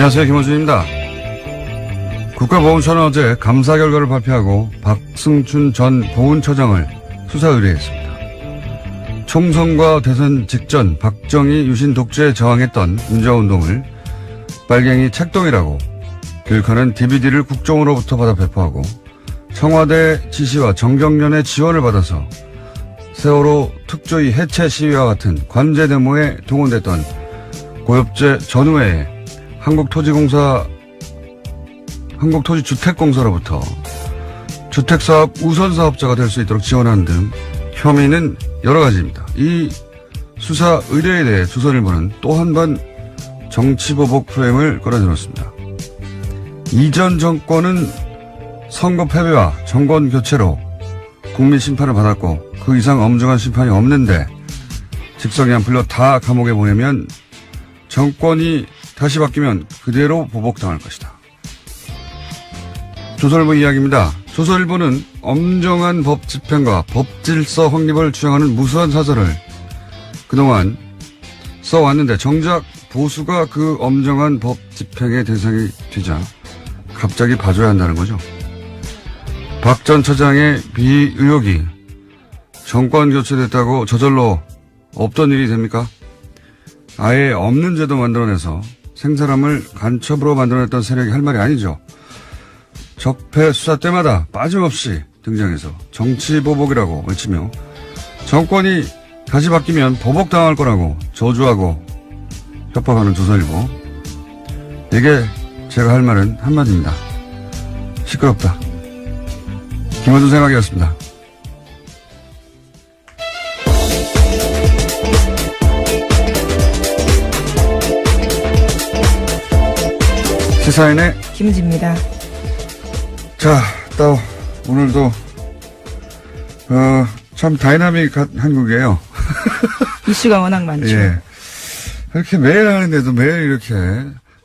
안녕하세요. 김호준입니다. 국가보훈처는 어제 감사 결과를 발표하고 박승춘 전 보훈처장을 수사 의뢰했습니다. 총선과 대선 직전 박정희 유신 독재에 저항했던 민주화운동을 빨갱이 책동이라고 교육하는 DVD를 국정으로부터 받아 배포하고 청와대 지시와 정경련의 지원을 받아서 세월호 특조위 해체 시위와 같은 관제 데모에 동원됐던 고엽제 전후회에 한국토지주택공사로부터 주택사업 우선사업자가 될 수 있도록 지원하는 등 혐의는 여러 가지입니다. 이 수사 의뢰에 대해 조선일보는 또 한 번 정치보복 프레임을 끌어들였습니다. 이전 정권은 선거 패배와 정권 교체로 국민 심판을 받았고 그 이상 엄중한 심판이 없는데 직성이 안 풀려 다 감옥에 보내면 정권이 다시 바뀌면 그대로 보복당할 것이다. 조선일보 이야기입니다. 조선일보는 엄정한 법 집행과 법질서 확립을 주장하는 무수한 사설을 그동안 써왔는데 정작 보수가 그 엄정한 법 집행의 대상이 되자 갑자기 봐줘야 한다는 거죠. 박 전 처장의 비의혹이 정권 교체됐다고 저절로 없던 일이 됩니까? 아예 없는 제도 만들어내서 생사람을 간첩으로 만들어냈던 세력이 할 말이 아니죠. 적폐 수사 때마다 빠짐없이 등장해서 정치보복이라고 외치며 정권이 다시 바뀌면 보복당할 거라고 저주하고 협박하는 조선일보. 이게 제가 할 말은 한마디입니다. 시끄럽다. 김원준 생각이었습니다. 시사인의 김은지입니다. 자, 또 오늘도 참 다이나믹한 한국이에요. 이슈가 워낙 많죠. 예. 이렇게 매일 하는데도 매일 이렇게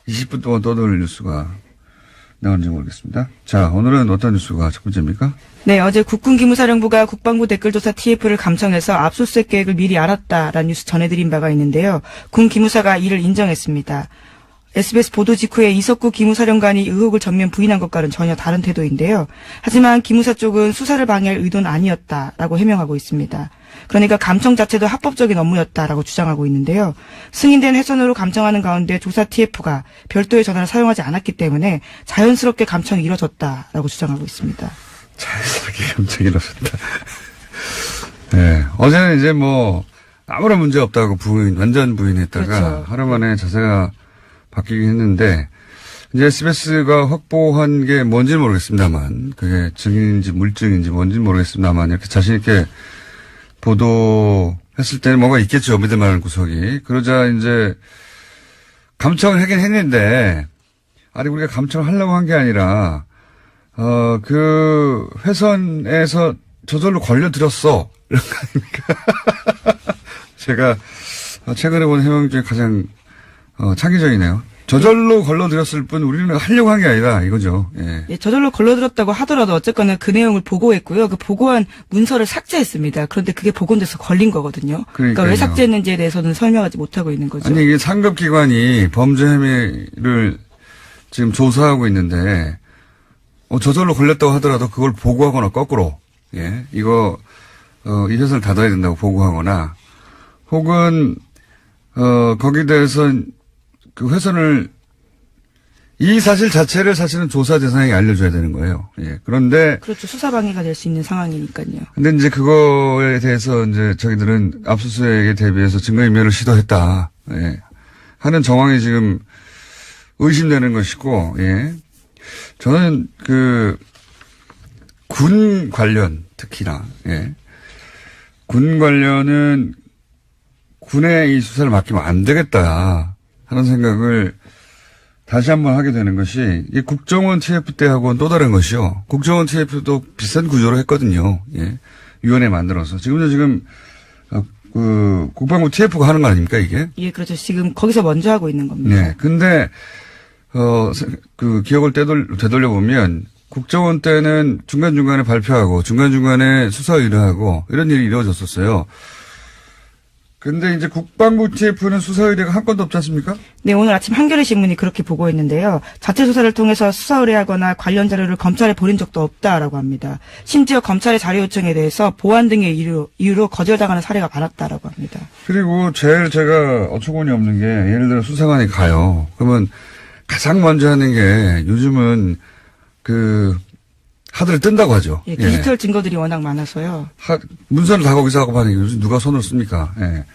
20분 동안 떠도는 뉴스가 나오는지 모르겠습니다. 자, 오늘은 어떤 뉴스가 첫 번째입니까? 네, 어제 국군기무사령부가 국방부 댓글조사 TF를 감청해서 압수수색 계획을 미리 알았다라는 뉴스 전해드린 바가 있는데요. 군 기무사가 이를 인정했습니다. SBS 보도 직후에 이석구 기무사령관이 의혹을 전면 부인한 것과는 전혀 다른 태도인데요. 하지만 기무사 쪽은 수사를 방해할 의도는 아니었다라고 해명하고 있습니다. 그러니까 감청 자체도 합법적인 업무였다라고 주장하고 있는데요. 승인된 회선으로 감청하는 가운데 조사 TF가 별도의 전화를 사용하지 않았기 때문에 자연스럽게 감청이 이뤄졌다라고 주장하고 있습니다. 자연스럽게 감청이 이뤄졌다. 네. 어제는 이제 아무런 문제 없다고 완전 부인했다가 그렇죠. 하루 만에 자세가 바뀌긴 했는데, 이제 SBS가 확보한 게 뭔지는 모르겠습니다만, 그게 증인인지 물증인지 뭔지는 모르겠습니다만, 이렇게 자신있게 보도했을 때는 뭐가 있겠죠. 믿을 만한 구석이. 그러자 이제, 감청을 하긴 했는데, 아니, 우리가 감청을 하려고 한 게 아니라, 그 회선에서 저절로 걸려들었어. 이런 거 아닙니까? 제가 최근에 본 해명 중에 가장 창의적이네요. 저절로 걸러들였을 뿐 우리는 하려고 한 게 아니다 이거죠. 예. 예, 저절로 걸러들었다고 하더라도 어쨌거나 그 내용을 보고했고요. 그 보고한 문서를 삭제했습니다. 그런데 그게 복원돼서 걸린 거거든요. 그러니까 왜 삭제했는지에 대해서는 설명하지 못하고 있는 거죠. 아니 이게 상급기관이 범죄 혐의를 지금 조사하고 있는데 저절로 걸렸다고 하더라도 그걸 보고하거나 거꾸로 이거 이 회선을 닫아야 된다고 보고하거나 혹은 거기에 대해서 그 회선을 이 사실 자체를 사실은 조사 대상에게 알려줘야 되는 거예요. 예. 그런데 그렇죠. 수사 방해가 될 수 있는 상황이니까요. 근데 이제 그거에 대해서 이제 저희들은 압수수색에 대비해서 증거인멸을 시도했다. 예. 하는 정황이 지금 의심되는 것이고, 예. 저는 군 관련 특히나, 예. 군 관련은 군에 이 수사를 맡기면 안 되겠다 하는 생각을 다시 한번 하게 되는 것이 이 국정원 TF 때하고는 또 다른 것이요. 국정원 TF도 비슷한 구조로 했거든요. 예. 위원회 만들어서. 지금 국방부 TF가 하는 거 아닙니까 이게? 예, 그렇죠. 지금 거기서 먼저 하고 있는 겁니다. 네. 근데 기억을 되돌려 보면 국정원 때는 중간중간에 발표하고 중간중간에 수사 의뢰하고 이런 일이 이루어졌었어요. 근데 이제 국방부 TF는 수사 의뢰가 한 건도 없지 않습니까? 네, 오늘 아침 한겨레 신문이 그렇게 보고했는데요. 자체 수사를 통해서 수사 의뢰하거나 관련 자료를 검찰에 보낸 적도 없다라고 합니다. 심지어 검찰의 자료 요청에 대해서 보안 등의 이유로 거절당하는 사례가 많았다라고 합니다. 그리고 제일 제가 어처구니 없는 게 예를 들어 수사관이 가요. 그러면 가장 먼저 하는 게 요즘은 하드를 뜬다고 하죠. 예, 디지털 증거들이 워낙 많아서요. 문서를 다 거기서 하고 하는 게 요즘 누가 손을 씁니까? 예.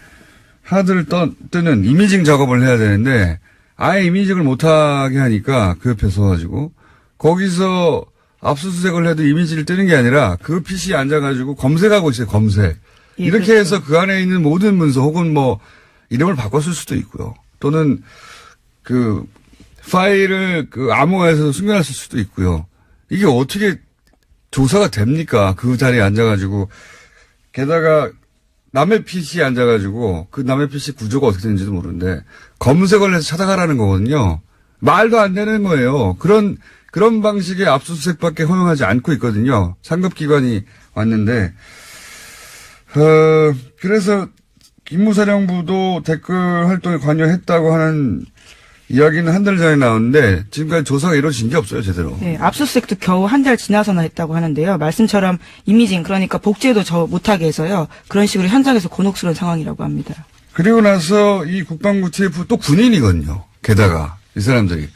하드를 뜨는 이미징 작업을 해야 되는데 아예 이미징을 못하게 하니까 그 옆에 서가지고 거기서 압수수색을 해도 이미지를 뜨는 게 아니라 그 PC에 앉아가지고 검색하고 있어요. 검색. 예, 이렇게 그렇죠. 해서 그 안에 있는 모든 문서 혹은 뭐 이름을 바꿨을 수도 있고요. 또는 파일을 암호화해서 숨겨놨을 수도 있고요. 이게 어떻게 조사가 됩니까? 그 자리에 앉아가지고. 게다가 남의 PC에 앉아가지고 그 남의 PC 구조가 어떻게 되는지도 모르는데 검색을 해서 찾아가라는 거거든요. 말도 안 되는 거예요. 그런 방식의 압수수색밖에 허용하지 않고 있거든요. 상급기관이 왔는데, 그래서 김무사령부도 댓글 활동에 관여했다고 하는 이야기는 한 달 전에 나왔는데 지금까지 조사가 이루어진 게 없어요, 제대로. 네, 압수수색도 겨우 한 달 지나서나 했다고 하는데요. 말씀처럼 이미징, 그러니까 복제도 못하게 해서요. 그런 식으로 현장에서 곤혹스러운 상황이라고 합니다. 그리고 나서 이 국방부 TF 또 군인이거든요. 게다가 이 사람들이.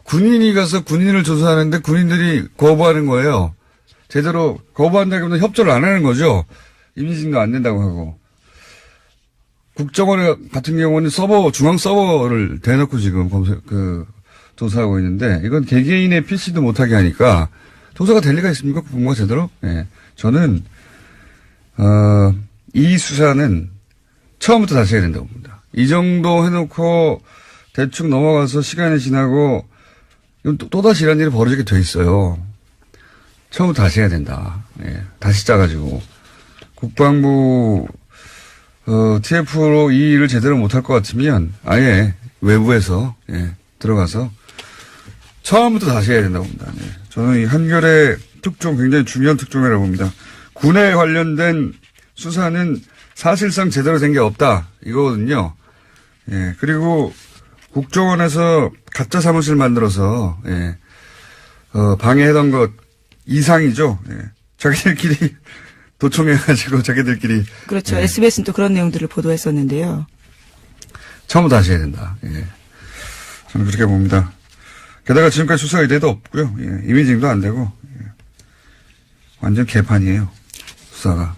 군인이 가서 군인을 조사하는데 군인들이 거부하는 거예요. 제대로 거부한다기보다 협조를 안 하는 거죠. 이미징도 안 된다고 하고. 국정원 같은 경우는 중앙 서버를 대놓고 지금 조사하고 있는데, 이건 개개인의 PC도 못하게 하니까, 조사가 될 리가 있습니까? 국방부가 제대로? 예. 저는, 이 수사는 처음부터 다시 해야 된다고 봅니다. 이 정도 해놓고 대충 넘어가서 시간이 지나고, 이건 또다시 이런 일이 벌어지게 돼 있어요. 처음부터 다시 해야 된다. 예. 다시 짜가지고. 국방부, TF로 이 일을 제대로 못할 것 같으면 아예 외부에서 들어가서 처음부터 다시 해야 된다고 봅니다. 저는 이 한겨레 특종 굉장히 중요한 특종이라고 봅니다. 군에 관련된 수사는 사실상 제대로 된 게 없다 이거거든요. 그리고 국정원에서 가짜 사무실 만들어서 방해하던 것 이상이죠. 자기들끼리 도청해가지고 자기들끼리. 그렇죠. SBS는 또 그런 내용들을 보도했었는데요. 처음부터 다시 해야 된다. 저는 그렇게 봅니다. 게다가 지금까지 수사 의뢰도 없고요. 이미징도 안 되고. 완전 개판이에요. 수사가.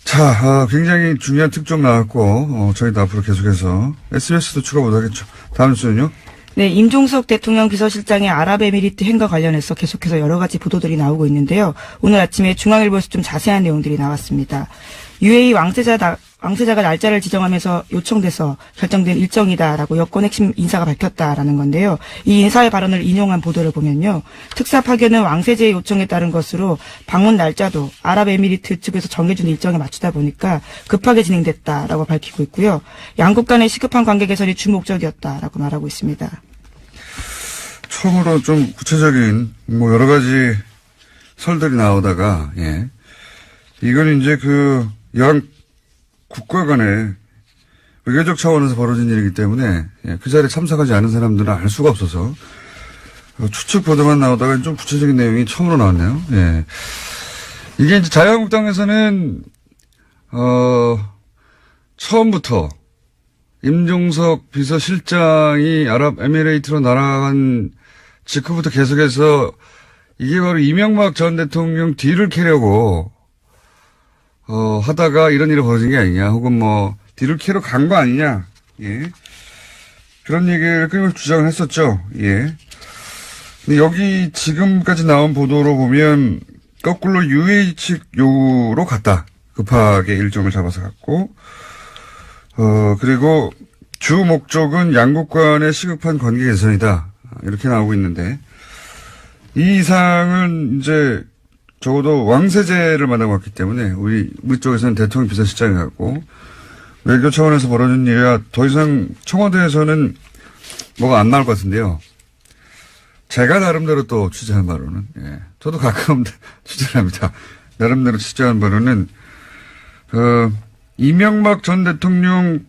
자, 굉장히 중요한 특종 나왔고, 저희도 앞으로 계속해서 SBS도 추가 못하겠죠. 다음 뉴스는요? 네, 임종석 대통령 비서실장의 아랍에미리트 행과 관련해서 계속해서 여러 가지 보도들이 나오고 있는데요. 오늘 아침에 중앙일보에서 좀 자세한 내용들이 나왔습니다. UAE 왕세자가 날짜를 지정하면서 요청돼서 결정된 일정이다라고 여권 핵심 인사가 밝혔다라는 건데요. 이 인사의 발언을 인용한 보도를 보면요. 특사 파견은 왕세제의 요청에 따른 것으로 방문 날짜도 아랍에미리트 측에서 정해준 일정에 맞추다 보니까 급하게 진행됐다라고 밝히고 있고요. 양국 간의 시급한 관계 개선이 주목적이었다라고 말하고 있습니다. 처음으로 좀 구체적인 여러 가지 설들이 나오다가 이건 이제 양 국가 간에 외교적 차원에서 벌어진 일이기 때문에 그 자리에 참석하지 않은 사람들은 알 수가 없어서 추측 보도만 나오다가 좀 구체적인 내용이 처음으로 나왔네요. 이게 이제 자유한국당에서는 처음부터 임종석 비서실장이 아랍에미레이트로 날아간 직후부터 계속해서 이게 바로 이명박 전 대통령 뒤를 캐려고 하다가 이런 일이 벌어진 게 아니냐, 혹은 뒤를 캐러 간 거 아니냐, 그런 얘기를 끊임없이 주장을 했었죠, 근데 여기 지금까지 나온 보도로 보면, 거꾸로 UAE 측 요구로 갔다. 급하게 일정을 잡아서 갔고, 그리고 주 목적은 양국 간의 시급한 관계 개선이다. 이렇게 나오고 있는데, 이 이상은 이제, 적어도 왕세제를 만나고 왔기 때문에 우리 쪽에서는 대통령 비서실장이 갔고 외교 차원에서 벌어진 일이라 더 이상 청와대에서는 뭐가 안 나올 것 같은데요. 제가 나름대로 또 취재한 바로는 저도 가끔 취재를 합니다. 나름대로 취재한 바로는 이명박 전 대통령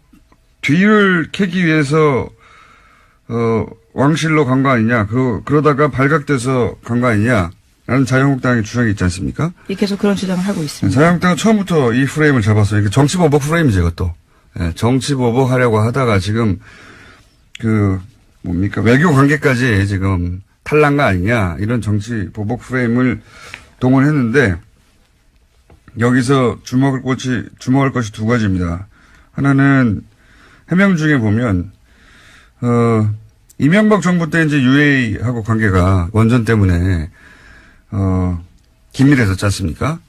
뒤를 캐기 위해서 왕실로 간 거 아니냐. 그러다가 발각돼서 간 거 아니냐. 라는 자유한국당의 주장이 있지 않습니까? 예, 계속 그런 주장을 하고 있습니다. 자유한국당은 처음부터 이 프레임을 잡았어요. 이게 정치보복 프레임이죠, 이것도. 예, 정치보복 하려고 하다가 지금 외교 관계까지 지금 탈난 거 아니냐. 이런 정치보복 프레임을 동원했는데 여기서 주목할 것이 두 가지입니다. 하나는 해명 중에 보면 이명박 정부 때 이제 UA하고 관계가 원전 때문에 긴밀해졌지 않습니까?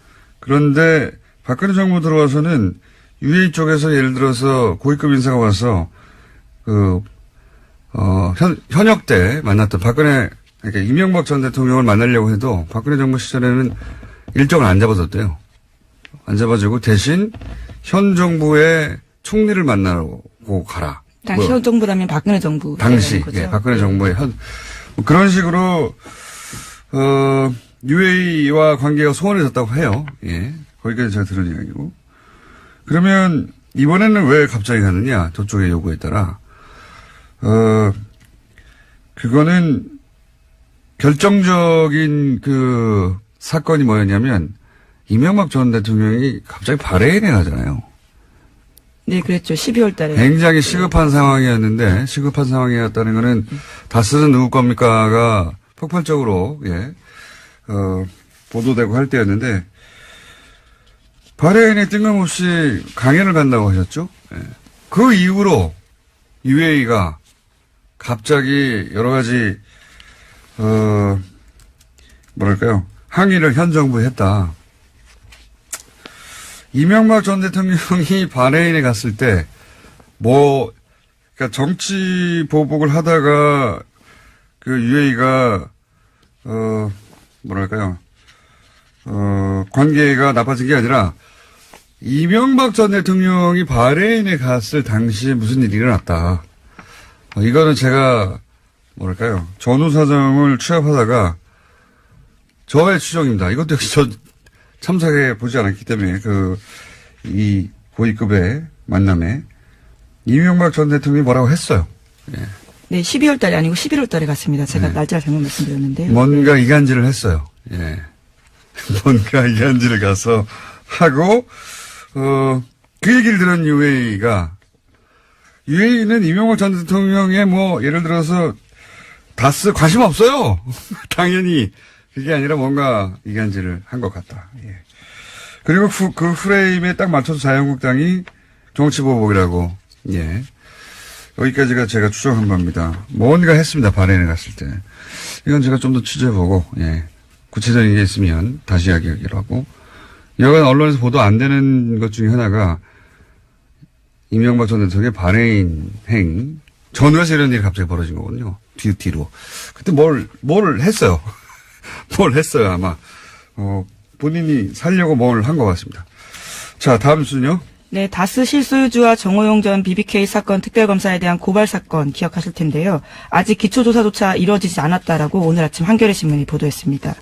그런데 박근혜 정부 들어와서는 UA 쪽에서 예를 들어서 고위급 인사가 와서 현역 때 만났던 그러니까 이명박 전 대통령을 만나려고 해도 박근혜 정부 시절에는 일정을 안 잡아줬대요. 안 잡아주고 대신 현 정부의 총리를 만나고 가라. 당시 현 정부라면 박근혜 정부. 당시, 예, 박근혜 정부의 그런 식으로, UAE와 관계가 소원해졌다고 해요. 예. 거기까지 제가 들은 이야기고. 그러면 이번에는 왜 갑자기 가느냐? 저쪽의 요구에 따라. 그거는 결정적인 사건이 뭐였냐면 이명박 전 대통령이 갑자기 바레인에 가잖아요. 네, 그랬죠. 12월 달에. 굉장히 시급한 상황이었는데, 시급한 상황이었다는 거는, 다스는 누구 겁니까가 폭발적으로, 예, 보도되고 할 때였는데, 바레인에 뜬금없이 강연을 간다고 하셨죠? 예. 그 이후로 UAE가 갑자기 여러 가지, 항의를 현 정부에 했다. 이명박 전 대통령이 바레인에 갔을 때, 그러니까 정치 보복을 하다가, UAE가, 관계가 나빠진 게 아니라, 이명박 전 대통령이 바레인에 갔을 당시에 무슨 일이 일어났다. 이거는 제가, 전후 사정을 취합하다가, 저의 추정입니다. 이것도 역시 참석해 보지 않았기 때문에 이 고위급의 만남에 이명박 전 대통령이 뭐라고 했어요. 예. 네, 12월 달이 아니고 11월 달에 갔습니다. 제가 날짜 잘못 말씀드렸는데요. 뭔가 이간질을 했어요. 예. 뭔가 이간질을 가서 하고 그 얘기를 들은 UAE는 이명박 전 대통령의 예를 들어서 다스 관심 없어요. 당연히. 그게 아니라 뭔가 이간질을 한 것 같다. 예. 그리고 그 프레임에 딱 맞춰서 자유한국당이 정치보복이라고, 예. 여기까지가 제가 추정한 겁니다. 뭔가 했습니다. 바레인에 갔을 때. 이건 제가 좀 더 취재해보고, 예. 구체적인 게 있으면 다시 이야기하기로 하고. 여간 언론에서 보도 안 되는 것 중에 하나가 이명박 전 대통령의 바레인 전후에서 이런 일이 갑자기 벌어진 거거든요. 뒤로. 그때 뭘 했어요. 뭘 했어요, 아마. 본인이 살려고 뭘 한 것 같습니다. 자, 다음 순요. 네, 다스 실소유주와 정호용 전 BBK 사건 특별검사에 대한 고발 사건 기억하실 텐데요. 아직 기초조사조차 이루어지지 않았다라고 오늘 아침 한겨레 신문이 보도했습니다.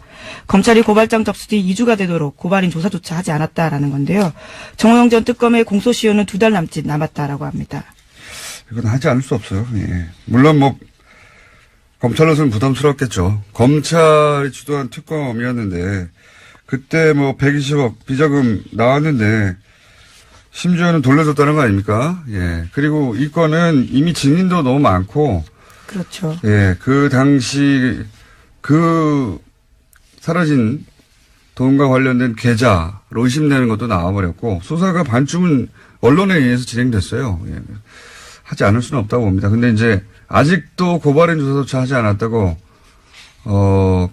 검찰이 고발장 접수 뒤 2주가 되도록 고발인 조사조차 하지 않았다라는 건데요. 정호용 전 특검의 공소시효는 2달 남짓 남았다라고 합니다. 이건 하지 않을 수 없어요. 예. 물론 검찰로서는 부담스럽겠죠. 검찰이 주도한 특검이었는데 그때 120억 비자금 나왔는데 심지어는 돌려줬다는 거 아닙니까? 예. 그리고 이 건은 이미 증인도 너무 많고. 그렇죠. 예. 그 당시 사라진 돈과 관련된 계좌로 의심되는 것도 나와버렸고 수사가 반쯤은 언론에 의해서 진행됐어요. 예. 하지 않을 수는 없다고 봅니다. 근데 이제 아직도 고발인 조사조차 하지 않았다고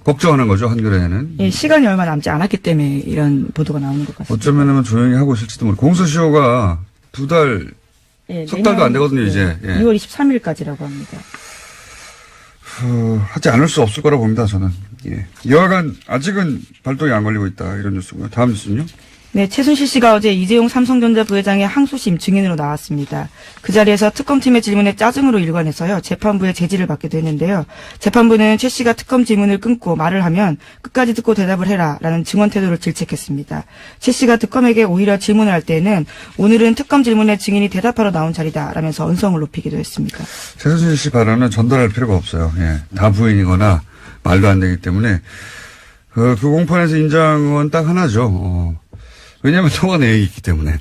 걱정하는 거죠, 한겨레는. 예, 시간이 얼마 남지 않았기 때문에 이런 보도가 나오는 것 같습니다. 어쩌면 조용히 하고 있을지도 모르고. 공소시효가 2달, 예, 석 달도 안 되거든요, 이제. 예. 2월 23일까지라고 합니다. 하지 않을 수 없을 거라고 봅니다, 저는. 예. 여하간 아직은 발동이 안 걸리고 있다, 이런 뉴스고요. 다음 뉴스는요? 네, 최순실 씨가 어제 이재용 삼성전자 부회장의 항소심 증인으로 나왔습니다. 그 자리에서 특검팀의 질문에 짜증으로 일관해서요, 재판부의 제지를 받기도 했는데요. 재판부는 최 씨가 특검 질문을 끊고 말을 하면 끝까지 듣고 대답을 해라라는 증언 태도를 질책했습니다. 최 씨가 특검에게 오히려 질문을 할 때에는 오늘은 특검 질문에 증인이 대답하러 나온 자리다라면서 언성을 높이기도 했습니다. 최순실 씨 발언은 전달할 필요가 없어요. 예, 다 부인이거나 말도 안 되기 때문에 그 공판에서 인정은 딱 하나죠. 왜냐하면 통화 내역이 있기 때문에.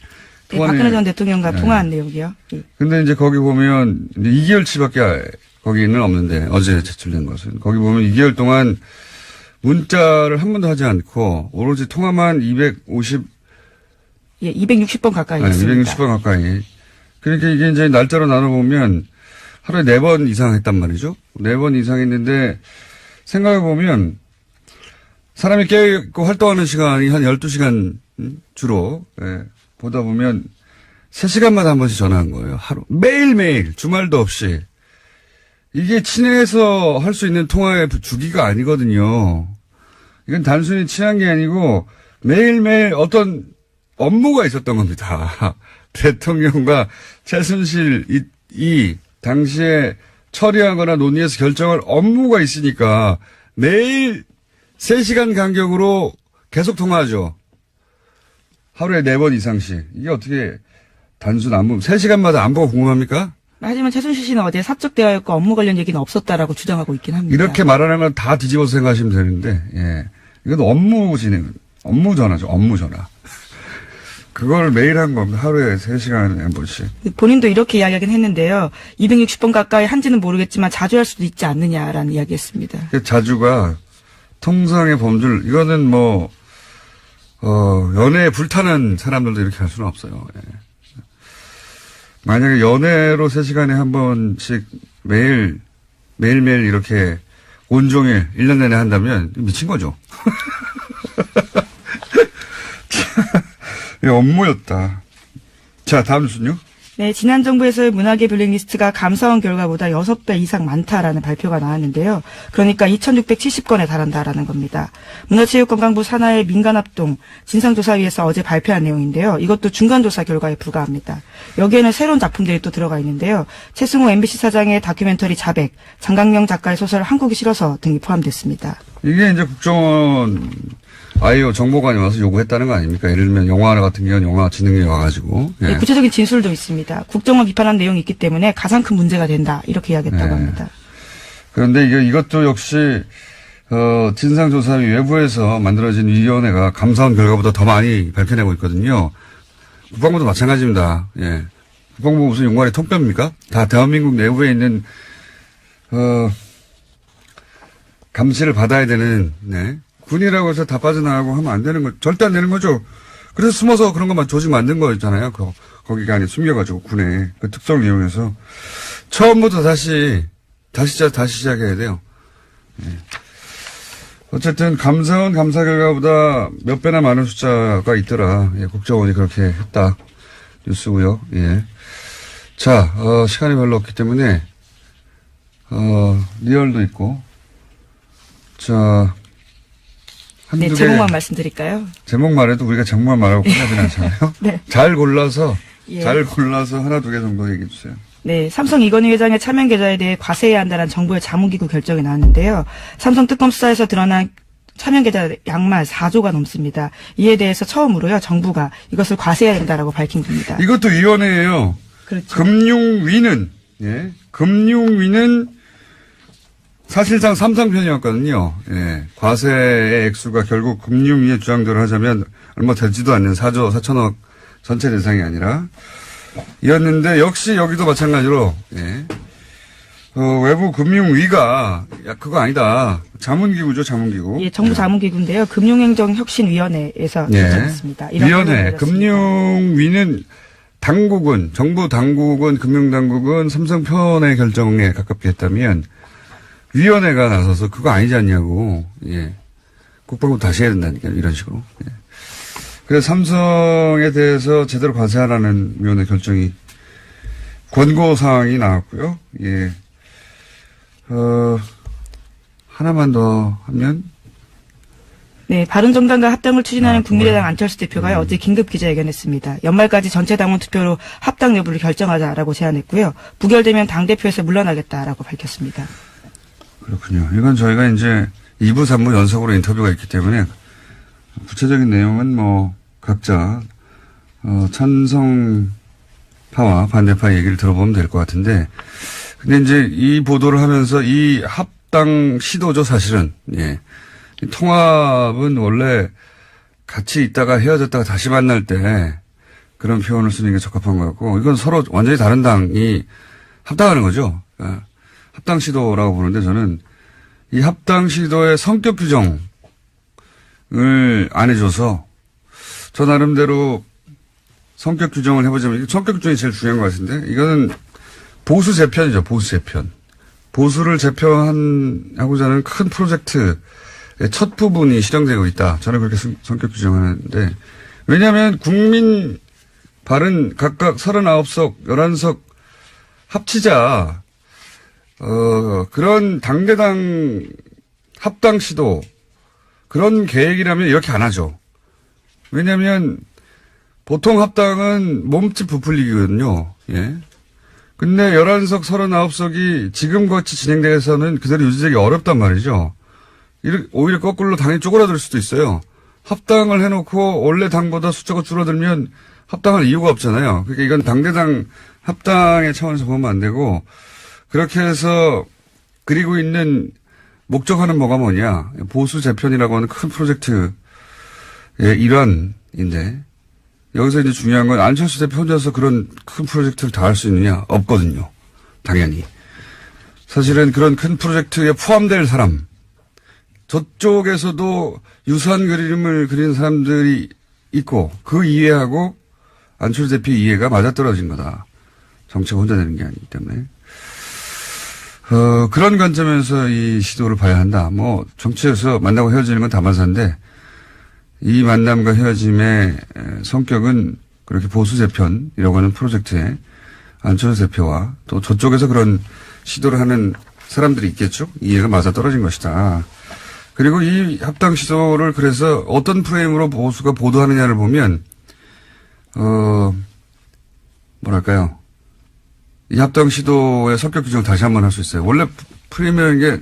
네, 박근혜 전 대통령과 통화한 내용이요. 예. 근데 이제 거기 보면 2개월치밖에 거기는 없는데 어제 제출된 것은 거기 보면 2개월 동안 문자를 한 번도 하지 않고 오로지 통화만 260번 가까이 했습니다. 260번 가까이. 그러니까 이게 이제 날짜로 나눠보면 하루에 4번 이상 했단 말이죠. 4번 이상 했는데 생각해보면 사람이 깨있고 활동하는 시간이 한 12시간 주로, 예, 보다 보면 3시간마다 한 번씩 전화한 거예요. 하루. 매일매일, 주말도 없이. 이게 친해서 할 수 있는 통화의 주기가 아니거든요. 이건 단순히 친한 게 아니고 매일매일 어떤 업무가 있었던 겁니다. 대통령과 최순실 이 당시에 처리하거나 논의해서 결정할 업무가 있으니까 매일 3시간 간격으로 계속 통화하죠. 하루에 4번 이상씩. 이게 어떻게 단순 안보, 3시간마다 안보가 궁금합니까? 하지만 최순실 씨는 어제 사적 대화였고 업무 관련 얘기는 없었다라고 주장하고 있긴 합니다. 이렇게 말하는 건 다 뒤집어서 생각하시면 되는데, 예. 이건 업무 진행, 업무 전화죠. 업무 전화. 그걸 매일 한 겁니다. 하루에 3시간에 한 번씩. 본인도 이렇게 이야기하긴 했는데요. 260번 가까이 한지는 모르겠지만 자주 할 수도 있지 않느냐라는 이야기했습니다. 자주가 통상의 범줄, 이거는 뭐, 연애에 불타는 사람들도 이렇게 할 수는 없어요. 예. 만약에 연애로 3시간에 한 번씩 매일매일 이렇게 온종일 1년 내내 한다면 미친 거죠. 이 업무였다. 자, 다음 순요. 네, 지난 정부에서의 문화계 블랙리스트가 감사원 결과보다 6배 이상 많다라는 발표가 나왔는데요. 그러니까 2670건에 달한다라는 겁니다. 문화체육관광부 산하의 민간합동 진상조사위에서 어제 발표한 내용인데요. 이것도 중간조사 결과에 불과합니다. 여기에는 새로운 작품들이 또 들어가 있는데요. 최승호 MBC 사장의 다큐멘터리 자백, 장강명 작가의 소설 한국이 싫어서 등이 포함됐습니다. 이게 이제 국정원 아이오 정보관이 와서 요구했다는 거 아닙니까? 예를 들면 영화 같은 경우는 영화진흥위 와가지고. 예. 네, 구체적인 진술도 있습니다. 국정원 비판한 내용이 있기 때문에 가장 큰 문제가 된다. 이렇게 이야기했다고 합니다. 그런데 이것도 역시 진상조사위 외부에서 만들어진 위원회가 감사원 결과보다 더 많이 밝혀내고 있거든요. 국방부도 마찬가지입니다. 예. 국방부 무슨 용관의 통뼈입니까? 다 대한민국 내부에 있는 감시를 받아야 되는, 네. 군이라고 해서 다 빠져나가고 하면 안 되는 거, 절대 안 되는 거죠. 그래서 숨어서 그런 것만 조직 만든 거잖아요. 거기가 안에 숨겨가지고 군에 그 특성을 이용해서 처음부터 다시 시작해야 돼요. 네. 어쨌든 감사원 감사 결과보다 몇 배나 많은 숫자가 있더라. 예, 국정원이 그렇게 했다. 뉴스고요. 예. 자, 시간이 별로 없기 때문에 리얼도 있고. 자. 네, 제목만 말씀드릴까요? 제목 말해도 우리가 제목만 말하고 끝나진 않잖아요. 네. 잘 골라서 예. 하나 두 개 정도 얘기해 주세요. 네, 삼성 이건희 회장의 차명 계좌에 대해 과세해야 한다는 정부의 자문기구 결정이 나왔는데요. 삼성 특검 수사에서 드러난 차명 계좌 양말 4조가 넘습니다. 이에 대해서 처음으로요, 정부가 이것을 과세해야 된다라고 밝힌 겁니다. 이것도 위원회예요. 그렇죠. 금융위는 사실상 삼성 편이었거든요. 예. 과세의 액수가 결국 금융위의 주장대로 하자면 얼마 되지도 않는 4조 4천억 전체 대상이 아니라 이었는데 역시 여기도 마찬가지로 예. 외부 금융위가 그거 아니다. 자문기구죠, 자문기구. 예, 정부 자문기구인데요. 금융행정혁신위원회에서 결정했습니다. 위원회. 금융위는 정부 당국은 금융당국은 삼성 편의 결정에 가깝게 했다면 위원회가 나서서 그거 아니지 않냐고, 예. 국방부 다시 해야 된다니까, 이런 식으로. 예. 그래서 삼성에 대해서 제대로 과세하라는 위원회 결정이, 권고사항이 나왔고요. 예. 하나만 더 하면, 네, 바른정당과 합당을 추진하는 국민의당 그거요? 안철수 대표가 어제 긴급 기자회견했습니다. 연말까지 전체 당원 투표로 합당 여부를 결정하자라고 제안했고요. 부결되면 당대표에서 물러나겠다라고 밝혔습니다. 그렇군요. 이건 저희가 이제 2부, 3부 연속으로 인터뷰가 있기 때문에 구체적인 내용은 뭐 각자 찬성파와 반대파 얘기를 들어보면 될 것 같은데, 근데 이제 이 보도를 하면서 이 합당 시도죠, 사실은. 예. 이 통합은 원래 같이 있다가 헤어졌다가 다시 만날 때 그런 표현을 쓰는 게 적합한 것 같고, 이건 서로 완전히 다른 당이 합당하는 거죠. 예. 합당 시도라고 보는데, 저는 이 합당 시도의 성격 규정을 안 해줘서 저 나름대로 성격 규정을 해보자면, 성격 규정이 제일 중요한 것 같은데, 이거는 보수 재편이죠, 보수 재편. 보수를 재편하고자 하는 큰 프로젝트의 첫 부분이 실행되고 있다. 저는 그렇게 성격 규정하는데, 왜냐하면 국민 발은 각각 39석, 11석 합치자, 그런 당대당 합당 시도, 그런 계획이라면 이렇게 안 하죠. 왜냐하면 보통 합당은 몸집 부풀리기거든요. 예. 근데 11석, 39석이 지금같이 진행돼서는 그대로 유지되기 어렵단 말이죠. 오히려 거꾸로 당이 쪼그라들 수도 있어요. 합당을 해놓고 원래 당보다 숫자가 줄어들면 합당할 이유가 없잖아요. 그러니까 이건 당대당 합당의 차원에서 보면 안 되고, 그렇게 해서 그리고 있는 목적하는 뭐가 뭐냐. 보수 재편이라고 하는 큰 프로젝트의 일환인데, 여기서 이제 중요한 건 안철수 대표 혼자서 그런 큰 프로젝트를 다 할 수 있느냐? 없거든요. 당연히. 사실은 그런 큰 프로젝트에 포함될 사람, 저쪽에서도 유사한 그림을 그리는 사람들이 있고, 그 이해하고 안철수 대표 이해가 맞아떨어진 거다. 정치가 혼자 되는 게 아니기 때문에. 그런 관점에서 이 시도를 봐야 한다. 뭐, 정치에서 만나고 헤어지는 건 다반사인데, 이 만남과 헤어짐의 성격은 그렇게 보수 재편이라고 하는 프로젝트에 안철수 대표와 또 저쪽에서 그런 시도를 하는 사람들이 있겠죠. 이해가 맞아떨어진 것이다. 그리고 이 합당 시도를 그래서 어떤 프레임으로 보수가 보도하느냐를 보면, 뭐랄까요. 이 합당 시도의 성격 규정을 다시 한번 할 수 있어요. 원래 프레임이라는 게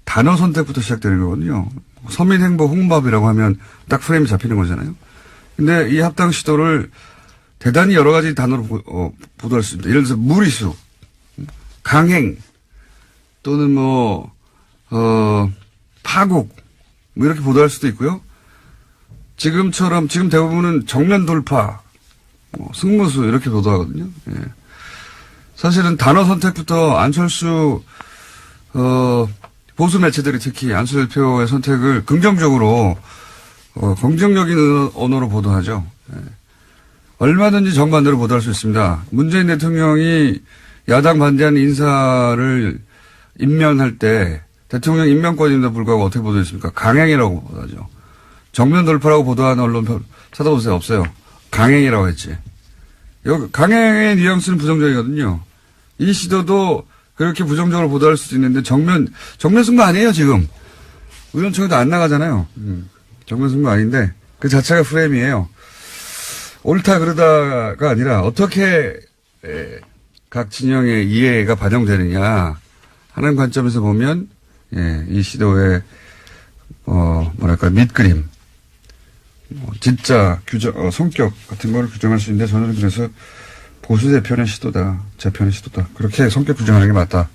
단어 선택부터 시작되는 거거든요. 서민행보 홍보합이라고 하면 딱 프레임이 잡히는 거잖아요. 근데 이 합당 시도를 대단히 여러 가지 단어로 보도할 수 있습니다. 예를 들어서 무리수, 강행, 또는 파국, 뭐 이렇게 보도할 수도 있고요. 지금 대부분은 정면 돌파, 승무수 이렇게 보도하거든요. 예. 사실은 단어 선택부터 안철수, 보수 매체들이 특히 안철수 대표의 선택을 긍정적으로, 긍정적인 언어로 보도하죠. 예. 얼마든지 정반대로 보도할 수 있습니다. 문재인 대통령이 야당 반대하는 인사를 임면할 때 대통령 임명권임에도 불구하고 어떻게 보도했습니까? 강행이라고 보도하죠. 정면 돌파라고 보도하는 언론 찾아보세요. 없어요. 강행이라고 했지. 여기 강행의 뉘앙스는 부정적이거든요. 이 시도도 그렇게 부정적으로 보도할 수도 있는데 정면 승부 아니에요, 지금. 의원총회도 안 나가잖아요. 정면 승부 아닌데 그 자체가 프레임이에요. 옳다 그러다가 아니라 어떻게 각 진영의 이해가 반영되느냐 하는 관점에서 보면, 예, 이 시도의, 밑그림, 진짜 성격 같은 걸 규정할 수 있는데 저는 그래서 보수 재편의 시도다, 재편의 시도다. 그렇게 성격 규정하는 게 맞다.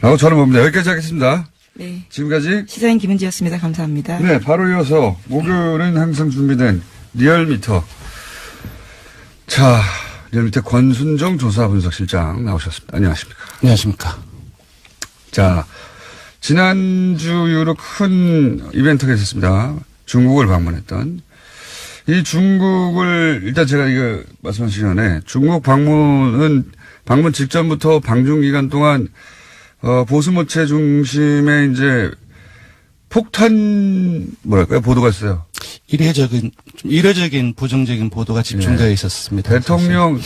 라고 저는 봅니다. 여기까지 하겠습니다. 네. 지금까지 시사인 김은지였습니다. 감사합니다. 네, 바로 이어서 목요일은 항상 준비된 리얼미터. 자, 리얼미터 권순정 조사분석실장 나오셨습니다. 안녕하십니까. 안녕하십니까. 자, 지난주 이후로 큰 이벤트가 있었습니다. 중국을 방문했던. 이 중국을, 일단 제가 이거 말씀하시기 전에 중국 방문 직전부터 방중 기간 동안, 보수 모체 중심에 이제 폭탄, 보도가 있어요. 이례적인 부정적인 보도가 집중되어 있었습니다. 대통령,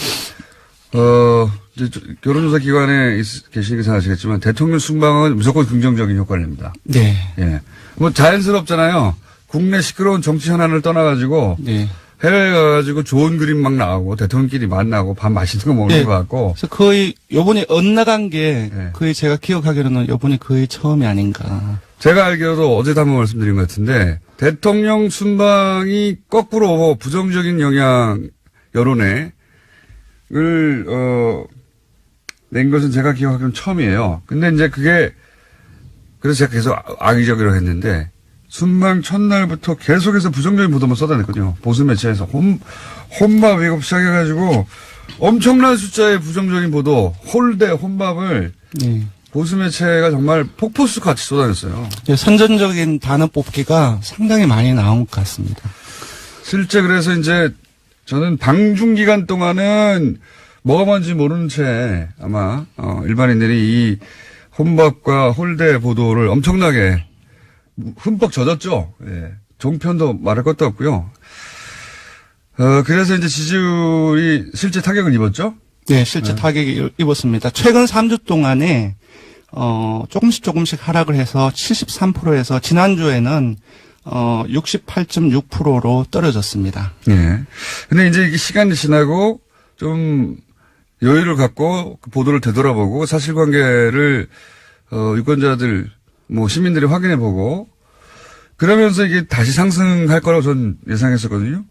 이제 결혼조사 기관에 계시니까 잘 아시겠지만 대통령 순방은 무조건 긍정적인 효과를 냅니다. 네. 예. 뭐 자연스럽잖아요. 국내 시끄러운 정치 현안을 떠나가지고 네. 해외에 가가지고 좋은 그림 막 나오고 대통령끼리 만나고 밥 맛있는 거 먹는 네. 것 같고 그래서 거의 요번에 엇나간 게 네. 거의 제가 기억하기로는 요번이 거의 처음이 아닌가. 제가 알기로도 어제도 한번 말씀드린 것 같은데 대통령 순방이 거꾸로 부정적인 영향 여론에 낸 것은 제가 기억하기로는 처음이에요. 근데 이제 그게 그래서 제가 계속 악의적이라고 했는데 순방 첫날부터 계속해서 부정적인 보도만 쏟아냈거든요. 보수 매체에서 혼밥 이거 시작해가지고 엄청난 숫자의 부정적인 보도, 홀대, 혼밥을 네. 보수 매체가 정말 폭포수 같이 쏟아냈어요. 선전적인 단어 뽑기가 상당히 많이 나온 것 같습니다. 실제 그래서 이제 저는 방중 기간 동안은 뭐가 뭔지 모르는 채 아마 일반인들이 이 혼밥과 홀대 보도를 엄청나게 흠뻑 젖었죠. 예. 종편도 말할 것도 없고요. 그래서 이제 지지율이 실제 타격을 입었죠. 네, 실제 타격이 입었습니다. 최근 3주 동안에 조금씩 하락을 해서 73%에서 지난주에는 68.6%로 떨어졌습니다. 예. 근데 이제 이게 시간이 지나고 좀 여유를 갖고 그 보도를 되돌아보고 사실관계를 유권자들 시민들이 확인해보고 그러면서 이게 다시 상승할 거라고 전 예상했었거든요.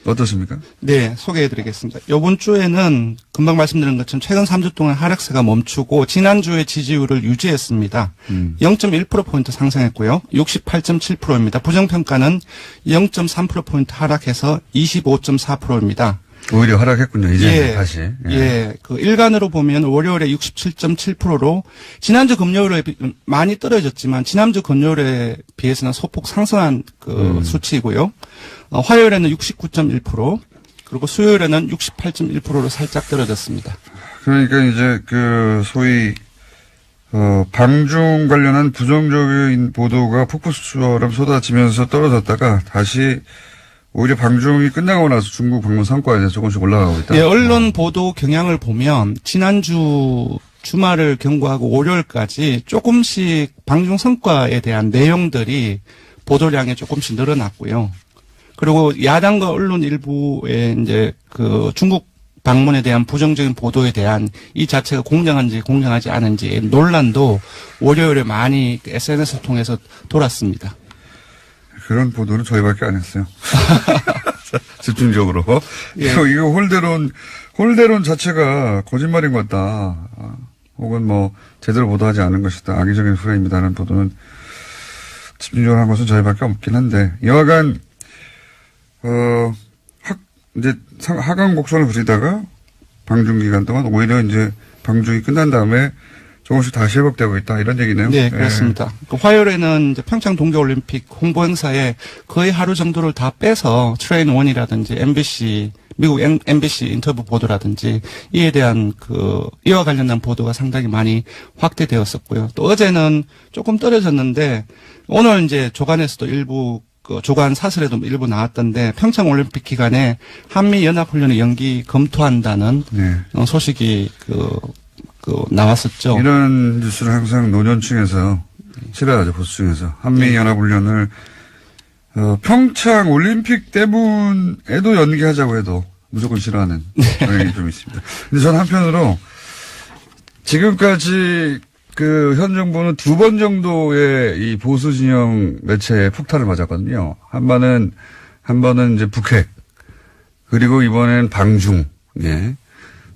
어떻습니까? 네, 소개해드리겠습니다. 이번 주에는 금방 말씀드린 것처럼 최근 3주 동안 하락세가 멈추고 지난주에 지지율을 유지했습니다. 0.1%포인트 상승했고요. 68.7%입니다. 부정평가는 0.3%포인트 하락해서 25.4%입니다. 오히려 하락했군요. 이제 다시. 예. 그 일간으로 보면 월요일에 67.7%로 지난주 금요일에 많이 떨어졌지만 지난주 금요일에 비해서는 소폭 상승한 그 수치이고요. 화요일에는 69.1% 그리고 수요일에는 68.1%로 살짝 떨어졌습니다. 그러니까 이제 그 소위 방중 관련한 부정적인 보도가 폭포수처럼 쏟아지면서 떨어졌다가 다시 오히려 방중이 끝나고 나서 중국 방문 성과에 대해서 조금씩 올라가고 있다. 예, 언론 보도 경향을 보면 지난주 주말을 경고하고 월요일까지 조금씩 방중 성과에 대한 내용들이 보도량이 조금씩 늘어났고요. 그리고 야당과 언론 일부의 이제 그 중국 방문에 대한 부정적인 보도에 대한 이 자체가 공정한지 공정하지 않은지 논란도 월요일에 많이 SNS를 통해서 돌았습니다. 그런 보도는 저희밖에 안 했어요. 집중적으로. 예. 이거 홀대론 자체가 거짓말인 것 같다. 혹은 제대로 보도하지 않은 것이다. 악의적인 프레임이다라는 보도는 집중적으로 한 것은 저희밖에 없긴 한데, 여하간, 이제 하강 곡선을 그리다가 방중 기간 동안 오히려 이제 방중이 끝난 다음에 조금씩 다시 회복되고 있다. 이런 얘기네요. 네, 그렇습니다. 그 화요일에는 이제 평창 동계올림픽 홍보 행사에 거의 하루 정도를 다 빼서 트레인 원이라든지 MBC, 미국 MBC 인터뷰 보도라든지 이에 대한 이와 관련된 보도가 상당히 많이 확대되었었고요. 또 어제는 조금 떨어졌는데 오늘 이제 조간에서도 일부 조간 사설에도 일부 나왔던데 평창 올림픽 기간에 한미 연합훈련의 연기 검토한다는 소식이 나왔었죠. 이런 뉴스를 항상 노년층에서 싫어하죠, 보수층에서. 한미연합훈련을, 평창 올림픽 때문에도 연기하자고 해도 무조건 싫어하는 경향이 좀 있습니다. 근데 전 한편으로 지금까지 현 정부는 2번 정도의 이 보수 진영 매체에 폭탄을 맞았거든요. 한 번은 이제 북핵, 그리고 이번엔 방중, 예.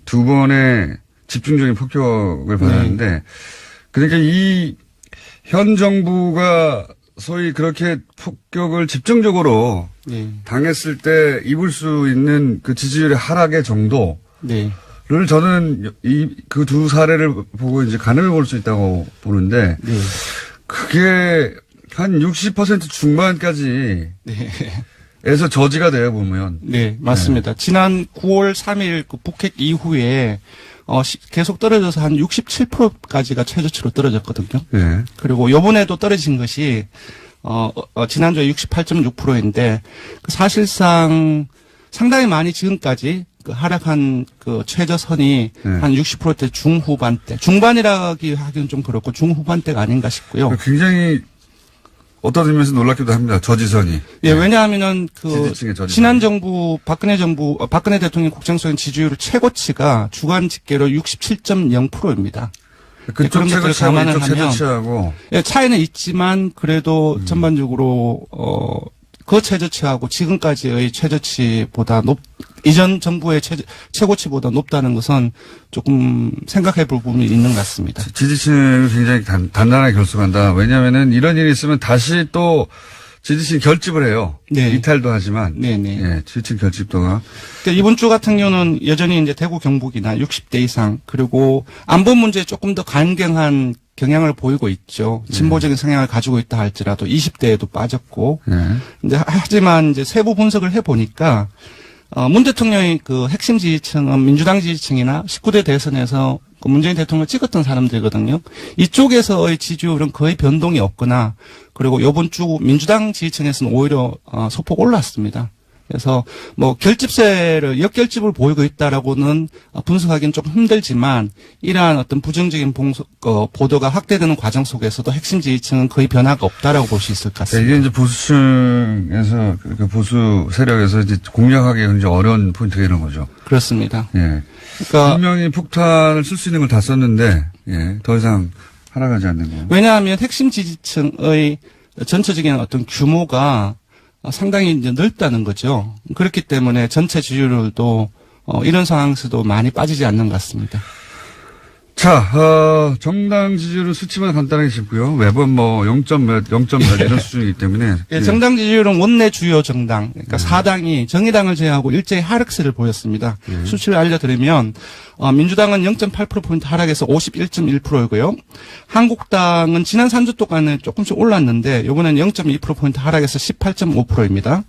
2번의 집중적인 폭격을 받았는데, 그러니까 이 현 정부가 소위 그렇게 폭격을 집중적으로 당했을 때 입을 수 있는 그 지지율의 하락의 정도를 저는 그 두 사례를 보고 이제 가늠해 볼 수 있다고 보는데, 그게 한 60% 중반까지 에서 저지가 되어 보면. 네, 맞습니다. 지난 9월 3일 그 북핵 이후에 계속 떨어져서 한 67%까지가 최저치로 떨어졌거든요. 네. 그리고 요번에도 떨어진 것이 지난주에 68.6%인데 사실상 상당히 많이 지금까지 하락한 최저선이 한 60%대 중후반대, 중반이라기 하기는 좀 그렇고 중후반대가 아닌가 싶고요. 굉장히 어떤 의미에서 놀랍기도 합니다. 저지선이. 예, 왜냐하면은 지지층의 저지선. 지난 정부 박근혜 대통령 국정수행 지지율 최고치가 주간 집계로 67.0%입니다. 그쪽 그런 것들을 최저치하고 감안을 이쪽 하면 최저치하고. 예, 차이는 있지만 그래도 전반적으로 그 최저치하고 지금까지의 최저치보다 이전 정부의 최고치보다 높다는 것은 조금 생각해 볼 부분이 있는 것 같습니다. 지지층을 굉장히 단단하게 결속한다. 왜냐하면은 이런 일이 있으면 다시 또 지지층 결집을 해요. 네. 이탈도 하지만. 네네. 예, 지지층 결집도가. 그러니까 이번 주 같은 경우는 여전히 이제 대구 경북이나 60대 이상 그리고 안보 문제에 조금 더 강경한 경향을 보이고 있죠. 진보적인 성향을 가지고 있다 할지라도 20대에도 빠졌고. 예. 근데 하지만 이제 세부 분석을 해 보니까 문 대통령의 그 핵심 지지층은 민주당 지지층이나 19대 대선에서 그 문재인 대통령을 찍었던 사람들이거든요. 이쪽에서의 지지율은 거의 변동이 없거나 그리고 이번 주 민주당 지지층에서는 오히려 소폭 올랐습니다. 그래서 뭐 역결집을 보이고 있다라고는 분석하기는 조금 힘들지만 이러한 어떤 부정적인 보도가 확대되는 과정 속에서도 핵심 지지층은 거의 변화가 없다라고 볼 수 있을 것 같습니다. 이게 이제 보수층에서 그 보수 세력에서 이제 공략하기 굉장히 어려운 포인트가 이런 거죠. 그렇습니다. 예. 그러니까 분명히 폭탄을 쓸 수 있는 걸 다 썼는데 예, 더 이상 하락하지 않는 거. 왜냐하면 핵심 지지층의 전체적인 어떤 규모가 상당히 이제 넓다는 거죠. 그렇기 때문에 전체 지지율도 이런 상황에서도 많이 빠지지 않는 것 같습니다. 자, 정당 지지율은 수치만 간단하게 짚고요. 매번 뭐 0점 몇 이런 수준이기 때문에. 예, 정당 지지율은 원내 주요 정당, 그러니까 사당이 정의당을 제외하고 일제히 하락세를 보였습니다. 수치를 알려드리면 민주당은 0.8%포인트 하락해서 51.1%이고요. 한국당은 지난 3주 동안에 조금씩 올랐는데 이번에는 0.2%포인트 하락해서 18.5%입니다.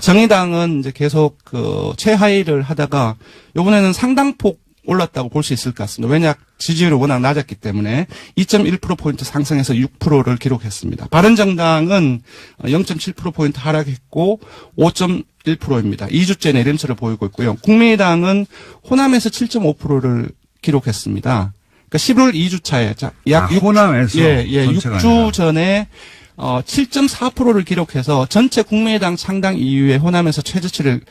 정의당은 이제 계속 그 최하위를 하다가 이번에는 상당폭 올랐다고 볼 수 있을 것 같습니다. 왜냐 지지율이 워낙 낮았기 때문에 2.1%포인트 상승해서 6%를 기록했습니다. 바른정당은 0.7%포인트 하락했고 5.1%입니다. 2주째 내림세를 보이고 있고요. 국민의당은 호남에서 7.5%를 기록했습니다. 그러니까 11월 2주차에 약 호남에서 6주 전에 7.4%를 기록해서 전체 국민의당 창당 이후에 호남에서 최저치를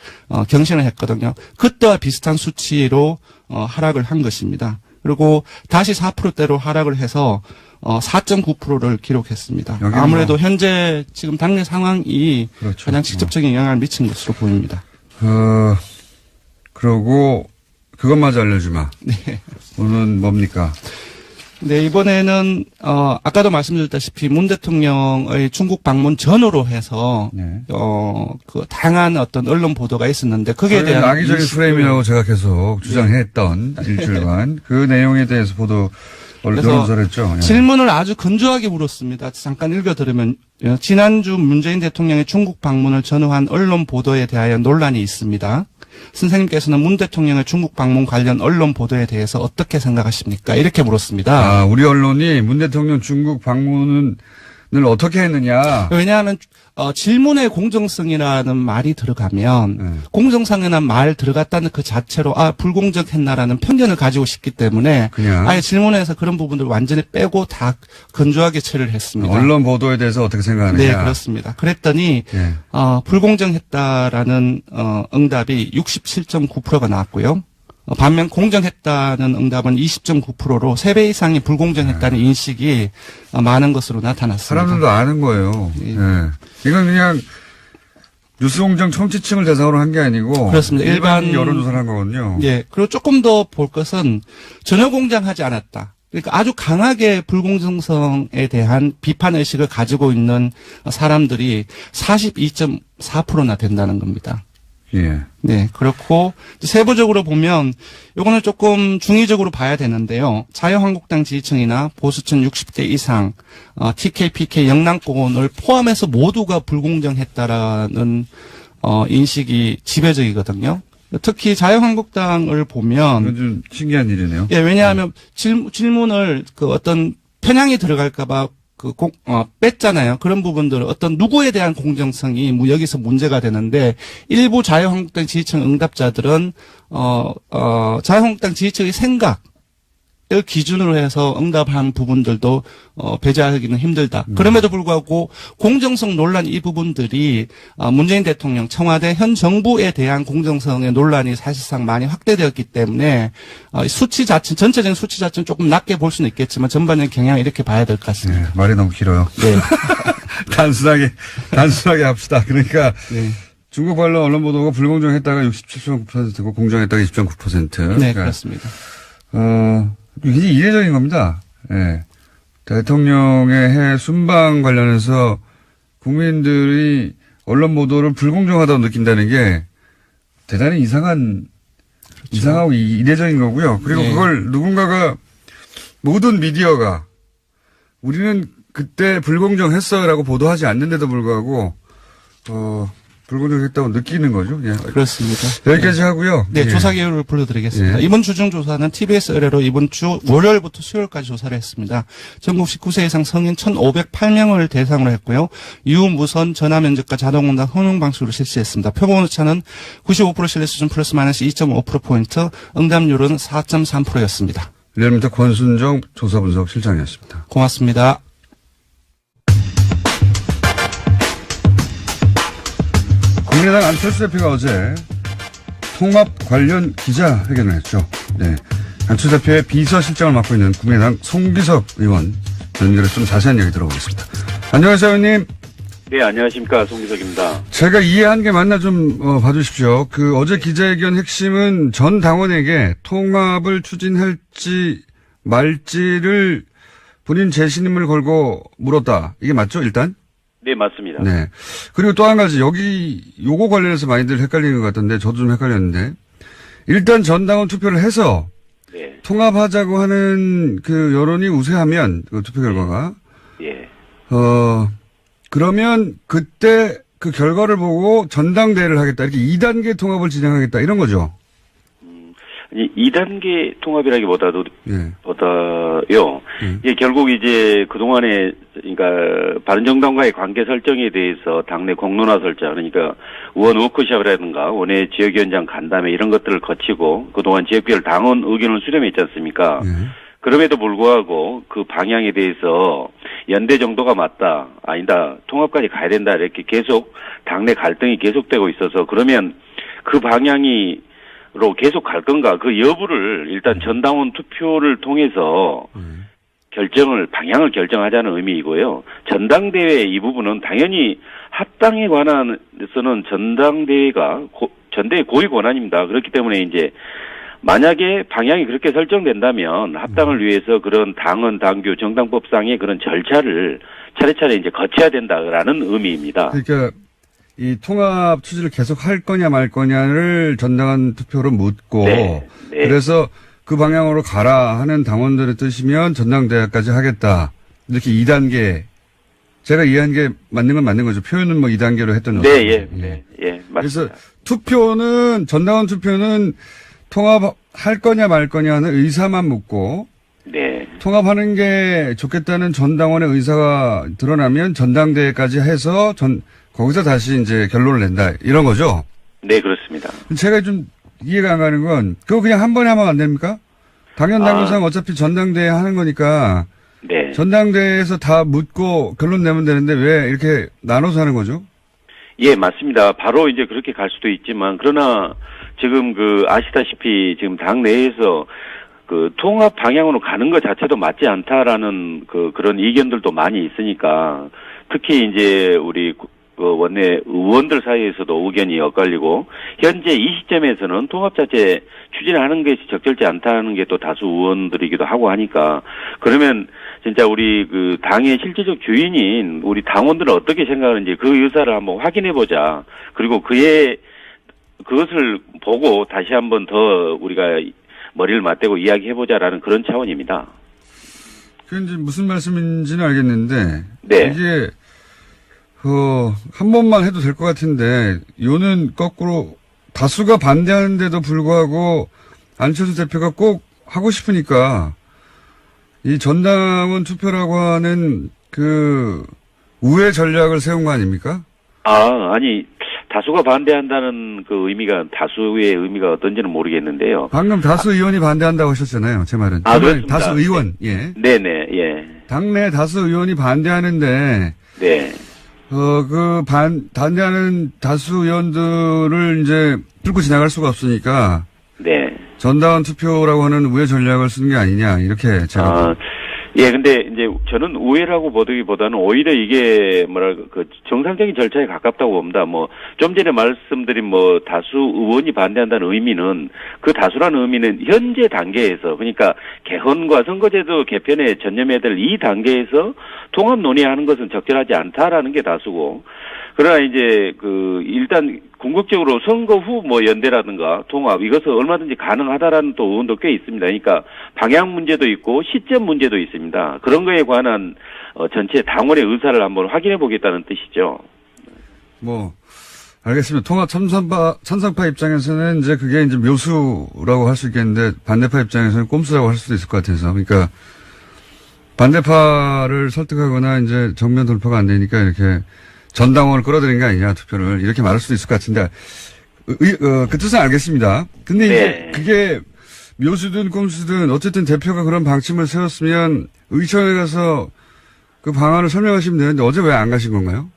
경신을 했거든요. 그때와 비슷한 수치로 하락을 한 것입니다. 그리고 다시 4%대로 하락을 해서 4.9%를 기록했습니다. 아무래도 현재 지금 당내 상황이 그렇죠. 가장 직접적인 영향을 미친 것으로 보입니다. 그러고 그것마저 알려주마. 네. 오늘은 뭡니까? 네, 이번에는, 아까도 말씀드렸다시피 문 대통령의 중국 방문 전후로 해서, 네. 그 다양한 어떤 언론 보도가 있었는데, 거기에 대한. 악의적인 프레임이라고 제가 계속 주장했던 일주일간 그 내용에 대해서 언론조사를 했죠. 예. 질문을 아주 건조하게 물었습니다. 잠깐 읽어드리면, 지난주 문재인 대통령의 중국 방문을 전후한 언론 보도에 대하여 논란이 있습니다. 선생님께서는 문 대통령의 중국 방문 관련 언론 보도에 대해서 어떻게 생각하십니까? 이렇게 물었습니다. 우리 언론이 문 대통령 중국 방문을 어떻게 했느냐. 왜냐하면 질문의 공정성이라는 말이 들어가면 공정성이라는 말 들어갔다는 그 자체로 불공정했나라는 편견을 가지고 싶기 때문에 그냥 아예 질문에서 그런 부분들을 완전히 빼고 다 건조하게 처리를 했습니다. 언론 보도에 대해서 어떻게 생각하느냐. 네, 그렇습니다. 그랬더니 예. 불공정했다라는 응답이 67.9%가 나왔고요. 반면 공정했다는 응답은 20.9%로 3배 이상이 불공정했다는 인식이 많은 것으로 나타났습니다. 사람들도 아는 거예요. 예. 예. 이건 그냥 뉴스공장 청취층을 대상으로 한 게 아니고 그렇습니다. 일반 여론조사를 한 거거든요. 예. 그리고 조금 더 볼 것은 전혀 공정하지 않았다. 그러니까 아주 강하게 불공정성에 대한 비판 의식을 가지고 있는 사람들이 42.4%나 된다는 겁니다. 예. 네, 그렇고 세부적으로 보면 요거는 조금 중의적으로 봐야 되는데요. 자유한국당 지지층이나 보수층 60대 이상, TK, PK, 영남권을 포함해서 모두가 불공정했다라는 인식이 지배적이거든요. 특히 자유한국당을 보면 이건 좀 신기한 일이네요. 예, 왜냐하면 질문을 그 어떤 편향이 들어갈까봐 뺐잖아요. 그런 부분들은 어떤 누구에 대한 공정성이 여기서 문제가 되는데 일부 자유한국당 지지층 응답자들은 자유한국당 지지층의 생각에 를 기준으로 해서 응답한 부분들도 배제하기는 힘들다. 그럼에도 불구하고 공정성 논란 이 부분들이 문재인 대통령 청와대 현 정부에 대한 공정성의 논란이 사실상 많이 확대되었기 때문에 수치 자체 전체적인 수치 자체는 조금 낮게 볼 수는 있겠지만 전반적인 경향을 이렇게 봐야 될 것 같습니다. 네, 말이 너무 길어요. 네. 단순하게 합시다. 그러니까 네. 중국 관련 언론 보도가 불공정했다가 67.9%고 공정했다가 20.9%. 네, 그렇습니다. 굉장히 이례적인 겁니다. 예. 대통령의 해외 순방 관련해서 국민들이 언론 보도를 불공정하다고 느낀다는 게 대단히 이상하고 이례적인 거고요. 그리고 네. 그걸 누군가가 모든 미디어가 우리는 그때 불공정했어라고 보도하지 않는데도 불구하고 불공정했다고 느끼는 거죠. 예. 그렇습니다. 여기까지 하고요. 네, 예. 조사 개요를 불러드리겠습니다. 예. 이번 주중 조사는 TBS 의뢰로 이번 주 월요일부터 수요일까지 조사를 했습니다. 전국 19세 이상 성인 1,508명을 대상으로 했고요. 유무선 전화면접과 자동응답 혼용 방식으로 실시했습니다. 표본 오차는 95% 신뢰 수준 플러스 마이너스 2.5%포인트, 응답률은 4.3%였습니다. 리얼미터 권순정 조사분석 실장이었습니다. 고맙습니다. 국민의당 안철수 대표가 어제 통합 관련 기자회견을 했죠. 네. 안철수 대표의 비서실장을 맡고 있는 국민의당 송기석 의원 연결해서 좀 자세한 얘기 들어보겠습니다. 안녕하세요, 의원님. 네, 안녕하십니까. 송기석입니다. 제가 이해한 게 맞나 좀 봐주십시오. 어제 기자회견 핵심은 전 당원에게 통합을 추진할지 말지를 본인 재신임을 걸고 물었다. 이게 맞죠, 일단? 네, 맞습니다. 네. 그리고 또 한 가지, 요거 관련해서 많이들 헷갈리는 것 같은데, 저도 좀 헷갈렸는데, 일단 전당원 투표를 해서, 네. 통합하자고 하는 그 여론이 우세하면, 그 투표 결과가, 예. 그러면 그때 그 결과를 보고 전당대회를 하겠다. 이렇게 2단계 통합을 진행하겠다. 이런 거죠. 아니, 2단계 통합이라기보다요. 예. 예, 결국 이제 그동안에, 그러니까, 바른정당과의 관계 설정에 대해서 당내 공론화 설정, 그러니까 의원 워크숍이라든가 원외 지역위원장 간담회 이런 것들을 거치고 그동안 지역별 당원 의견을 수렴했지 않습니까? 예. 그럼에도 불구하고 그 방향에 대해서 연대 정도가 맞다, 아니다, 통합까지 가야 된다, 이렇게 계속 당내 갈등이 계속되고 있어서 그러면 그 방향이 로 계속 갈 건가 그 여부를 일단 전당원 투표를 통해서 방향을 결정하자는 의미이고요. 전당대회 이 부분은 당연히 합당에 관한해서는 전당대회가 전대의 고유 권한입니다. 그렇기 때문에 이제 만약에 방향이 그렇게 설정된다면 합당을 위해서 그런 당헌, 당규, 정당법상의 그런 절차를 차례차례 이제 거쳐야 된다라는 의미입니다. 그러니까 이 통합 추진을 계속 할 거냐 말 거냐를 전당원 투표로 묻고 네. 그래서 그 방향으로 가라 하는 당원들의 뜻이면 전당대회까지 하겠다. 이렇게 2단계 제가 이해한 게 맞는 건 맞는 거죠. 표현은 뭐 2단계로 했던 거죠. 네, 맞습니다. 그래서 전당원 투표는 통합할 거냐 말 거냐 하는 의사만 묻고 네. 통합하는 게 좋겠다는 전당원의 의사가 드러나면 전당대회까지 해서 거기서 다시 이제 결론을 낸다. 이런 거죠? 네, 그렇습니다. 제가 좀 이해가 안 가는 건, 그거 그냥 한 번에 하면 안 됩니까? 당연당규상 어차피 전당대회 하는 거니까, 네. 전당대회에서 다 묻고 결론 내면 되는데 왜 이렇게 나눠서 하는 거죠? 예, 맞습니다. 바로 이제 그렇게 갈 수도 있지만, 그러나 지금 아시다시피 지금 당내에서 통합 방향으로 가는 것 자체도 맞지 않다라는 그런 의견들도 많이 있으니까, 특히 이제 우리 원내 의원들 사이에서도 의견이 엇갈리고 현재 이 시점에서는 통합 자체 추진하는 것이 적절치 않다는 게 또 다수 의원들이기도 하고 하니까 그러면 진짜 우리 당의 실질적 주인인 우리 당원들은 어떻게 생각하는지 그 의사를 한번 확인해 보자. 그리고 그것을 보고 다시 한번 더 우리가 머리를 맞대고 이야기해 보자라는 그런 차원입니다. 그게 이제 무슨 말씀인지는 알겠는데, 네. 이게 한 번만 해도 될 것 같은데, 요는 거꾸로 다수가 반대하는데도 불구하고 안철수 대표가 꼭 하고 싶으니까 이 전당원 투표라고 하는 우회 전략을 세운 거 아닙니까? 아니, 다수가 반대한다는 그 의미가 다수의 의미가 어떤지는 모르겠는데요. 방금 다수 의원이 반대한다고 하셨잖아요. 제 말은. 아, 그렇습니다. 다수 의원. 예. 네네, 예. 당내 다수 의원이 반대하는데 네. 반대하는 다수 의원들을 이제 뚫고 지나갈 수가 없으니까 네. 전당원 투표라고 하는 우회 전략을 쓰는 게 아니냐 이렇게 제가. 예, 근데 이제 저는 우회라고 보기보다는 오히려 이게 그 정상적인 절차에 가깝다고 봅니다. 뭐 좀 전에 말씀드린 뭐 다수 의원이 반대한다는 의미는 그 다수라는 의미는 현재 단계에서 그러니까 개헌과 선거제도 개편에 전념해야 될 이 단계에서 통합 논의하는 것은 적절하지 않다라는 게 다수고 그러나 이제 일단 궁극적으로 선거 후 뭐 연대라든가 통합 이것은 얼마든지 가능하다라는 또 의원도 꽤 있습니다. 그러니까 방향 문제도 있고 시점 문제도 있습니다. 그런 거에 관한 전체 당원의 의사를 한번 확인해 보겠다는 뜻이죠. 알겠습니다. 통합 찬성파 입장에서는 이제 그게 이제 묘수라고 할 수 있겠는데 반대파 입장에서는 꼼수라고 할 수도 있을 것 같아서 그러니까 반대파를 설득하거나 이제 정면 돌파가 안 되니까 이렇게 전당원을 끌어들인 게 아니냐, 투표를. 이렇게 말할 수도 있을 것 같은데, 그 뜻은 알겠습니다. 근데 이제 네. 그게 묘수든 꼼수든 어쨌든 대표가 그런 방침을 세웠으면 의총에 가서 그 방안을 설명하시면 되는데 어제 왜 안 가신 건가요?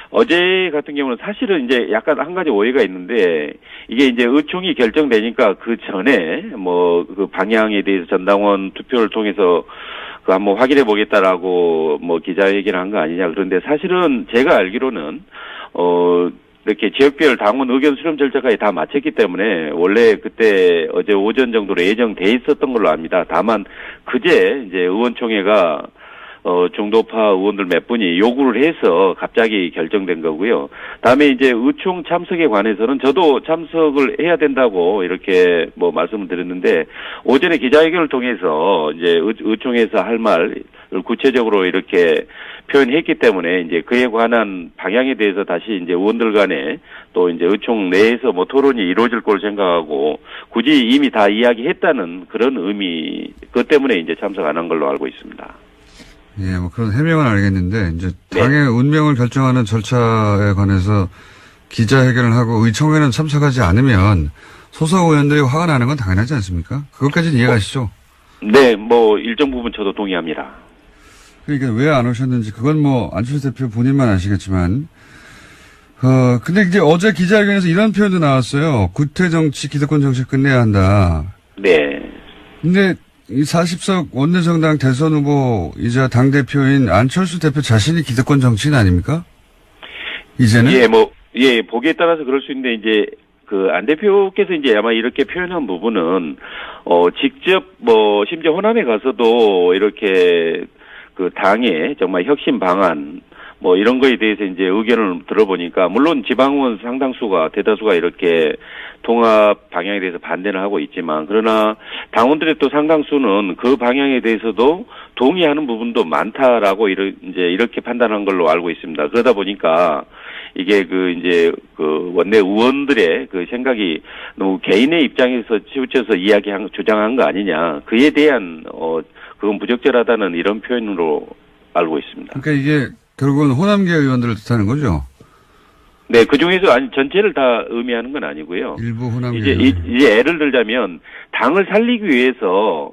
어제 같은 경우는 사실은 이제 약간 한 가지 오해가 있는데, 이게 이제 의총이 결정되니까 그 전에 그 방향에 대해서 전당원 투표를 통해서 한번 확인해 보겠다라고 기자회견을 한 거 아니냐. 그런데 사실은 제가 알기로는 이렇게 지역별 당원 의견 수렴 절차까지 다 마쳤기 때문에 원래 그때 어제 오전 정도로 예정돼 있었던 걸로 압니다. 다만 그제 이제 의원총회가 중도파 의원들 몇 분이 요구를 해서 갑자기 결정된 거고요. 다음에 이제 의총 참석에 관해서는 저도 참석을 해야 된다고 이렇게 말씀을 드렸는데 오전에 기자회견을 통해서 이제 의총에서 할 말을 구체적으로 이렇게 표현했기 때문에 이제 그에 관한 방향에 대해서 다시 이제 의원들 간에 또 이제 의총 내에서 토론이 이루어질 걸 생각하고 굳이 이미 다 이야기했다는 그런 의미, 그것 때문에 이제 참석 안 한 걸로 알고 있습니다. 예, 그런 해명은 알겠는데, 이제, 네. 당의 운명을 결정하는 절차에 관해서 기자회견을 하고 의총에는 참석하지 않으면 소속 의원들이 화가 나는 건 당연하지 않습니까? 그것까지는 이해가시죠? 네, 일정 부분 저도 동의합니다. 그러니까 왜 안 오셨는지, 그건 안철수 대표 본인만 아시겠지만, 근데 이제 어제 기자회견에서 이런 표현도 나왔어요. 구태 정치, 기득권 정치 끝내야 한다. 네. 근데 이 40석 원내정당 대선 후보이자 당대표인 안철수 대표 자신이 기득권 정치인 아닙니까? 이제는? 보기에 따라서 그럴 수 있는데, 이제, 안 대표께서 이제 아마 이렇게 표현한 부분은, 직접 심지어 호남에 가서도 이렇게 당의 정말 혁신 방안, 이런 거에 대해서 이제 의견을 들어보니까, 물론 지방의원 상당수가, 대다수가 이렇게 통합 방향에 대해서 반대를 하고 있지만, 그러나 당원들의 또 상당수는 그 방향에 대해서도 동의하는 부분도 많다라고 이렇게 판단한 걸로 알고 있습니다. 그러다 보니까, 이게 원내 의원들의 생각이 너무 개인의 입장에서 치우쳐서 주장한 거 아니냐. 그에 대한, 그건 부적절하다는 이런 표현으로 알고 있습니다. 그러니까 이게 결국은 호남계 의원들을 뜻하는 거죠? 네, 그 중에서 전체를 다 의미하는 건 아니고요. 일부 호남계 이제 예를 들자면, 당을 살리기 위해서,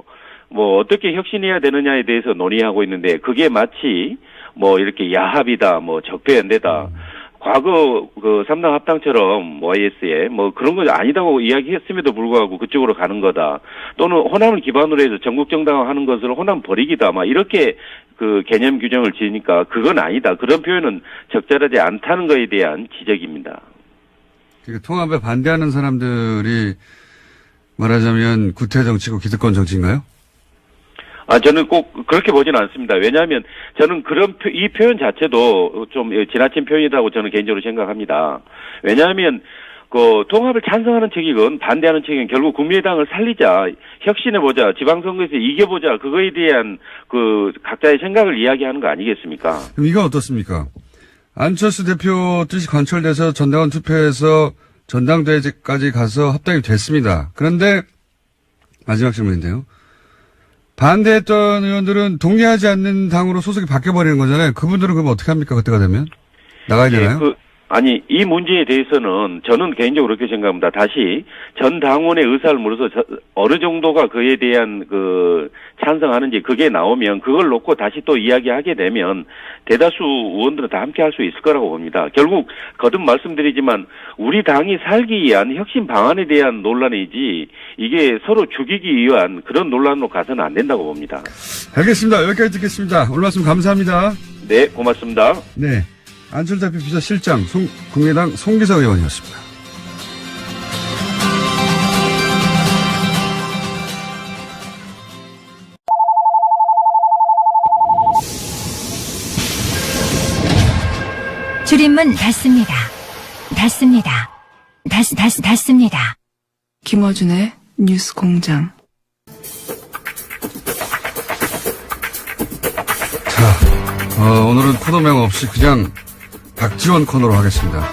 어떻게 혁신해야 되느냐에 대해서 논의하고 있는데, 그게 마치, 이렇게 야합이다, 적폐연대다. 과거 3당 합당처럼 YS에 그런 거 아니다고 이야기했음에도 불구하고 그쪽으로 가는 거다. 또는 호남을 기반으로 해서 전국 정당화하는 것을 호남 버리기다. 이렇게 개념 규정을 지으니까 그건 아니다. 그런 표현은 적절하지 않다는 거에 대한 지적입니다. 그러니까 통합에 반대하는 사람들이 말하자면 구태 정치고 기득권 정치인가요? 저는 꼭 그렇게 보지는 않습니다. 왜냐하면 저는 이 표현 자체도 좀 지나친 표현이라고 저는 개인적으로 생각합니다. 왜냐하면 통합을 찬성하는 측이건 반대하는 측이건 결국 국민의당을 살리자, 혁신해보자, 지방선거에서 이겨보자, 그거에 대한 각자의 생각을 이야기하는 거 아니겠습니까? 그럼 이건 어떻습니까? 안철수 대표 뜻이 관철돼서 전당원 투표에서 전당대회까지 가서 합당이 됐습니다. 그런데 마지막 질문인데요. 반대했던 의원들은 동의하지 않는 당으로 소속이 바뀌어버리는 거잖아요. 그분들은 그럼 어떻게 합니까? 그때가 되면? 나가야 되나요? 아니, 이 문제에 대해서는 저는 개인적으로 그렇게 생각합니다. 다시 전 당원의 의사를 물어서 어느 정도가 그에 대한 찬성하는지 그게 나오면 그걸 놓고 다시 또 이야기하게 되면 대다수 의원들은 다 함께 할 수 있을 거라고 봅니다. 결국 거듭 말씀드리지만 우리 당이 살기 위한 혁신 방안에 대한 논란이지 이게 서로 죽이기 위한 그런 논란으로 가서는 안 된다고 봅니다. 알겠습니다. 여기까지 듣겠습니다. 오늘 말씀 감사합니다. 네, 고맙습니다. 네. 안철수 대표 비서실장, 국민의당 송기석 의원이었습니다. 줄임문 닫습니다. 닫습니다. 김어준의 뉴스 공장. 자, 오늘은 코너명 없이 그냥 박지원 코너로 하겠습니다.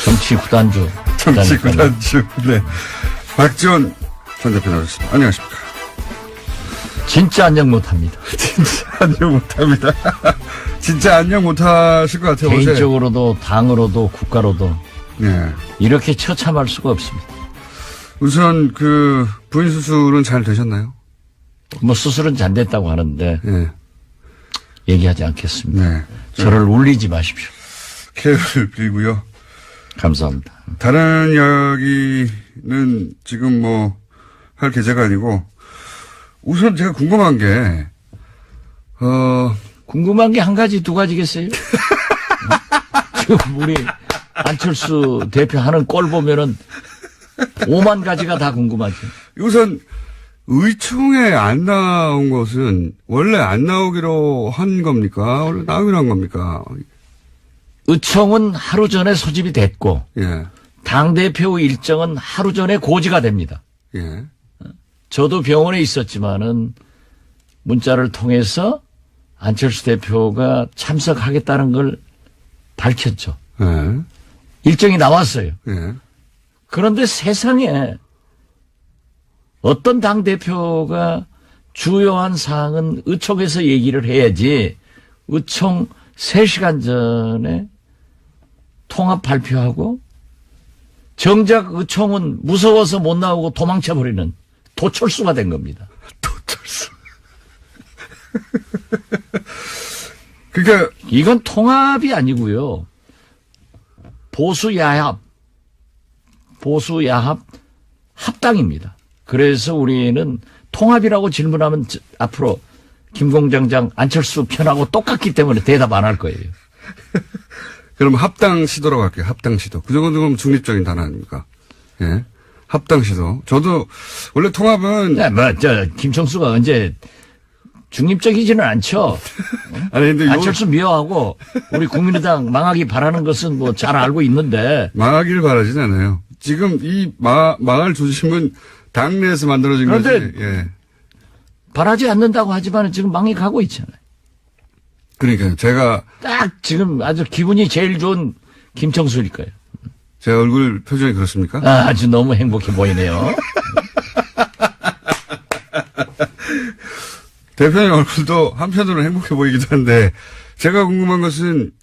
정치 구단주. 정치 구단주. 네. 박지원 전 대표 나오셨습니다. 안녕하십니까. 진짜 안녕 못합니다. 진짜 안녕 못합니다. 진짜 안녕 못하실 것 같아요. 개인적으로도 당으로도 국가로도 네. 이렇게 처참할 수가 없습니다. 우선 부인 수술은 잘 되셨나요? 뭐 수술은 잘 됐다고 하는데 네. 얘기하지 않겠습니다. 네. 저를 울리지 마십시오. 쾌유를 빌고요. 감사합니다. 다른 이야기는 지금 할 계제가 아니고 우선 제가 궁금한 게 궁금한 게 한 가지 두 가지겠어요? 지금 우리 안철수 대표 하는 꼴 보면은 5만 가지가 다 궁금하죠. 우선 의총에 안 나온 것은 원래 안 나오기로 한 겁니까? 원래 나오기로 한 겁니까? 의총은 하루 전에 소집이 됐고 예. 당대표 일정은 하루 전에 고지가 됩니다. 예. 저도 병원에 있었지만은 문자를 통해서 안철수 대표가 참석하겠다는 걸 밝혔죠. 예. 일정이 나왔어요. 예. 그런데 세상에 어떤 당대표가 주요한 사항은 의총에서 얘기를 해야지 의총 3시간 전에 통합 발표하고 정작 의총은 무서워서 못 나오고 도망쳐버리는 도철수가 된 겁니다. 도철수. 그러니까 이건 통합이 아니고요. 보수야합 합당입니다. 그래서 우리는 통합이라고 질문하면 앞으로 김공장장 안철수 편하고 똑같기 때문에 대답 안 할 거예요. 그럼 합당 시도라고 할게요. 합당 시도. 그 정도는 중립적인 단어 아닙니까? 예. 합당 시도. 저도 원래 통합은 네, 김청수가 언제 중립적이지는 않죠. 아니 근데 안철수 미워하고 우리 국민의당 망하기 바라는 것은 뭐 잘 알고 있는데 망하기를 바라진 않아요. 지금 이 망할 조짐은 당내에서 만들어진 거지. 예. 바라지 않는다고 하지만 지금 망해 가고 있잖아요. 그러니까요. 제가 딱 지금 아주 기분이 제일 좋은 김청수일 거예요. 제 얼굴 표정이 그렇습니까? 아주 너무 행복해 보이네요. 대표님 얼굴도 한편으로는 행복해 보이기도 한데 제가 궁금한 것은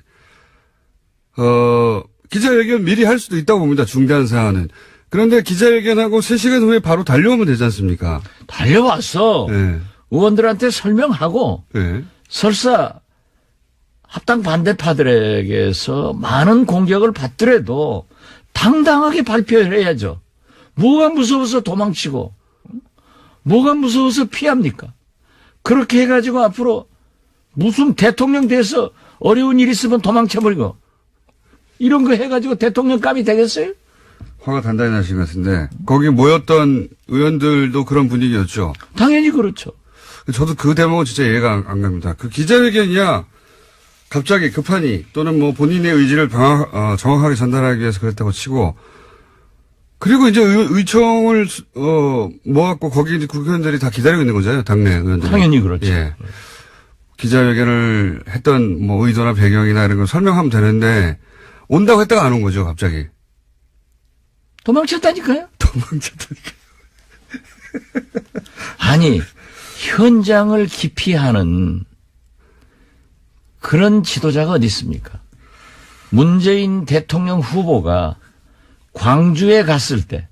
기자회견 미리 할 수도 있다고 봅니다. 중대한 사안은. 그런데 기자회견하고 3시간 후에 바로 달려오면 되지 않습니까? 달려와서 네. 의원들한테 설명하고 네. 설사 합당 반대파들에게서 많은 공격을 받더라도 당당하게 발표를 해야죠. 뭐가 무서워서 도망치고 뭐가 무서워서 피합니까? 그렇게 해가지고 앞으로 무슨 대통령 돼서 어려운 일 있으면 도망쳐버리고 이런 거 해가지고 대통령감이 되겠어요? 화가 단단히 나신 것 같은데 거기 모였던 의원들도 그런 분위기였죠. 당연히 그렇죠. 저도 그 대목은 진짜 이해가 안 갑니다. 그 기자회견이야 갑자기 급하니 또는 뭐 본인의 의지를 정확하게 전달하기 위해서 그랬다고 치고 그리고 이제 의총을 모았고 거기 이제 국회의원들이 다 기다리고 있는 거잖아요. 당내 의원들이. 당연히 그렇죠. 예. 기자회견을 했던 뭐 의도나 배경이나 이런 걸 설명하면 되는데 온다고 했다가 안 온 거죠. 갑자기. 도망쳤다니까요. 도망쳤다니까. 아니 현장을 기피하는 그런 지도자가 어디 있습니까? 문재인 대통령 후보가 광주에 갔을 때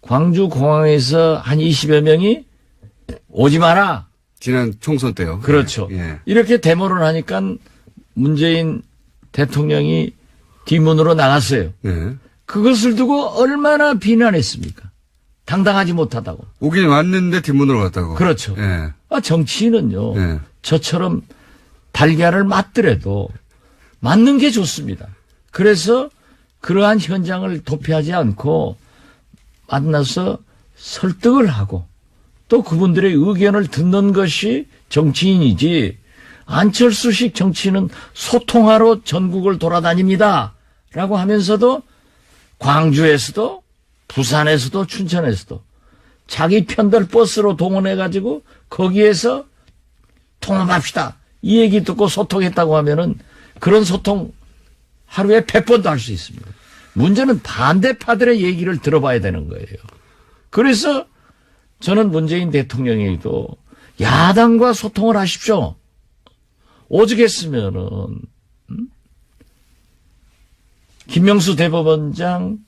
광주 공항에서 한 20여 명이 오지 마라. 지난 총선 때요. 그렇죠. 예. 이렇게 데모를 하니까 문재인 대통령이 뒷문으로 나갔어요. 예. 그것을 두고 얼마나 비난했습니까? 당당하지 못하다고. 오긴 왔는데 뒷문으로 갔다고. 그렇죠. 예. 정치인은요. 예. 저처럼 달걀을 맞더라도 맞는 게 좋습니다. 그래서 그러한 현장을 도피하지 않고 만나서 설득을 하고 또 그분들의 의견을 듣는 것이 정치인이지, 안철수식 정치인은 소통하러 전국을 돌아다닙니다 라고 하면서도 광주에서도 부산에서도 춘천에서도 자기 편들 버스로 동원해가지고 거기에서 통합합시다 이 얘기 듣고 소통했다고 하면은 그런 소통 하루에 100번도 할 수 있습니다. 문제는 반대파들의 얘기를 들어봐야 되는 거예요. 그래서 저는 문재인 대통령에게도 야당과 소통을 하십시오. 오죽했으면은 김명수 대법원장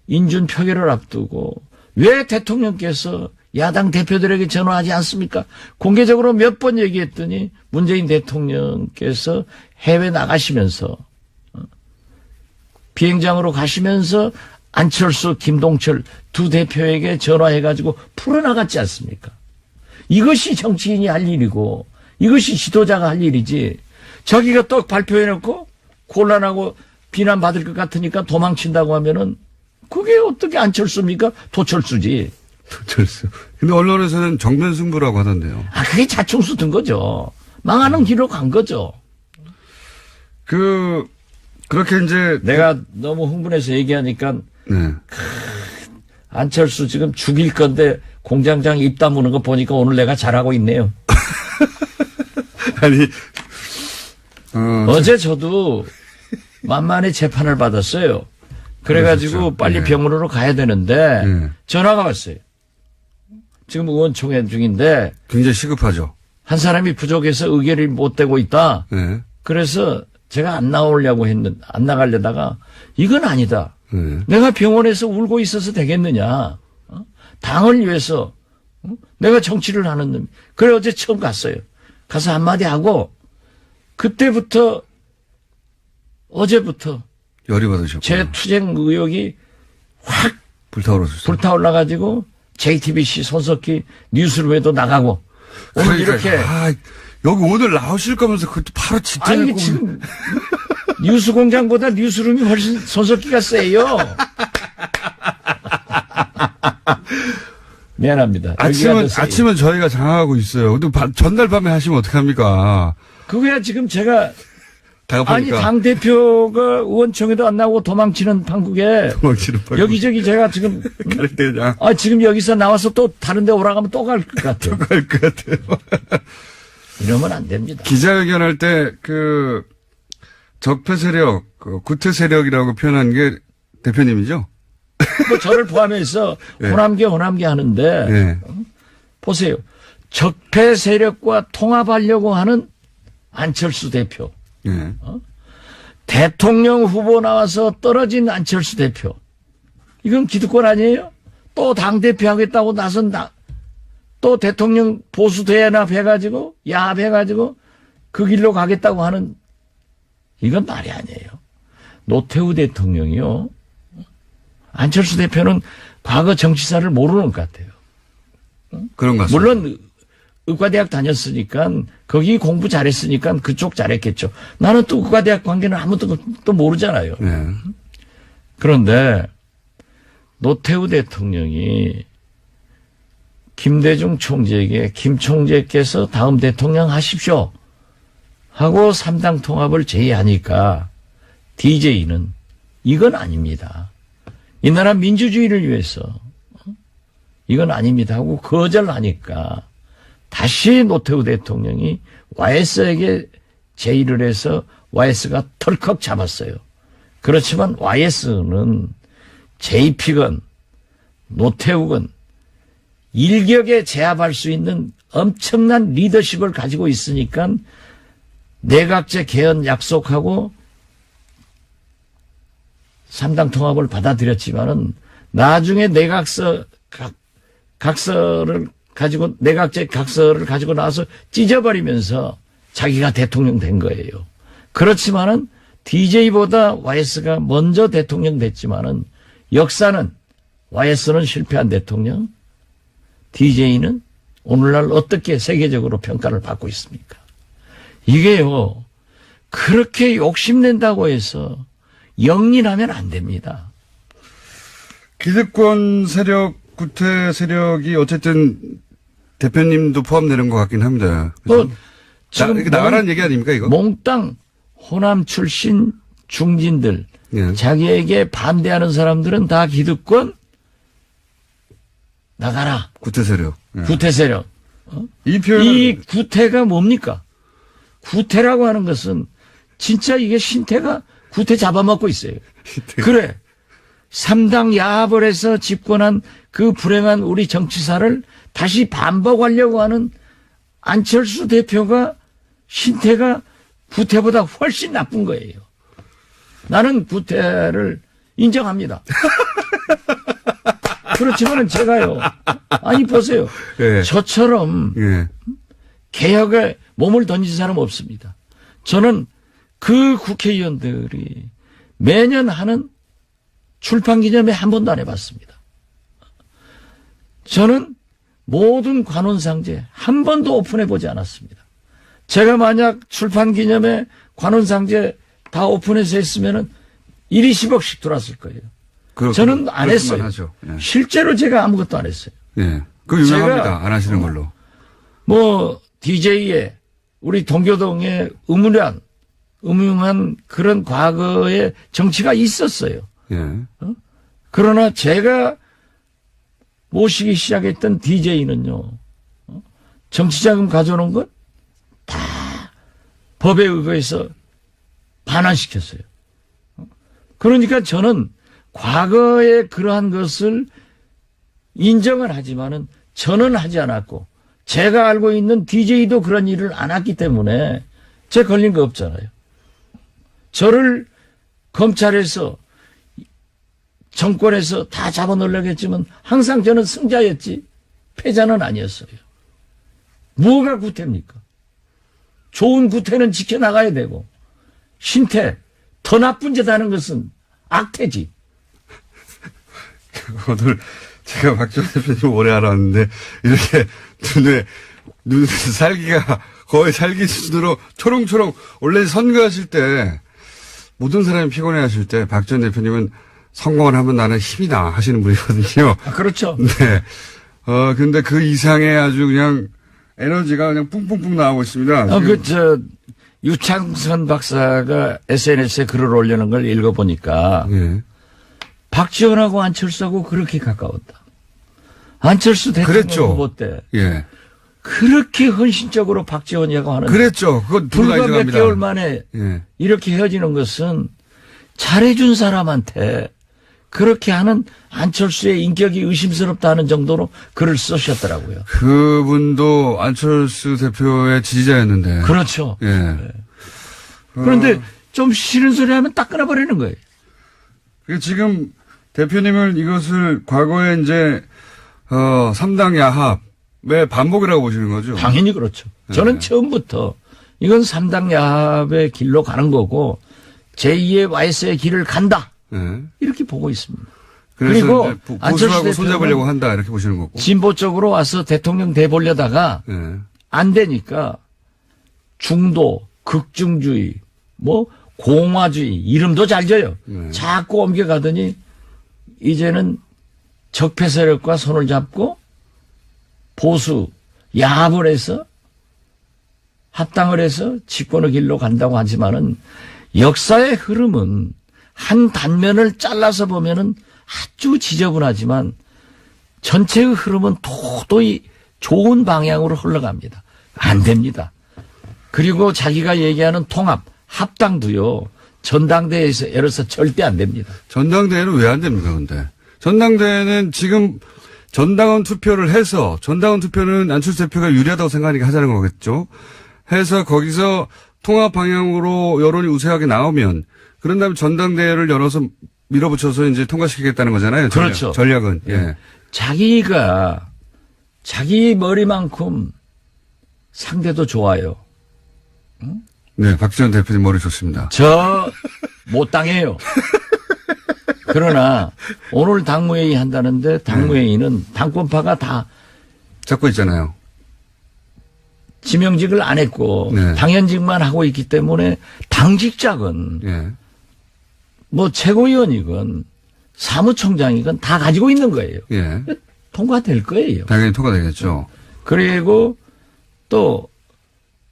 인준 표결을 앞두고 왜 대통령께서 야당 대표들에게 전화하지 않습니까? 공개적으로 몇 번 얘기했더니 문재인 대통령께서 해외 나가시면서 비행장으로 가시면서 안철수, 김동철 두 대표에게 전화해가지고 풀어나갔지 않습니까? 이것이 정치인이 할 일이고 이것이 지도자가 할 일이지, 저기가 또 발표해놓고 곤란하고 비난받을 것 같으니까 도망친다고 하면은 그게 어떻게 안철수입니까? 도철수지. 도철수. 근데 언론에서는 정면 승부라고 하던데요. 그게 자충수 든 거죠. 망하는 길로 간 거죠. 그렇게 이제. 내가 너무 흥분해서 얘기하니까 네. 안철수 지금 죽일 건데 공장장 입 다무는 거 보니까 오늘 내가 잘하고 있네요. 아니, 어제 저도 만만히 재판을 받았어요. 그래가지고 그러셨죠. 빨리 네. 병원으로 가야 되는데 네. 전화가 왔어요. 지금 의원총회 중인데 굉장히 시급하죠. 한 사람이 부족해서 의결이 못 되고 있다. 네. 그래서 제가 안 나오려고 했는데 안 나가려다가 이건 아니다. 네. 내가 병원에서 울고 있어서 되겠느냐. 당을 위해서 내가 정치를 하는 놈. 그래 어제 처음 갔어요. 가서 한마디 하고 그때부터 어제부터 열이 받으셨고. 제 투쟁 의욕이 확 불타오르셨어요. 불타올라가지고 JTBC 손석희 뉴스룸에도 나가고 오늘 그러니까, 이렇게 여기 오늘 나오실 거면서 그것도 바로 직전에 아니 지금 뉴스공장보다 뉴스룸이 훨씬 손석희가 세요. 미안합니다. 아침은 저희가 장악하고 있어요. 근데 전날 밤에 하시면 어떡합니까? 그거야 지금 제가 아니 다급하니까. 당대표가 의원총회도 안 나오고 도망치는 판국에 도망치는 판국. 여기저기 제가 지금 갈 때 그냥 지금 여기서 나와서 또 다른 데 오라가면 또 갈 것 같아요. 갈 것 같아요. 이러면 안 됩니다. 기자회견할 때 적폐 세력, 구태 세력이라고 표현한 게 대표님이죠? 뭐 저를 포함해서 네. 호남계 하는데 네. 보세요. 적폐 세력과 통합하려고 하는 안철수 대표. 네. 대통령 후보 나와서 떨어진 안철수 대표. 이건 기득권 아니에요? 또 당대표 하겠다고 나선 또 대통령 보수 대연합해가지고 야합해가지고 그 길로 가겠다고 하는, 이건 말이 아니에요. 노태우 대통령이요. 안철수 대표는 과거 정치사를 모르는 것 같아요. 그런 것 같습니다. 물론 의과대학 다녔으니까 거기 공부 잘했으니까 그쪽 잘했겠죠. 나는 또 의과대학 관계는 아무도 또 모르잖아요. 네. 그런데 노태우 대통령이 김대중 총재에게 김 총재께서 다음 대통령 하십시오 하고 3당 통합을 제의하니까 DJ는 이건 아닙니다. 이 나라 민주주의를 위해서 이건 아닙니다 하고 거절하니까 다시 노태우 대통령이 YS에게 제의를 해서 YS가 털컥 잡았어요. 그렇지만 YS는 JP건 노태우건 일격에 제압할 수 있는 엄청난 리더십을 가지고 있으니까 내각제 개헌 약속하고 3당 통합을 받아들였지만은 나중에 각서를 가지고 내각제 각서를 가지고 나서 찢어버리면서 자기가 대통령 된 거예요. 그렇지만은 DJ보다 YS가 먼저 대통령 됐지만은 역사는 YS는 실패한 대통령, DJ는 오늘날 어떻게 세계적으로 평가를 받고 있습니까? 이게요, 그렇게 욕심낸다고 해서 영린하면 안 됩니다. 기득권 세력, 구태 세력이 어쨌든 대표님도 포함되는 것 같긴 합니다. 지금 이렇게 나가라는 얘기 아닙니까, 이거? 몽땅 호남 출신 중진들, 예. 자기에게 반대하는 사람들은 다 기득권 나가라. 구태 세력. 예. 구태 세력. 이 표현은 이 구태가 뭡니까? 구태라고 하는 것은 진짜 이게 신태가 구태 잡아먹고 있어요. 그래. 3당 야합을 해서 집권한 그 불행한 우리 정치사를 다시 반복하려고 하는 안철수 대표가 신태가 구태보다 훨씬 나쁜 거예요. 나는 구태를 인정합니다. 그렇지만 제가요. 아니 보세요. 예. 저처럼 예. 개혁에 몸을 던진 사람 없습니다. 저는 그 국회의원들이 매년 하는 출판기념회 한 번도 안 해봤습니다. 저는 모든 관훈상제 한 번도 오픈해보지 않았습니다. 제가 만약 출판기념회 관훈상제 다 오픈해서 했으면은 1위 10억씩 들어왔을 거예요. 저는 안 했어요. 하죠. 예. 실제로 제가 아무것도 안 했어요. 예. 그거 유명합니다. 제가 안 하시는 걸로. 뭐 DJ에 우리 동교동에 음흉한 그런 과거의 정치가 있었어요. 예. 그러나 제가 모시기 시작했던 DJ는요, 정치자금 가져오는 건 다 법에 의거해서 반환시켰어요. 그러니까 저는 과거에 그러한 것을 인정을 하지만은 저는 하지 않았고, 제가 알고 있는 DJ도 그런 일을 안 했기 때문에 제 걸린 거 없잖아요. 저를 검찰에서 정권에서 다 잡아놓으려고 했지만 항상 저는 승자였지 패자는 아니었어요. 뭐가 구태입니까? 좋은 구태는 지켜나가야 되고 신태, 더 나쁜 짓 하는 것은 악태지. 오늘 제가 박지원 대표님 오래 알았는데 이렇게 눈에 살기가 거의 살기 수준으로 초롱초롱 원래 선거하실 때 모든 사람이 피곤해 하실 때 박지원 대표님은 성공을 하면 나는 힘이 나 하시는 분이거든요. 아, 그렇죠. 네. 근데 그 이상의 아주 그냥 에너지가 그냥 뿡뿡뿡 나오고 있습니다. 유창선 박사가 SNS에 글을 올리는 걸 읽어보니까 예. 박지원하고 안철수하고 그렇게 가까웠다. 안철수 대통령 그랬죠. 후보 때 예. 그렇게 헌신적으로 박지원이라고 하는 그랬죠. 그건 불과 몇 인정합니다. 개월 만에 예. 이렇게 헤어지는 것은 잘해준 사람한테 그렇게 하는 안철수의 인격이 의심스럽다는 정도로 글을 쓰셨더라고요. 그분도 안철수 대표의 지지자였는데. 그렇죠. 예. 그런데 좀 싫은 소리 하면 딱 끊어버리는 거예요. 지금 대표님은 이것을 과거에 이제 3당 야합의 반복이라고 보시는 거죠? 당연히 그렇죠. 저는 처음부터 이건 3당 야합의 길로 가는 거고 제2의 YS의 길을 간다. 예. 이렇게 보고 있습니다. 그리고 그리고 안철수 보수하고 손잡으려고 대표는 한다 이렇게 보시는 거고. 진보 쪽으로 와서 대통령 돼 보려다가 예. 안 되니까 중도, 극중주의, 뭐 공화주의 이름도 잘 져요. 자꾸 옮겨가더니 이제는 적폐 세력과 손을 잡고 보수 야합을 해서 합당을 해서 집권의 길로 간다고 하지만은 역사의 흐름은 한 단면을 잘라서 보면은 아주 지저분하지만 전체의 흐름은 도저히 좋은 방향으로 흘러갑니다. 안 됩니다. 그리고 자기가 얘기하는 통합, 합당도요, 전당대회에서 에러서 절대 안 됩니다. 전당대회는 왜 안 됩니까, 근데? 전당대회는 지금 전당원 투표를 해서, 전당원 투표는 안철수 대표가 유리하다고 생각하니까 하자는 거겠죠? 해서 거기서 통합 방향으로 여론이 우세하게 나오면, 그런 다음에 전당대회를 열어서 밀어붙여서 이제 통과시키겠다는 거잖아요. 그렇죠. 전략은. 예. 자기가 자기 머리만큼 상대도 좋아요. 네, 박지원 대표님 머리 좋습니다. 저 못 당해요. 그러나 오늘 당무회의 한다는데 당무회의는 당권파가 다 잡고 있잖아요. 지명직을 안 했고 네. 당연직만 하고 있기 때문에 당직자건 예. 뭐 최고위원이건 사무총장이건 다 가지고 있는 거예요. 예. 통과될 거예요. 당연히 통과되겠죠. 그리고 또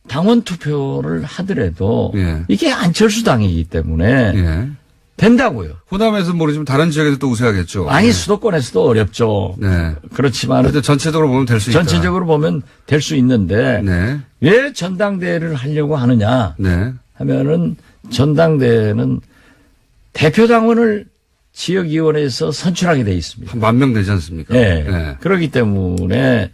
당원 투표를 하더라도 예. 이게 안철수 당이기 때문에 예. 된다고요. 호남에서 모르지만 다른 지역에서 또 우세하겠죠. 아니 네. 수도권에서도 어렵죠. 네. 그렇지만 근데 전체적으로 보면 될 수 있다. 전체적으로 보면 될 수 있는데 네. 왜 전당대회를 하려고 하느냐 네. 하면은 전당대회는 대표당원을 지역위원회에서 선출하게 돼 있습니다. 10,000명 되지 않습니까? 네. 네. 그렇기 때문에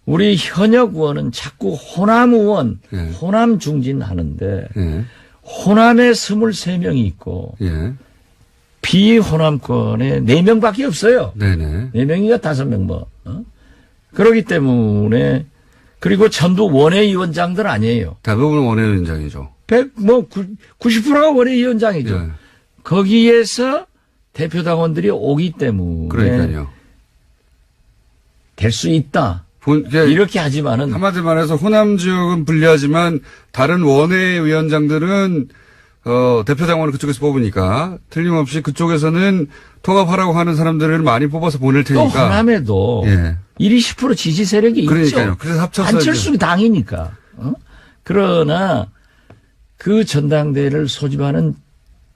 우리 현역 의원은 자꾸 호남 의원, 네. 호남 중진하는데 예. 호남에 23명이 있고 예. 비호남권에 4명밖에 없어요. 네네. 4명이가 5명 뭐. 그렇기 때문에 그리고 전부 원외위원장들 아니에요. 대부분 원외위원장이죠. 90%가 원외위원장이죠. 예. 거기에서 대표당원들이 오기 때문에 그러니까요. 될 수 있다. 이게 이렇게 하지만은 한마디로 말해서 호남 지역은 불리하지만 다른 원외위원장들은 대표당원을 그쪽에서 뽑으니까 틀림없이 그쪽에서는 통합하라고 하는 사람들을 많이 뽑아서 보낼 또 테니까. 호남에도 예. 10% 지지 세력이 그러니까요. 있죠. 그래서 합쳐서 안철수 당이니까. 그러나 그 전당대회를 소집하는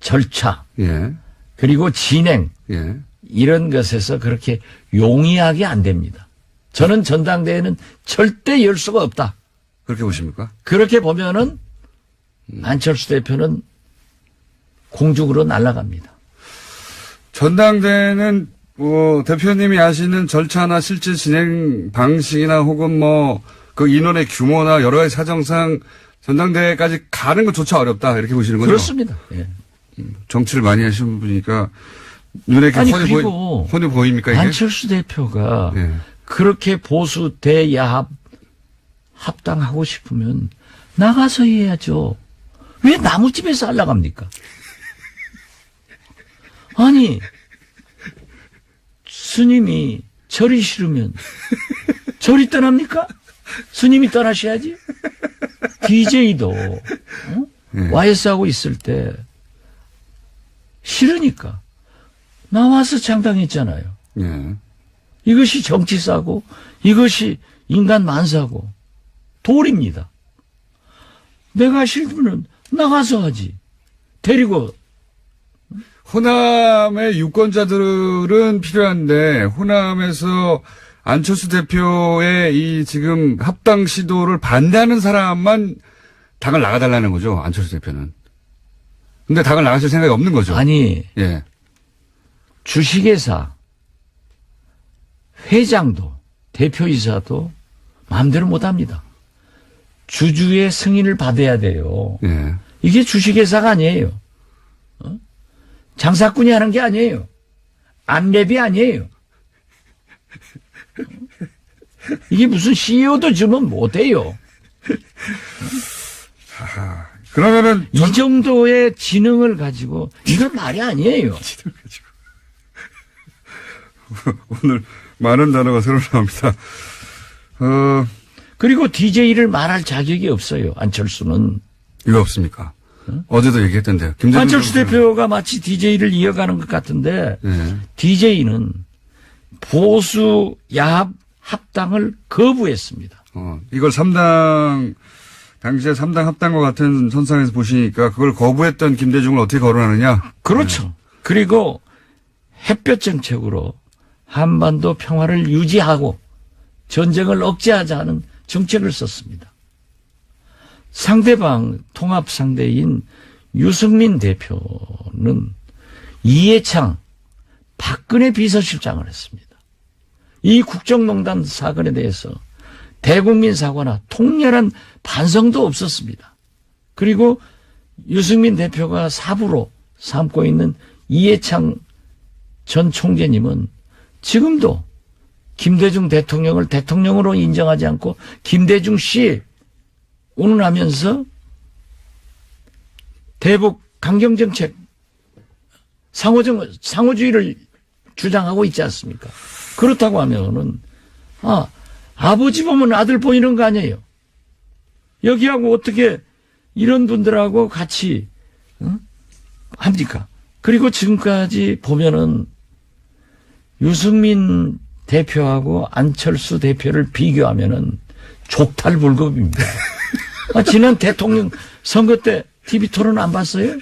절차 예. 그리고 진행 예. 이런 것에서 그렇게 용이하게 안 됩니다. 저는 전당대회는 절대 열 수가 없다. 그렇게 보십니까? 그렇게 보면은 안철수 대표는 공중으로 날아갑니다. 전당대회는 대표님이 아시는 절차나 실제 진행 방식이나 혹은 뭐 그 인원의 규모나 여러 가지 사정상 전당대회까지 가는 것조차 어렵다 이렇게 보시는 거죠? 그렇습니다. 예. 정치를 많이 하시는 분이니까 눈에 이렇게 아니 훤히, 훤히 보입니까 이게? 안철수 대표가 예. 그렇게 보수 대야합 합당하고 싶으면 나가서 해야죠. 왜 나무집에서 하려갑니까? 아니 스님이 절이 싫으면 절이 떠납니까? 스님이 떠나셔야지. DJ도 예. YS하고 있을 때 싫으니까 나와서 창당했잖아요. 예. 이것이 정치사고 이것이 인간 만사고 도리입니다. 내가 싫으면 나가서 하지. 데리고. 호남의 유권자들은 필요한데 호남에서 안철수 대표의 이 지금 합당 시도를 반대하는 사람만 당을 나가달라는 거죠. 안철수 대표는. 근데 당을 나가실 생각이 없는 거죠. 아니 예. 주식회사 회장도 대표이사도 마음대로 못합니다. 주주의 승인을 받아야 돼요. 예. 이게 주식회사가 아니에요. 장사꾼이 하는 게 아니에요. 안랩이 아니에요. 이게 무슨 CEO도 주면 못해요. 그러면은 이 정도의 지능을 가지고 이건 말이 아니에요. 오늘 많은 단어가 새로 나옵니다. 그리고 DJ를 말할 자격이 없어요. 안철수는. 이거 없습니까? 어제도 얘기했던데요. 김대중 안철수 선수는- 대표가 마치 DJ를 이어가는 것 같은데 예. DJ는 보수 야합 합당을 거부했습니다. 이걸 당시에 3당 합당과 같은 선상에서 보시니까 그걸 거부했던 김대중을 어떻게 거론하느냐? 그렇죠. 그리고 햇볕 정책으로 한반도 평화를 유지하고 전쟁을 억제하자는 정책을 썼습니다. 상대방 통합 상대인 유승민 대표는 이해창 박근혜 비서실장을 했습니다. 이 국정농단 사건에 대해서 대국민 사과나 통렬한 반성도 없었습니다. 그리고 유승민 대표가 사부로 삼고 있는 이해창 전 총재님은 지금도 김대중 대통령을 대통령으로 인정하지 않고 김대중 씨 운운하면서 대북 강경정책 상호주의를 주장하고 있지 않습니까? 그렇다고 하면은 아버지 보면 아들 보이는 거 아니에요. 여기하고 어떻게 이런 분들하고 같이 합니까? 그리고 지금까지 보면은 유승민 대표하고 안철수 대표를 비교하면은 족탈불급입니다. 지난 대통령 선거 때 TV 토론 안 봤어요?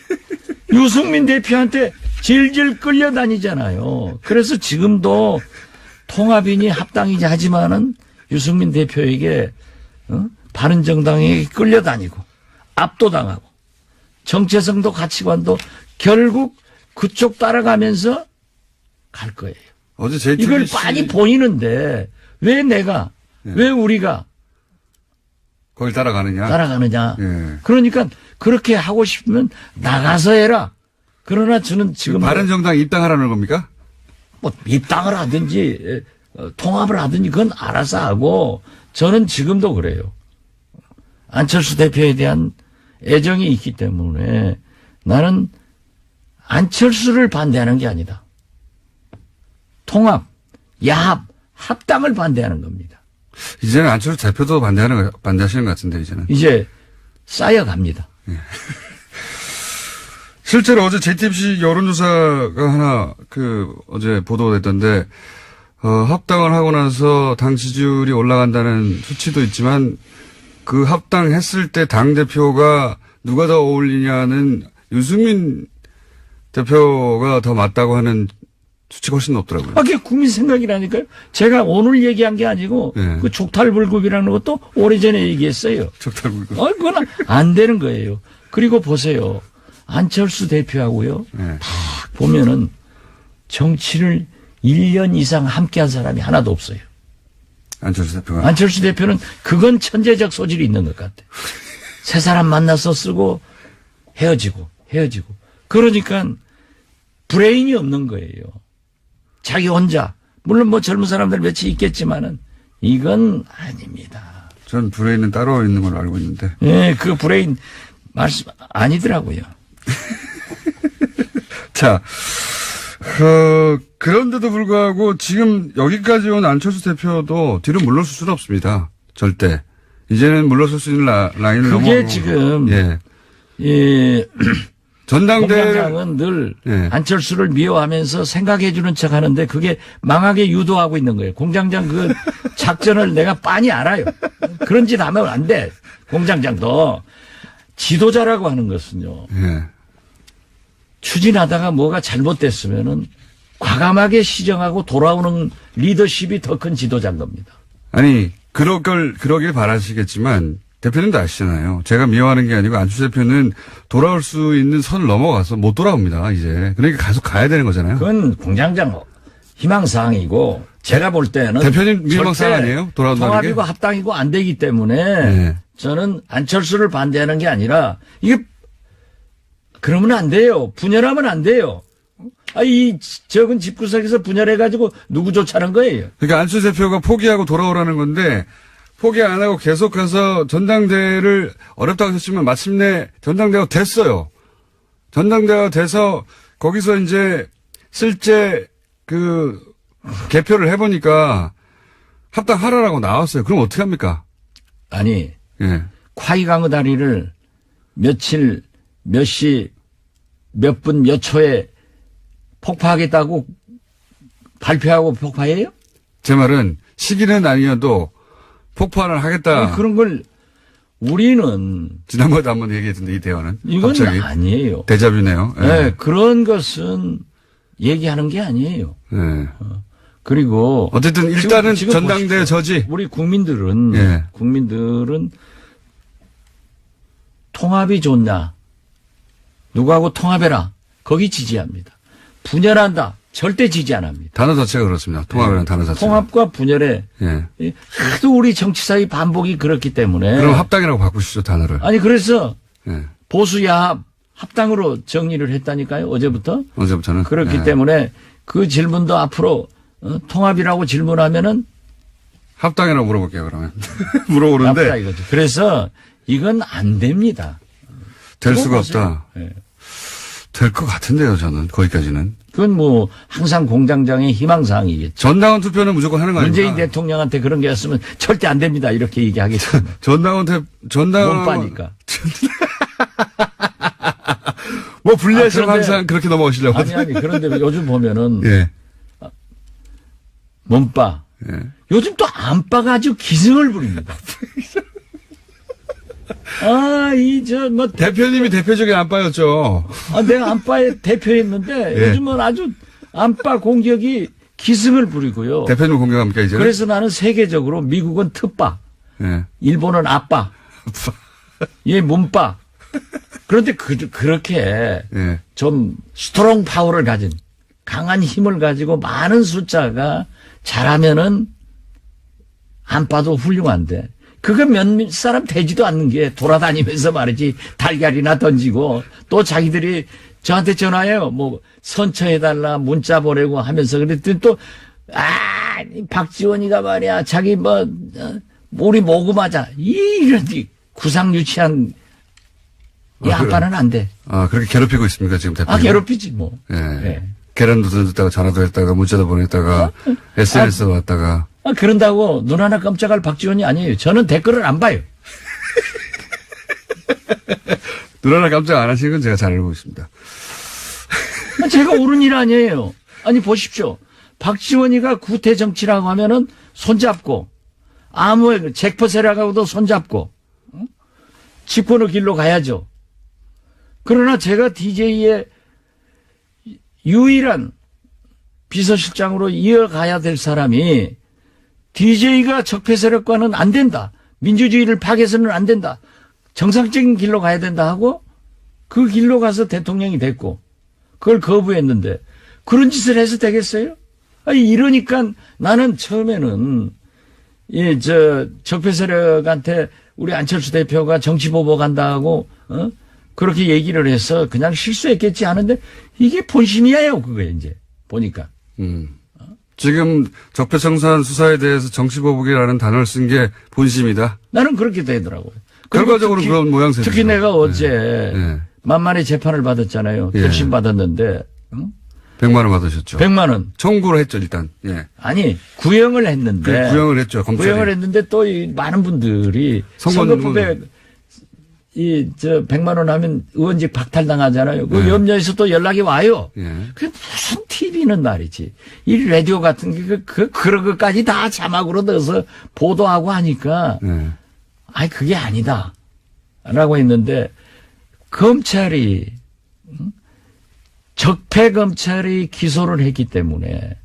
유승민 대표한테 질질 끌려다니잖아요. 그래서 지금도 통합이니 합당이지 하지만은 유승민 대표에게 바른정당에게 끌려다니고 압도당하고 정체성도 가치관도 결국 그쪽 따라가면서 갈 거예요. 어제 JTBC 이걸 빤히 보이는데 왜 내가 왜 우리가 거길 따라가느냐? 따라가느냐. 예. 그러니까 그렇게 하고 싶으면 나가서 해라. 그러나 저는 지금 바른정당 입당하라는 겁니까? 뭐 입당을 하든지 통합을 하든지 그건 알아서 하고 저는 지금도 그래요. 안철수 대표에 대한 애정이 있기 때문에 나는 안철수를 반대하는 게 아니다. 통합, 야합, 합당을 반대하는 겁니다. 이제는 안철수 대표도 반대하시는 것 같은데, 이제는. 이제 쌓여갑니다. 실제로 어제 JTBC 여론조사가 하나, 어제 보도됐던데, 합당을 하고 나서 당 지지율이 올라간다는 수치도 있지만, 그 합당했을 때 당대표가 누가 더 어울리냐는 유승민 대표가 더 맞다고 하는 수치가 훨씬 높더라고요. 그게 국민 생각이라니까요. 제가 오늘 얘기한 게 아니고 네. 그 족탈불급이라는 것도 오래전에 얘기했어요. 적탈불급. 그건 안 되는 거예요. 그리고 보세요. 안철수 대표하고요. 네. 딱 보면은 정치를 1년 이상 함께한 사람이 하나도 없어요. 안철수 대표가. 안철수 대표는 그건 천재적 소질이 있는 것 같아. 새 사람 만나서 쓰고 헤어지고. 그러니까 브레인이 없는 거예요. 자기 혼자. 물론 뭐 젊은 사람들 몇이 있겠지만은 이건 아닙니다. 전 브레인은 따로 있는 걸로 알고 있는데. 예, 그 브레인 말씀 아니더라고요. 자, 그런데도 불구하고 지금 여기까지 온 안철수 대표도 뒤로 물러설 수는 없습니다. 절대. 이제는 물러설 수 있는 라인을 넘어가고. 그게 지금 예. 전당대회 공장장은 늘 예. 안철수를 미워하면서 생각해주는 척 하는데 그게 망하게 유도하고 있는 거예요. 공장장 그 작전을 내가 빤히 알아요. 그런 짓 하면 안 돼. 공장장도. 지도자라고 하는 것은요. 예. 추진하다가 뭐가 잘못됐으면은 과감하게 시정하고 돌아오는 리더십이 더 큰 지도자인 겁니다. 아니, 그러길 바라시겠지만, 대표님도 아시잖아요. 제가 미워하는 게 아니고, 안철수 대표는 돌아올 수 있는 선을 넘어가서 못 돌아옵니다, 이제. 그러니까 계속 가야 되는 거잖아요. 그건 공장장 희망사항이고, 제가 볼 때는. 대표님 희망사항 아니에요? 돌아온다는 게? 통합이고 합당이고 안 되기 때문에, 네. 저는 안철수를 반대하는 게 아니라, 이게, 그러면 안 돼요. 분열하면 안 돼요. 이 적은 집구석에서 분열해가지고 누구 쫓아는 거예요. 그러니까 안철수 대표가 포기하고 돌아오라는 건데, 포기 안 하고 계속해서 전당대회를 어렵다고 하셨지만 마침내 전당대회가 됐어요. 전당대회가 돼서 거기서 이제 실제 개표를 해보니까 합당하라라고 나왔어요. 그럼 어떻게 합니까? 아니, 예. 콰이강의 다리를 며칠, 몇 시, 몇 분, 몇 초에 폭파하겠다고 발표하고 폭파해요? 제 말은 시기는 아니어도 폭발을 하겠다. 그런 걸 우리는 지난번에도 한번 얘기했던데 이 대화는. 이건 갑자기. 아니에요. 데자뷰네요. 예. 네, 그런 것은 얘기하는 게 아니에요. 예. 그리고 어쨌든 일단은 지금 전당대회 보십시오. 저지. 우리 국민들은 예. 통합이 좋냐? 누구하고 통합해라. 거기 지지합니다. 분열한다. 절대 지지 안 합니다. 단어 자체가 그렇습니다. 통합이라는 단어 자체가. 통합과 분열에 예. 하도 우리 정치사의 반복이 그렇기 때문에 그럼 합당이라고 바꾸시죠, 단어를. 아니 그래서 예. 보수 야합 합당으로 정리를 했다니까요. 어제부터. 언제부터는. 그렇기 예. 때문에 그 질문도 앞으로 통합이라고 질문하면은 합당이라고 물어볼게요, 그러면. 물어보는데. 나쁘다 이거죠. 그래서 이건 안 됩니다. 될 수가 보세요. 없다. 예. 될 것 같은데요, 저는. 거기까지는. 그건 뭐 항상 공장장의 희망사항이겠죠. 전당원 투표는 무조건 하는 거 아닙니까? 문재인 대통령한테 그런 게 있으면 절대 안 됩니다. 이렇게 얘기하겠죠. 전당원 못 빠니까. 뭐 불리하시면 그런데- 항상 그렇게 넘어가시려고. 아니 그런데 요즘 보면은 예. 몸빠. 예. 요즘 또 안빠가 아주 기승을 부립니다. 뭐 대표님이 대표적인 안빠였죠. 내가 안빠의 대표였는데 예. 요즘은 아주 안빠 공격이 기승을 부리고요. 대표님 공격합니까, 이제? 그래서 나는 세계적으로 미국은 특빠, 예. 일본은 아빠, 얘 몸빠. 그런데 그렇게 예. 좀 스트롱 파워를 가진 강한 힘을 가지고 많은 숫자가 잘하면은 안빠도 훌륭한데 그거 몇 사람 되지도 않는 게 돌아다니면서 말이지 달걀이나 던지고 또 자기들이 저한테 전화해요. 뭐 선처해달라 문자 보내고 하면서 그랬더니 또 박지원이가 말이야 자기 우리 모금하자 이런 구상 유치한 이 아빠는 안 돼. 그렇게 괴롭히고 있습니까, 지금 대표님? 괴롭히지 뭐. 예. 예. 계란도 던졌다가 전화도 했다가 문자도 보냈다가 SNS도 왔다가. 그런다고 눈 하나 깜짝할 박지원이 아니에요. 저는 댓글을 안 봐요. 눈 하나 깜짝 안 하시는 건 제가 잘 알고 있습니다. 제가 옳은 일 아니에요. 아니 보십시오. 박지원이가 구태 정치라고 하면은 손잡고 아무에 잭퍼세라가고도 손잡고 집권의 길로 가야죠. 그러나 제가 DJ의 유일한 비서실장으로 이어가야 될 사람이 DJ가 적폐 세력과는 안 된다. 민주주의를 파괴해서는 안 된다. 정상적인 길로 가야 된다 하고 그 길로 가서 대통령이 됐고 그걸 거부했는데 그런 짓을 해서 되겠어요? 이러니까 나는 처음에는 적폐 세력한테 우리 안철수 대표가 정치 보복 한다고 그렇게 얘기를 해서 그냥 실수했겠지 하는데 이게 본심이에요. 그거에 이제 보니까. 지금 적폐청산 수사에 대해서 정치보복이라는 단어를 쓴 게 본심이다. 나는 그렇게 되더라고요. 그리고 결과적으로 그런 모양새죠. 특히 내가 어제 네. 만만히 재판을 받았잖아요. 예. 결심 받았는데 100만 원 받으셨죠. 100만 원. 청구를 했죠, 일단. 예. 아니 구형을 했는데 구형을 했죠, 검찰이. 구형을 했는데 또 이 많은 분들이 선거법에 100만 원 하면 의원직 박탈당하잖아요. 그 네. 염려해서 또 연락이 와요. 예. 그게 무슨 TV는 말이지. 이 라디오 같은 게 그런 것까지 다 자막으로 넣어서 보도하고 하니까 예. 그게 아니다. 라고 했는데 검찰이 적폐 검찰이 기소를 했기 때문에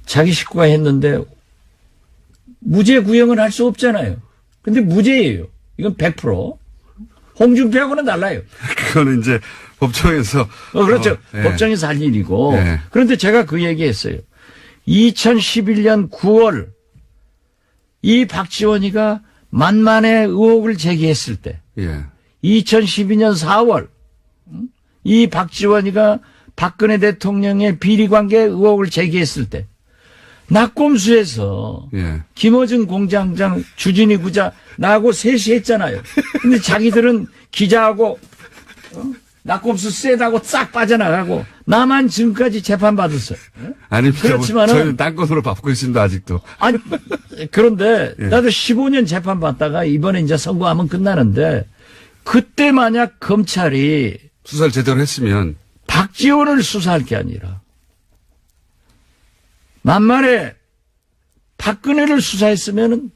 자기 식구가 했는데 무죄 구형을 할 수 없잖아요. 근데 무죄예요. 이건 100%. 홍준표하고는 달라요. 그거는 이제 법정에서. 그렇죠. 예. 법정에서 할 일이고. 예. 그런데 제가 그 얘기했어요. 2011년 9월 이 박지원이가 만만의 의혹을 제기했을 때 예. 2012년 4월 이 박지원이가 박근혜 대통령의 비리관계 의혹을 제기했을 때 낙곰수에서 예. 김어준 공장장 주진희 부자 나하고 셋이 했잖아요. 근데 자기들은 기자하고 낙곰수 세다고 싹 빠져나가고 나만 지금까지 재판받았어요. 아닙니다. 그렇지만은 저희는 딴 것으로 바꾸고 있습니다, 아직도. 아니 그런데 예. 나도 15년 재판받다가 이번에 이제 선고하면 끝나는데 그때 만약 검찰이 수사를 제대로 했으면. 박지원을 수사할 게 아니라 만만에 박근혜를 수사했으면은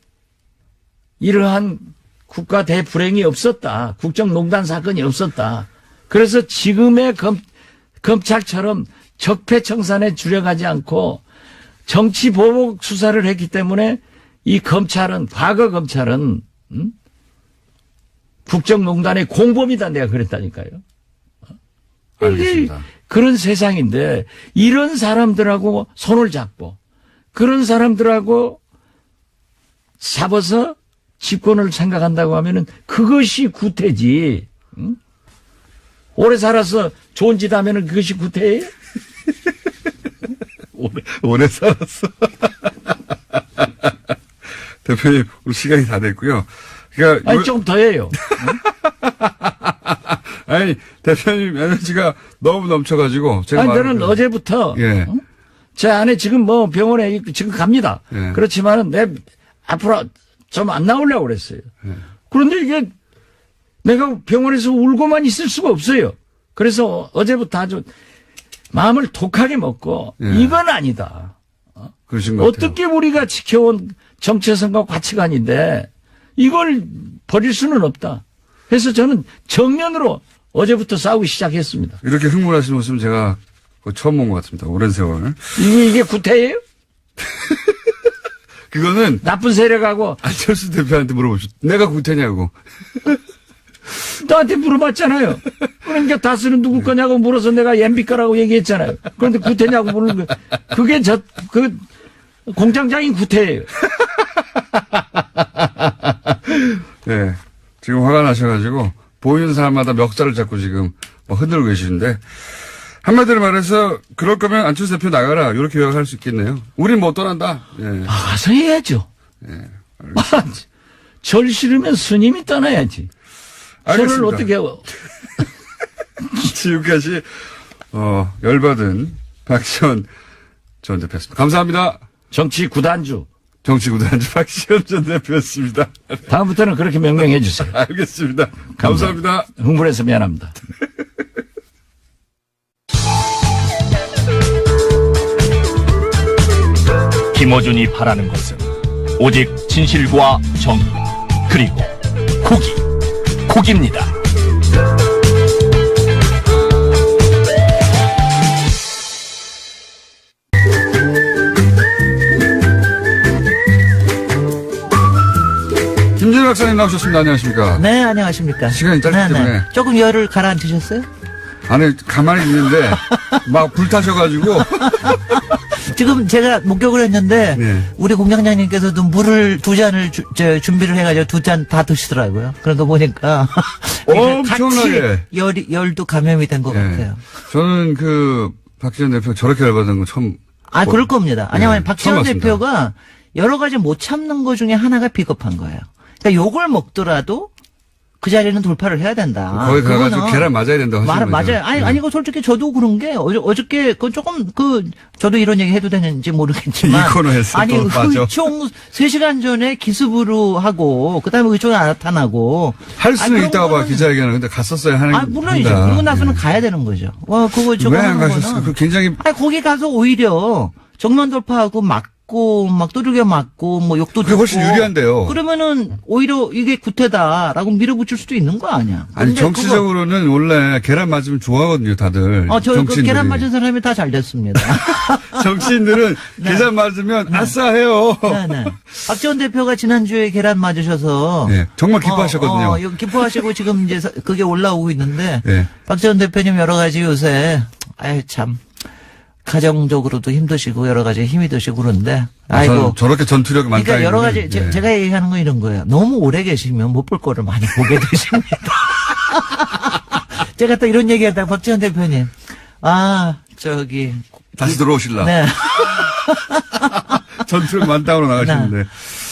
이러한 국가 대불행이 없었다. 국정농단 사건이 없었다. 그래서 지금의 검찰처럼 적폐청산에 주력하지 않고 정치 보복 수사를 했기 때문에 이 검찰은 과거 검찰은 국정농단의 공범이다 내가 그랬다니까요. 알겠습니다. 그런 세상인데 이런 사람들하고 손을 잡고 그런 사람들하고 잡아서 집권을 생각한다고 하면은 그것이 구태지. 응? 오래 살아서 좋은 짓 하면은 그것이 구태예요? 오래 살았어. 대표님, 우리 시간이 다 됐고요. 그러니까 아니, 좀 더 해요. 아니, 대표님 에너지가 너무 넘쳐가지고 제가 아니, 말을 저는 그래요. 어제부터 예. 제 아내 지금 뭐 병원에 지금 갑니다. 예. 그렇지만은 내 앞으로 좀 안 나오려고 그랬어요. 그런데 이게 내가 병원에서 울고만 있을 수가 없어요. 그래서 어제부터 아주 마음을 독하게 먹고 예. 이건 아니다. 그러신 것 같아요. 어떻게 우리가 지켜온 정체성과 가치관인데 이걸 버릴 수는 없다. 그래서 저는 정면으로 어제부터 싸우기 시작했습니다. 이렇게 흥분하시는 모습은 제가 처음 본 것 같습니다. 오랜 세월. 이게 구태예요? 그거는 나쁜 세력하고 안철수 대표한테 물어보죠. 내가 구태냐고. 나한테 물어봤잖아요. 그러니까 다스는 누구 거냐고 물어서 내가 MB 거라고 얘기했잖아요. 그런데 구태냐고 물는 거. 그게 그 공장장인 구태예요. 네. 지금 화가 나셔가지고 보이는 사람마다 멱살을 잡고 지금 뭐 흔들고 계시는데 한마디로 말해서 그럴 거면 안철수 대표 나가라 이렇게 요약할 수 있겠네요. 우린 못 떠난다. 예. 가서 해야죠. 절 싫으면 스님이 떠나야지. 저를 알겠습니다. 어떻게 지금까지 열받은 박시원 전 대표였습니다. 감사합니다. 정치 구단주. 정치구단주 박시원 전 대표였습니다. 다음부터는 그렇게 명명해 주세요. 알겠습니다. 감사합니다. 흥분해서 미안합니다. 김어준이 바라는 것은 오직 진실과 정의 그리고 국입니다. 김진우 박사님 나오셨습니다. 안녕하십니까? 네, 안녕하십니까. 시간이 짧기 때문에. 조금 열을 가라앉으셨어요? 안에 가만히 있는데 막 불타셔가지고 지금 제가 목격을 했는데 네. 우리 공장장님께서도 물을 2잔을 준비를 해가지고 2잔 다 드시더라고요. 그런 거 보니까 엄청나게. 같이 열도 감염이 된 것 예. 같아요. 저는 박지원 대표 저렇게 열받은 거 처음. 아, 그럴 겁니다. 아니면 네, 박지원 처음 봤습니다. 대표가 여러 가지 못 참는 것 중에 하나가 비겁한 거예요. 그러니까 욕을 먹더라도 그 자리는 돌파를 해야 된다. 거기 가가지고 그거는 계란 맞아야 된다고 하시는 거죠. 맞아요. 아니, 그 솔직히 저도 그런 게 어저께 저도 이런 얘기 해도 되는지 모르겠지만. 이 코너에서 아니, 또 빠져. 의총 3시간 전에 기습으로 하고, 그 다음에 의총에 안 나타나고. 할 수는 그런 있다고 봐, 거는- 기자회견은. 근데 갔었어야 하는. 물론이죠. 한다. 그러고 나서는 예. 가야 되는 거죠. 그거 저거 왜 안 하는 가셨어요? 거는. 그 굉장히 아니, 거기 가서 오히려 정면 돌파하고 막 두들겨 맞고, 뭐 욕도 그게 훨씬 듣고. 유리한데요. 그러면은 오히려 이게 구태다라고 밀어붙일 수도 있는 거 아니야. 아니, 근데 정치적으로는 원래 계란 맞으면 좋아하거든요, 다들. 저 정치인들이. 계란 맞은 사람이 다 잘 됐습니다. 정치인들은 계란 맞으면 아싸 해요. 네네. 박지원 대표가 지난주에 계란 맞으셔서. 네, 정말 기뻐하셨거든요. 이거 기뻐하시고 지금 이제 그게 올라오고 있는데. 네. 박지원 대표님 여러 가지 요새, 참. 가정적으로도 힘드시고 여러 가지 힘이 드시고 그런데. 아이고. 저렇게 전투력이 많다. 그러니까 여러 가지, 예. 제가 얘기하는 건 이런 거예요. 너무 오래 계시면 못 볼 거를 많이 보게 되십니다. 제가 또 이런 얘기 하다가 박지원 대표님. 다시 들어오실라. 네. 전투력 많다고 나가시는데.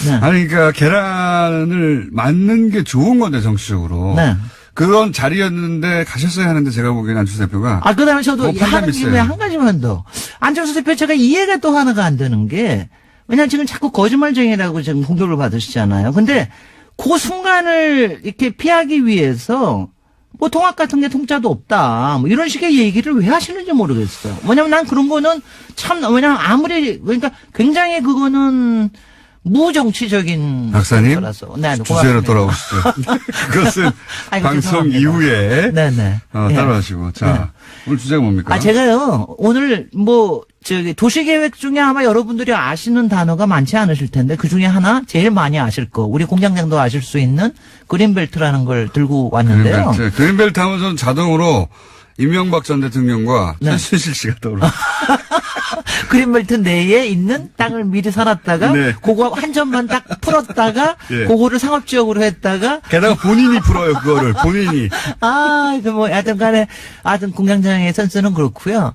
네. 아니, 그러니까 계란을 맞는 게 좋은 건데, 정치적으로. 네. 그런 자리였는데 가셨어야 하는데 제가 보기에는 안철수 대표가. 그 다음에 저도 뭐 판단 하는 김에 있어요. 한 가지만 더. 안철수 대표 제가 이해가 또 하나가 안 되는 게, 왜냐면 지금 자꾸 거짓말쟁이라고 지금 공격을 받으시잖아요. 근데 그 순간을 이렇게 피하기 위해서 뭐 통합 같은 게 통짜도 없다. 뭐 이런 식의 얘기를 왜 하시는지 모르겠어요. 왜냐면 난 그런 거는 왜냐면 그러니까 굉장히 그거는 무정치적인 박사님, 거라서. 네, 주제로 고맙습니다. 돌아오시죠. 그것은 아이고, 방송 죄송합니다. 이후에 네네. 예. 따라하시고. 자, 오늘 주제가 뭡니까? 제가요, 오늘 도시계획 중에 아마 여러분들이 아시는 단어가 많지 않으실 텐데, 그 중에 하나, 제일 많이 아실 거, 우리 공장장도 아실 수 있는 그린벨트라는 걸 들고 왔는데요. 그린벨트 하면 전 자동으로 이명박 전 대통령과 네. 최순실 씨가 떠올라. 그린벨트 내에 있는 땅을 미리 사놨다가 네. 그거 한 점만 딱 풀었다가 예. 그거를 상업지역으로 했다가 게다가 본인이 풀어요, 그거를. 본인이. 하여튼 간에 하여튼 공장장의 선수는 그렇고요.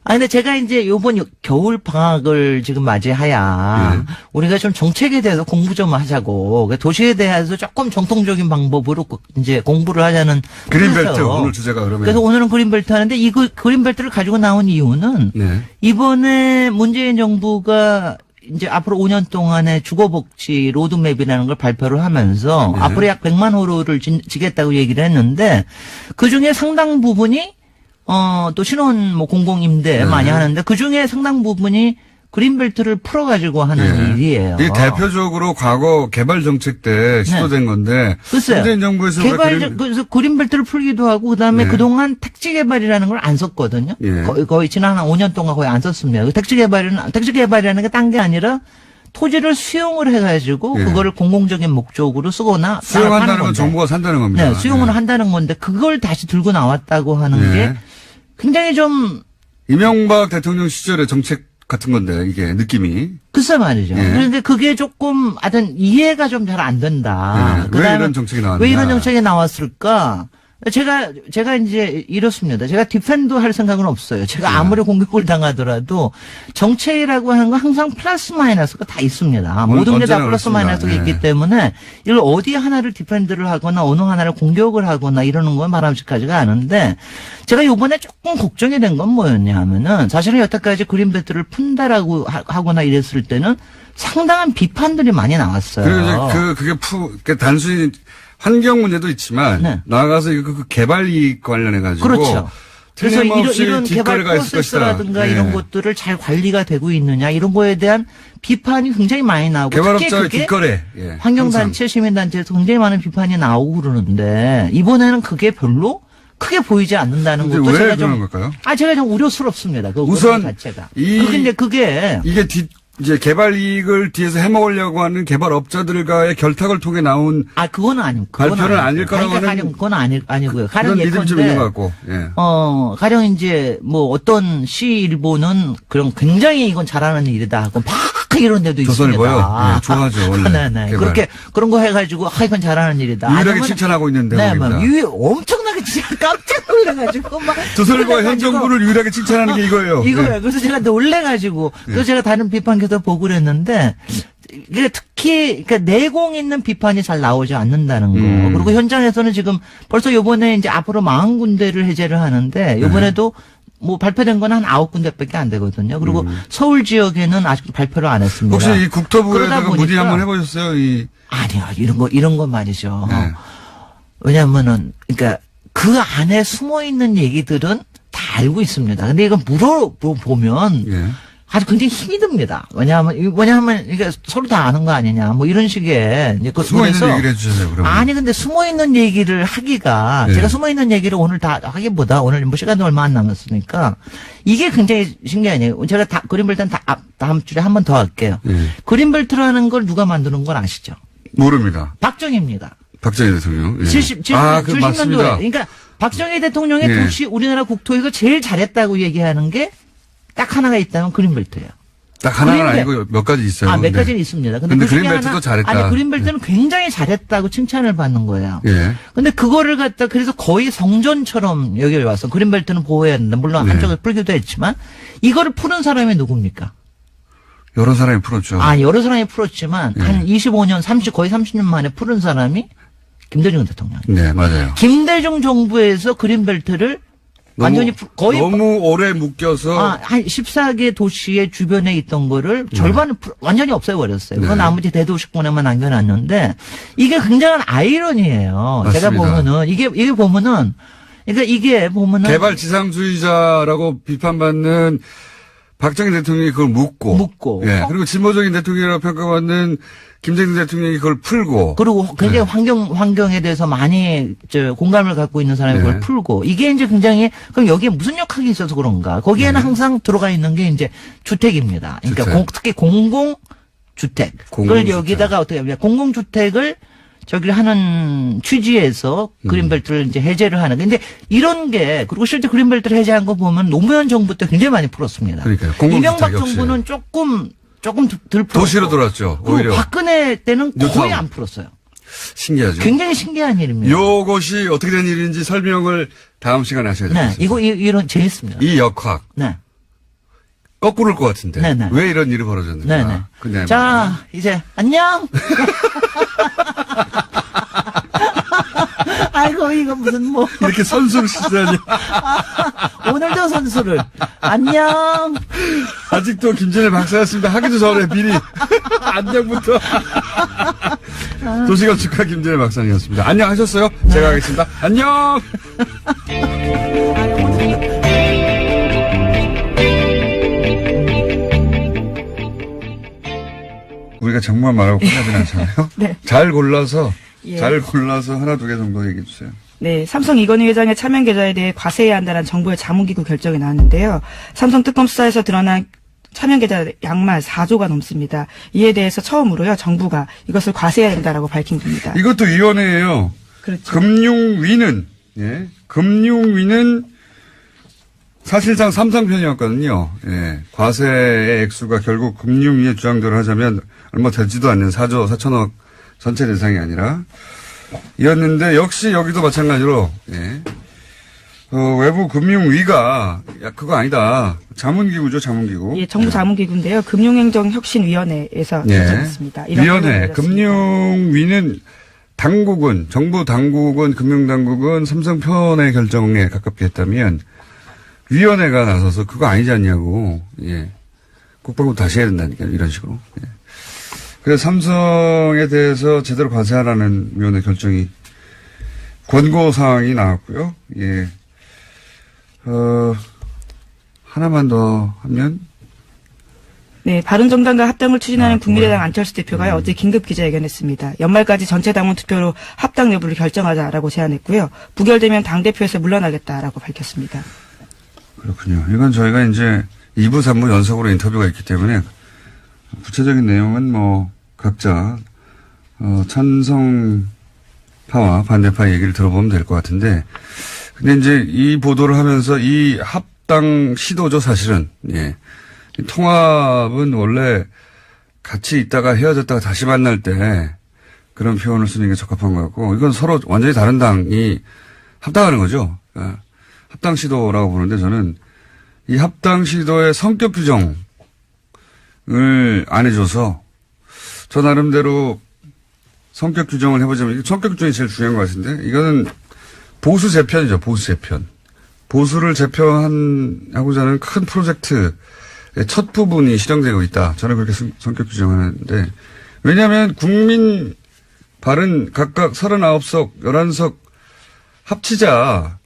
근데 제가 이제 요번 겨울 방학을 지금 맞이하야 우리가 좀 정책에 대해서 공부 좀 하자고 도시에 대해서 조금 정통적인 방법으로 이제 공부를 하자는 그린벨트 뜻에서 오늘 주제가 그러면. 그래서 오늘은 그린벨트 하는데 이 그린벨트를 가지고 나온 이유는 네. 이번에 이번에 문재인 정부가 이제 앞으로 5년 동안의 주거복지 로드맵이라는 걸 발표를 하면서 네. 앞으로 약 100만 호로를 지겠다고 얘기를 했는데 그 중에 상당 부분이 또 신혼 뭐 공공임대 네. 많이 하는데 그 중에 상당 부분이 그린벨트를 풀어가지고 하는 일이에요. 이게 대표적으로 과거 개발 정책 때 시도된 건데. 글쎄요. 문재인 정부에서 그래서 그린벨트를 풀기도 하고 그다음에 네. 그동안 택지 개발이라는 걸 안 썼거든요. 예. 거의 지난 한 5년 동안 거의 안 썼습니다. 그 택지 개발이라는 게 딴 게 아니라 토지를 수용을 해가지고 예. 그거를 공공적인 목적으로 쓰거나 수용한다는 파는 건 건데. 정부가 산다는 겁니다. 네, 수용을 예. 한다는 건데 그걸 다시 들고 나왔다고 하는 예. 게 굉장히 좀 이명박 대통령 시절의 정책 같은 건데, 이게 느낌이. 글쎄 말이죠. 예. 그런데 그게 조금 하여튼 이해가 좀 잘 안 된다. 예. 왜 이런 정책이 나왔나. 왜 이런 정책이 나왔을까? 제가 이제 이렇습니다. 제가 디펜도 할 생각은 없어요. 제가 아무리 공격을 당하더라도 정책이라고 하는 건 항상 플러스 마이너스가 다 있습니다. 모든 게 다 언제나 플러스 그렇습니다. 마이너스가 예. 있기 때문에 이걸 어디 하나를 디펜드를 하거나 어느 하나를 공격을 하거나 이러는 건 바람직하지가 않은데 제가 요번에 조금 걱정이 된 건 뭐였냐 하면은 사실은 여태까지 그린벨트를 푼다라고 하거나 이랬을 때는 상당한 비판들이 많이 나왔어요. 그리고 이제 그게 단순히 환경 문제도 있지만 네. 나아가서 그 개발 이익 관련해 가지고 그렇죠. 그래서 이런 개발 뒷거래가 있을 것이다. 프로세스라든가 네. 이런 것들을 잘 관리가 되고 있느냐 이런 거에 대한 비판이 굉장히 많이 나오고 개발업자의 특히 그게 뒷거래. 예, 환경단체, 시민단체에서 굉장히 많은 비판이 나오고 그러는데 이번에는 그게 별로 크게 보이지 않는다는 근데 것도 왜 제가 그러는 좀 걸까요? 제가 좀 우려스럽습니다. 그 우선 자체가. 이- 그게 이게 이제 개발 이익을 뒤에서 해먹으려고 하는 개발업자들과의 결탁을 통해 나온 그거는 아니고 발표는 아닐 거라고 그러니까 하는 가령 그건 아니고요. 가령 그런 믿음이 좀 있는 것 예컨대 같고. 예. 가령 이제 뭐 어떤 시일보는 그런 굉장히 이건 잘하는 일이다 하고 막 이런 데도 조선일보요? 있습니다. 예, 좋아하죠, 원래. 네. 개발. 그렇게 그런 거 해가지고 이건 잘하는 일이다. 유일하게 아니면- 칭찬하고 있는 네, 대목입니다. 막 엄청나게 진짜 깜짝 놀래가지고 막 조선일보가 현 그래가지고 정부를 유일하게 칭찬하는 게 이거예요. 이거예요. 예. 그래서 제가 놀래가지고 그래서 제가 다른 비판계도 보고 그랬는데 이게 특히 그러니까 내공 있는 비판이 잘 나오지 않는다는 거. 그리고 현장에서는 지금 벌써 요번에 이제 앞으로 40군데를 해제를 하는데 요번에도 뭐 발표된 건 한 9군데밖에 안 되거든요. 그리고 서울 지역에는 아직 발표를 안 했습니다. 혹시 이 국토부에다가 그러다 문의 보니까- 한번 해보셨어요? 아니요. 이런 건 말이죠. 네. 왜냐면은 그러니까 그 안에 숨어 있는 얘기들은 다 알고 있습니다. 근데 이거 물어보면 예. 아주 굉장히 힘이 듭니다. 왜냐하면 이게 서로 다 아는 거 아니냐. 뭐 이런 식의 이제 숨어 있는 그래서 얘기를 해주세요. 그러면. 아니 근데 숨어 있는 얘기를 하기가 네. 제가 숨어 있는 얘기를 오늘 다 하기보다 오늘 뭐 시간도 얼마 안 남았으니까 이게 굉장히 신기하네요. 제가 그린벨트는 다음 주에 한 번 더 할게요. 예. 그린벨트라는 걸 누가 만드는 걸 아시죠? 모릅니다. 박정희입니다. 박정희 대통령. 예. 70년도에. 맞습니다. 그러니까 박정희 대통령의 예. 도시 우리나라 국토에서 제일 잘했다고 얘기하는 게 딱 하나가 있다면 그린벨트예요. 딱 하나는 그린벨트. 아니고 몇 가지 있어요. 몇 네. 가지는 있습니다. 근데 그 중에 그린벨트도 하나- 잘했다. 아니, 그린벨트는 굉장히 잘했다고 칭찬을 받는 거예요. 예. 근데 그거를 갖다 그래서 거의 성전처럼 여기 와서 그린벨트는 보호해야 된다. 물론 네. 한쪽에 풀기도 했지만 이거를 푸는 사람이 누굽니까? 여러 사람이 풀었죠. 여러 사람이 풀었지만 네. 한 25년, 거의 30년 만에 푸른 사람이 김대중 대통령. 네, 맞아요. 김대중 정부에서 그린벨트를 완전히 거의 너무 오래 묶여서 한 14개 도시의 주변에 있던 거를 절반을 완전히 없애버렸어요. 그건 네. 나머지 대도시권에만 남겨놨는데 이게 굉장한 아이러니예요. 제가 맞습니다. 보면은 이게 보면은 그러니까 이게 보면은 개발 지상주의자라고 비판받는 박정희 대통령이 그걸 묶고. 예. 그리고 진보적인 대통령이라고 평가받는 김대중 대통령이 그걸 풀고. 그리고 굉장히 환경에 대해서 많이 공감을 갖고 있는 사람이 그걸 네. 풀고 이게 이제 굉장히 그럼 여기에 무슨 역학이 있어서 그런가? 거기에는 항상 들어가 있는 게 이제 주택입니다. 그러니까 주택. 특히 공공주택을 공공주택. 여기다가 어떻게 하냐? 공공주택을 저기를 하는 취지에서 그린벨트를 이제 해제를 하는. 근데 이런 게, 그리고 실제 그린벨트를 해제한 거 보면 노무현 정부 때 굉장히 많이 풀었습니다. 그러니까요. 공공주택 이명박 역시. 정부는 조금 덜 풀었고. 도시로 돌았죠. 그리고 오히려. 박근혜 때는 거의 뉴타운. 안 풀었어요. 신기하죠. 굉장히 신기한 일입니다. 요것이 어떻게 된 일인지 설명을 다음 시간에 하셔야 네, 되겠습니다. 이런 재밌습니다. 이 역학. 네. 거꾸로일 것 같은데. 네네. 왜 이런 일이 벌어졌는가. 네네. 근데 자, 이제, 안녕! 아이고, 이거 무슨 뭐. 이렇게 선수를 시다니. 오늘도 선수를. 안녕! 아직도 김진일 박사였습니다. 하기도 전에 미리. 안녕부터. 도시건축가 김진일 박사님이었습니다. 안녕하셨어요? 제가 하겠습니다. 안녕! 우리가 정말 말하고 끝나진 않잖아요. 네. 잘 골라서 예. 하나 두 개 정도 얘기해 주세요. 네, 삼성 이건희 회장의 차명 계좌에 대해 과세해야 한다는 정부의 자문기구 결정이 나왔는데요. 삼성 특검 수사에서 드러난 차명 계좌 양말 4조가 넘습니다. 이에 대해서 처음으로요, 정부가 이것을 과세해야 된다라고 밝힌 겁니다. 이것도 위원회예요. 그렇죠. 금융위는 사실상 삼성 편이었거든요. 예. 과세의 액수가 결국 금융위의 주장대로 하자면 얼마 되지도 않는 4조 4천억 전체 대상이 아니라 이었는데 역시 여기도 마찬가지로 외부 금융위가 그거 아니다. 자문기구죠, 자문기구. 예, 정부 자문기구인데요. 금융행정혁신위원회에서 결정했습니다. 이런 위원회, 결론을 내렸습니다. 금융위는 당국은, 정부 당국은, 금융당국은 삼성 편의 결정에 가깝게 했다면 위원회가 나서서 그거 아니지 않냐고, 국방부 다시 해야 된다니까, 이런 식으로. 그래서 삼성에 대해서 제대로 과세하라는 위원회 결정이, 권고사항이 나왔고요. 하나만 더 하면. 네, 바른정당과 합당을 추진하는 국민의당 안철수 대표가 어제 긴급 기자회견했습니다. 연말까지 전체 당원 투표로 합당 여부를 결정하자라고 제안했고요. 부결되면 당대표에서 물러나겠다라고 밝혔습니다. 그렇군요. 이건 저희가 이제 2부, 3부 연속으로 인터뷰가 있기 때문에 구체적인 내용은 뭐 각자 찬성파와 반대파 얘기를 들어보면 될 것 같은데, 근데 이제 이 보도를 하면서 이 합당 시도죠, 사실은. 통합은 원래 같이 있다가 헤어졌다가 다시 만날 때 그런 표현을 쓰는 게 적합한 것 같고, 이건 서로 완전히 다른 당이 합당하는 거죠. 합당 시도라고 보는데, 저는 이 합당 시도의 성격 규정을 안 해줘서 저 나름대로 성격 규정을 해보자면, 성격 규정이 제일 중요한 것 같은데, 이거는 보수 재편이죠, 보수 재편. 보수를 재편하고자 하는 큰 프로젝트의 첫 부분이 실행되고 있다. 저는 그렇게 성격 규정하는데, 왜냐하면 국민 바른 각각 39석, 11석 합치자,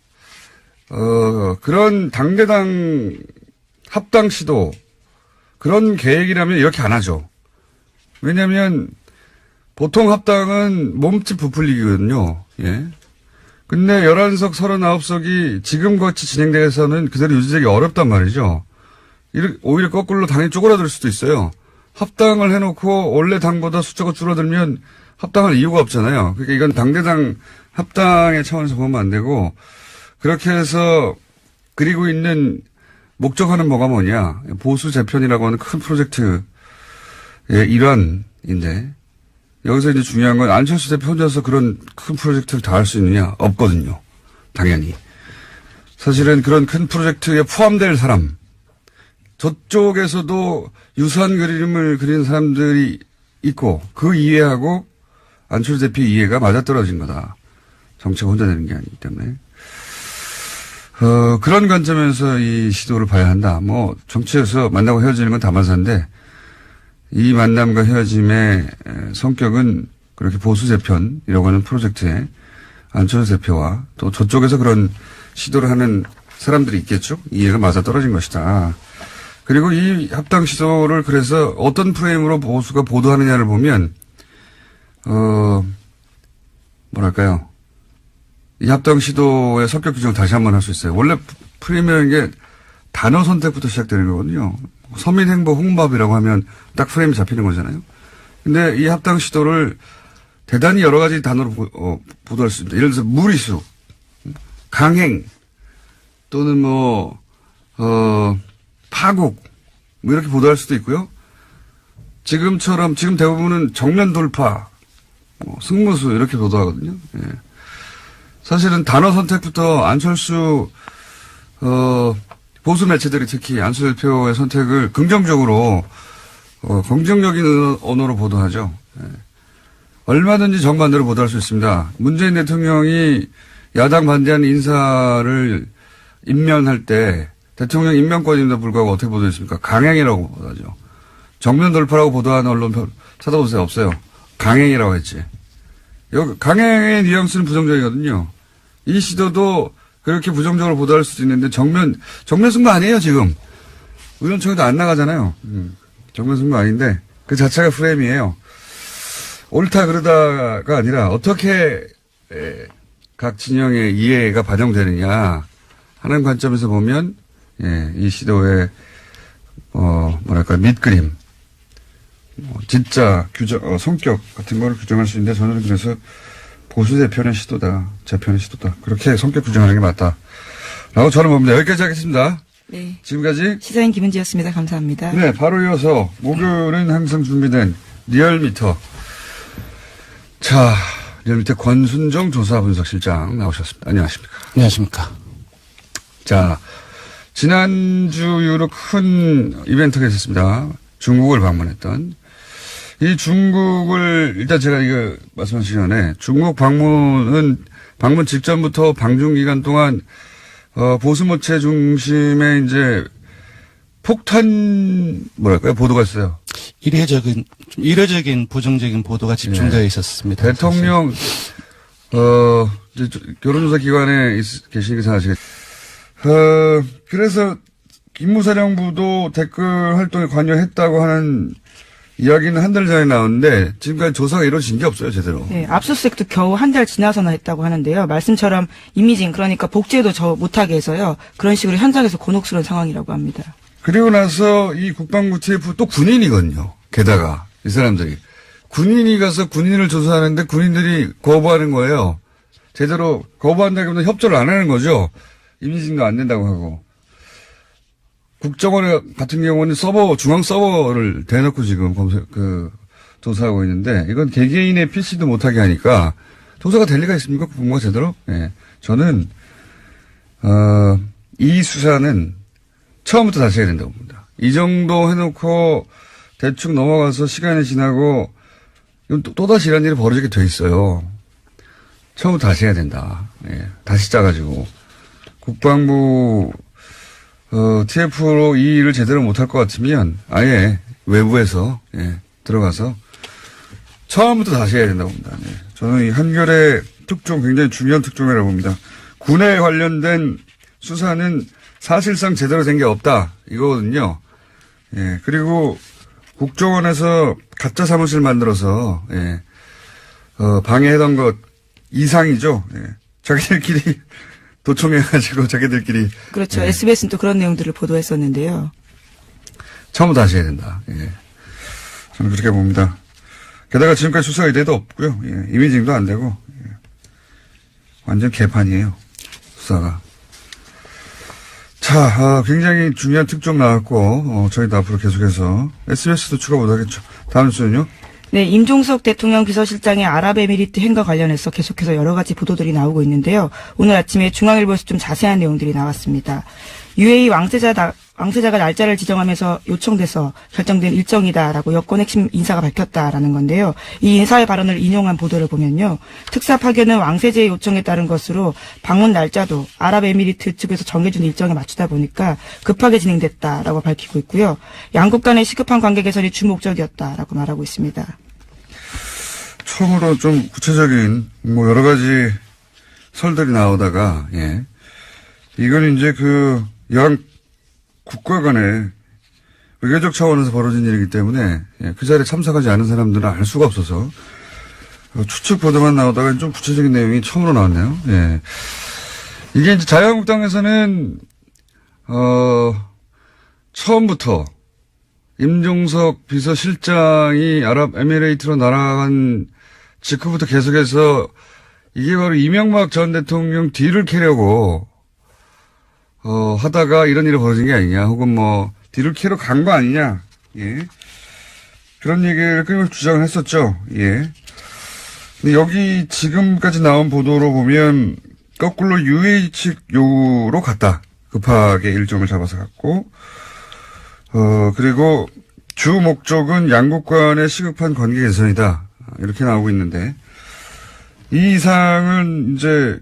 그런 당대당 합당 시도, 그런 계획이라면 이렇게 안 하죠. 왜냐하면 보통 합당은 몸집 부풀리기거든요. 근데 11석, 39석이 지금같이 진행돼서는 그대로 유지되기 어렵단 말이죠. 오히려 거꾸로 당이 쪼그라들 수도 있어요. 합당을 해놓고 원래 당보다 숫자가 줄어들면 합당할 이유가 없잖아요. 그러니까 이건 당대당 합당의 차원에서 보면 안 되고, 그렇게 해서 그리고 있는 목적하는 뭐가 뭐냐. 보수 재편이라고 하는 큰 프로젝트의 일환인데, 여기서 이제 중요한 건 안철수 대표 혼자서 그런 큰 프로젝트를 다 할 수 있느냐? 없거든요. 당연히. 사실은 그런 큰 프로젝트에 포함될 사람, 저쪽에서도 유사한 그림을 그리는 사람들이 있고, 그 이해하고 안철수 대표 이해가 맞아떨어진 거다. 정치가 혼자 되는 게 아니기 때문에. 그런 관점에서 이 시도를 봐야 한다. 뭐, 정치에서 만나고 헤어지는 건 다반사인데, 이 만남과 헤어짐의 성격은 그렇게 보수 재편이라고 하는 프로젝트에 안철수 대표와 또 저쪽에서 그런 시도를 하는 사람들이 있겠죠. 이해가 맞아떨어진 것이다. 그리고 이 합당 시도를 그래서 어떤 프레임으로 보수가 보도하느냐를 보면, 뭐랄까요. 이 합당 시도의 성격 규정을 다시 한번 할 수 있어요. 원래 프레임이라는 게 단어 선택부터 시작되는 거거든요. 서민행보 홍보업이라고 하면 딱 프레임이 잡히는 거잖아요. 근데 이 합당 시도를 대단히 여러 가지 단어로 보도할 수 있습니다. 예를 들어서 무리수, 강행, 또는 파국, 뭐 이렇게 보도할 수도 있고요. 지금 대부분은 정면 돌파, 승무수 이렇게 보도하거든요. 예. 사실은 단어 선택부터 안철수 보수 매체들이 특히 안철수 대표의 선택을 긍정적으로 긍정적인 언어로 보도하죠. 예. 얼마든지 정반대로 보도할 수 있습니다. 문재인 대통령이 야당 반대하는 인사를 임면할 때 대통령 임명권임에도 불구하고 어떻게 보도했습니까? 강행이라고 보도하죠. 정면 돌파라고 보도하는 언론 찾아보세요. 없어요. 강행이라고 했지. 여기 강행의 뉘앙스는 부정적이거든요. 이 시도도 그렇게 부정적으로 보도할 수도 있는데 정면 승부 아니에요 지금. 의원총회도 안 나가잖아요. 정면 승부 아닌데 그 자체가 프레임이에요. 옳다 그러다가 아니라 어떻게 각 진영의 이해가 반영되느냐 하는 관점에서 보면 이 시도의 밑그림, 진짜 성격 같은 걸 규정할 수 있는데 저는 그래서 보수 대표의 시도다, 제 편의 시도다 그렇게 성격 규정하는 게 맞다라고 저는 봅니다. 여기까지 하겠습니다. 네. 지금까지 시사인 김은지였습니다. 감사합니다. 네, 바로 이어서 목요일은 항상 준비된 리얼미터. 자, 리얼미터 권순정 조사분석실장 나오셨습니다. 안녕하십니까? 안녕하십니까? 자, 지난주 이후로 큰 이벤트가 있었습니다. 중국을 방문했던. 이 중국을, 일단 제가 이거 말씀하시기 전에 중국 방문 직전부터 방중 기간 동안, 보수 모체 중심에 이제 폭탄, 보도가 있어요. 이례적인 부정적인 보도가 집중되어 있었습니다. 대통령, 이제 결혼조사 기관에 계시니까 잘 아시겠죠. 그래서 김무사령부도 댓글 활동에 관여했다고 하는 이야기는 한 달 전에 나왔는데 지금까지 조사가 이루어진 게 없어요, 제대로. 네, 압수수색도 겨우 한 달 지나서나 했다고 하는데요. 말씀처럼 이미징, 그러니까 복제도 못하게 해서요. 그런 식으로 현장에서 곤혹스러운 상황이라고 합니다. 그리고 나서 이 국방부 TF 또 군인이거든요. 게다가 이 사람들이. 군인이 가서 군인을 조사하는데 군인들이 거부하는 거예요. 제대로 거부한다기보다 협조를 안 하는 거죠. 이미징도 안 된다고 하고. 국정원 같은 경우는 중앙 서버를 대놓고 지금 조사하고 있는데, 이건 개개인의 PC도 못하게 하니까, 조사가 될 리가 있습니까? 국무가 제대로? 예. 저는, 이 수사는 처음부터 다시 해야 된다고 봅니다. 이 정도 해놓고 대충 넘어가서 시간이 지나고, 이건 또다시 이런 일이 벌어지게 돼 있어요. 처음부터 다시 해야 된다. 예. 다시 짜가지고. 국방부, TF로 이 일을 제대로 못할 것 같으면 아예 외부에서, 들어가서 처음부터 다시 해야 된다고 봅니다. 예. 저는 이 한결의 특종, 굉장히 중요한 특종이라고 봅니다. 군에 관련된 수사는 사실상 제대로 된 게 없다. 이거거든요. 예. 그리고 국정원에서 가짜 사무실 만들어서, 방해하던 것 이상이죠. 예. 자기들끼리 도청해가지고 자기들끼리. 그렇죠. SBS는 또 그런 내용들을 보도했었는데요. 처음부터 다시 해야 된다. 예. 저는 그렇게 봅니다. 게다가 지금까지 수사 의뢰도 없고요. 예. 이미징도 안 되고. 예. 완전 개판이에요. 수사가. 자, 굉장히 중요한 특종 나왔고, 저희도 앞으로 계속해서 SBS도 추가 못하겠죠. 다음 주는요? 네, 임종석 대통령 비서실장의 아랍에미리트 행과 관련해서 계속해서 여러 가지 보도들이 나오고 있는데요. 오늘 아침에 중앙일보에서 좀 자세한 내용들이 나왔습니다. UAE 왕세자가 날짜를 지정하면서 요청돼서 결정된 일정이다라고 여권 핵심 인사가 밝혔다라는 건데요. 이 인사의 발언을 인용한 보도를 보면요. 특사 파견은 왕세자의 요청에 따른 것으로 방문 날짜도 아랍에미리트 측에서 정해준 일정에 맞추다 보니까 급하게 진행됐다라고 밝히고 있고요. 양국 간의 시급한 관계 개선이 주목적이었다라고 말하고 있습니다. 처음으로 좀 구체적인 여러 가지 설들이 나오다가 이건 이제 양 국가 간의 외교적 차원에서 벌어진 일이기 때문에 그 자리에 참석하지 않은 사람들은 알 수가 없어서 추측 보도만 나오다가 좀 구체적인 내용이 처음으로 나왔네요. 예. 이게 이제 자유한국당에서는 처음부터 임종석 비서실장이 아랍에미레이트로 날아간 직후부터 계속해서 이게 바로 이명박 전 대통령 뒤를 캐려고 하다가 이런 일이 벌어진 게 아니냐, 혹은 뭐 뒤를 캐러 간 거 아니냐, 예. 그런 얘기를 끊임없이 주장을 했었죠. 예. 근데 여기 지금까지 나온 보도로 보면 거꾸로 UAE 측 요구로 갔다. 급하게 일정을 잡아서 갔고, 그리고 주 목적은 양국 간의 시급한 관계 개선이다. 이렇게 나오고 있는데, 이 이상은 이제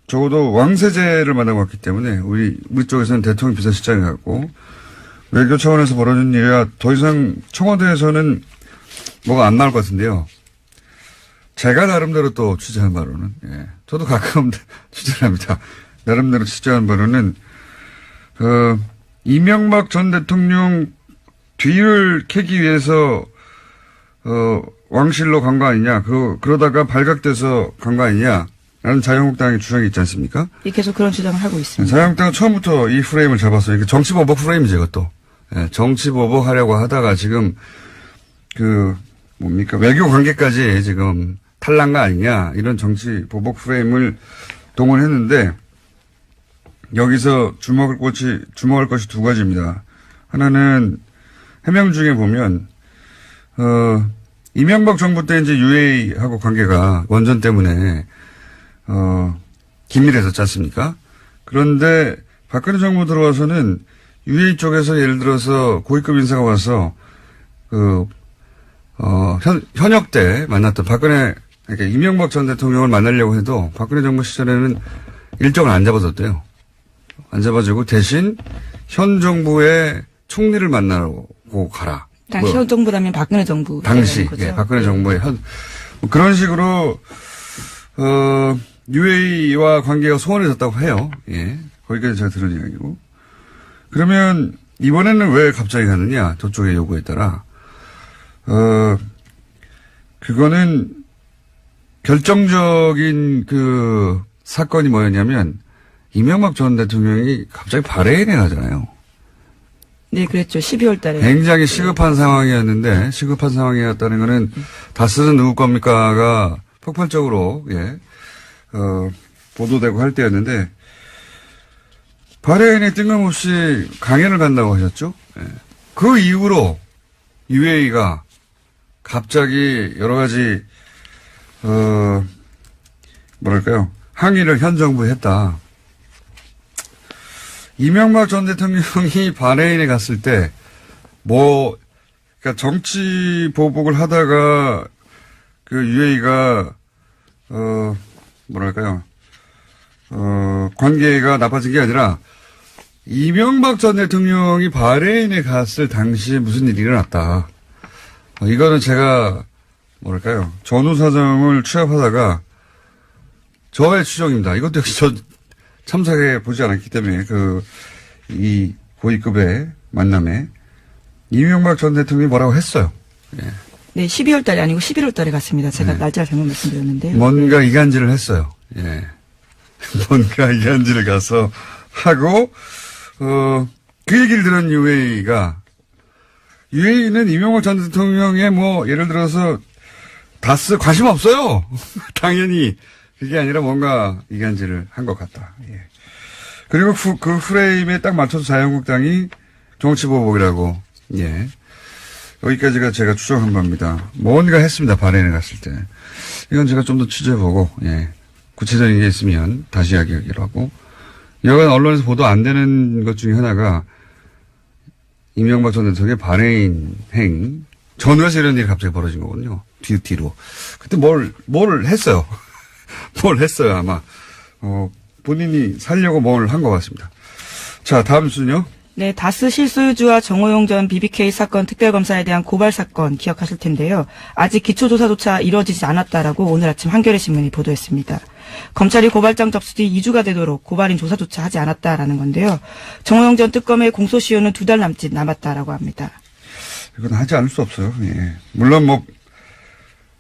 적어도 왕세제를 만나고 왔기 때문에 우리 쪽에서는 대통령 비서실장이 갔고, 외교 차원에서 벌어진 일이라 더 이상 청와대에서는 뭐가 안 나올 것 같은데요. 제가 나름대로 또 취재한 바로는, 예. 저도 가끔 취재를 합니다. 나름대로 취재한 바로는, 이명박 전 대통령 뒤를 캐기 위해서, 왕실로 간 거 아니냐. 그러다가 발각돼서 간 거 아니냐. 라는 자유한국당의 주장이 있지 않습니까? 예, 계속 그런 주장을 하고 있습니다. 자유한국당은 처음부터 이 프레임을 잡았어요. 이게 정치보복 프레임이죠, 이것도. 예, 정치보복 하려고 하다가 지금, 외교 관계까지 지금 탈난 거 아니냐. 이런 정치보복 프레임을 동원했는데, 여기서 주목할 것이 두 가지입니다. 하나는 해명 중에 보면, 이명박 정부 때 이제 UAE하고 관계가 원전 때문에, 긴밀해졌지 않습니까? 그런데 박근혜 정부 들어와서는 UAE 쪽에서 예를 들어서 고위급 인사가 와서, 현역 때 만났던 그러니까 이명박 전 대통령을 만나려고 해도 박근혜 정부 시절에는 일정을 안 잡아줬대요. 안 잡아주고 대신 현 정부의 총리를 만나고 가라. 당시 현 정부라면 박근혜 정부. 당시, 거죠? 예, 박근혜 정부의 그런 식으로, UAE와 관계가 소원해졌다고 해요. 예. 거기까지 제가 들은 이야기고. 그러면 이번에는 왜 갑자기 가느냐? 저쪽의 요구에 따라. 그거는 결정적인 사건이 뭐였냐면 이명박 전 대통령이 갑자기 바레인에 가잖아요. 네, 그랬죠. 12월 달에. 굉장히 시급한 상황이었는데, 시급한 상황이었다는 거는 다스는 누구 겁니까가 폭발적으로, 예, 보도되고 할 때였는데, 바레인에 뜬금없이 강연을 간다고 하셨죠? 예. 그 이후로 UAE가 갑자기 여러 가지, 항의를 현 정부에 했다. 이명박 전 대통령이 바레인에 갔을 때, 그러니까 정치 보복을 하다가, UAE가, 관계가 나빠진 게 아니라, 이명박 전 대통령이 바레인에 갔을 당시에 무슨 일이 일어났다. 이거는 제가, 전후 사정을 취합하다가, 저의 추정입니다. 이것도 역시 참석해 보지 않았기 때문에 이 고위급의 만남에 이명박 전 대통령이 뭐라고 했어요. 예. 네, 12월 달이 아니고 11월 달에 갔습니다. 제가 네. 날짜 잘못 말씀드렸는데요. 뭔가 이간질을 했어요. 예. 뭔가 이간질을 가서 하고 그 얘기를 들은 UAE는 이명박 전 대통령의 예를 들어서 다스 관심 없어요. 당연히. 그게 아니라 뭔가 이간질을 한 것 같다. 예. 그리고 그 프레임에 딱 맞춰서 자유한국당이 정치보복이라고, 예. 여기까지가 제가 추정한 바입니다. 뭔가 했습니다. 바레인에 갔을 때. 이건 제가 좀 더 취재해보고, 예. 구체적인 게 있으면 다시 이야기하기로 하고. 여간 언론에서 보도 안 되는 것 중에 하나가 이명박 전 대통령의 바레인 전후에서 이런 일이 갑자기 벌어진 거거든요. 뒤로. 그때 뭘 했어요. 뭘 했어요, 아마. 본인이 살려고 뭘 한 것 같습니다. 자, 다음 순요. 네, 다스 실소유주와 정호용 전 BBK 사건 특별검사에 대한 고발 사건 기억하실 텐데요. 아직 기초조사조차 이루어지지 않았다라고 오늘 아침 한겨레 신문이 보도했습니다. 검찰이 고발장 접수 뒤 2주가 되도록 고발인 조사조차 하지 않았다라는 건데요. 정호용 전 특검의 공소시효는 2달 남짓 남았다라고 합니다. 이건 하지 않을 수 없어요. 예. 물론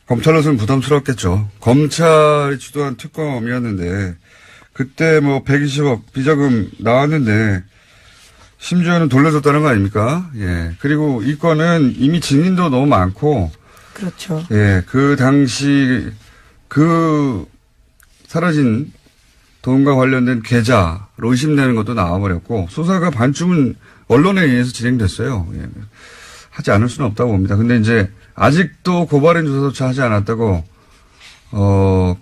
검찰로서는 부담스럽겠죠. 검찰이 주도한 특검이었는데, 그때 120억 비자금 나왔는데, 심지어는 돌려줬다는 거 아닙니까? 예. 그리고 이 건은 이미 증인도 너무 많고, 그렇죠. 예. 그 당시 그 사라진 돈과 관련된 계좌로 의심되는 것도 나와버렸고 수사가 반쯤은 언론에 의해서 진행됐어요. 예. 하지 않을 수는 없다고 봅니다. 근데 이제 아직도 고발인 조사조차 하지 않았다고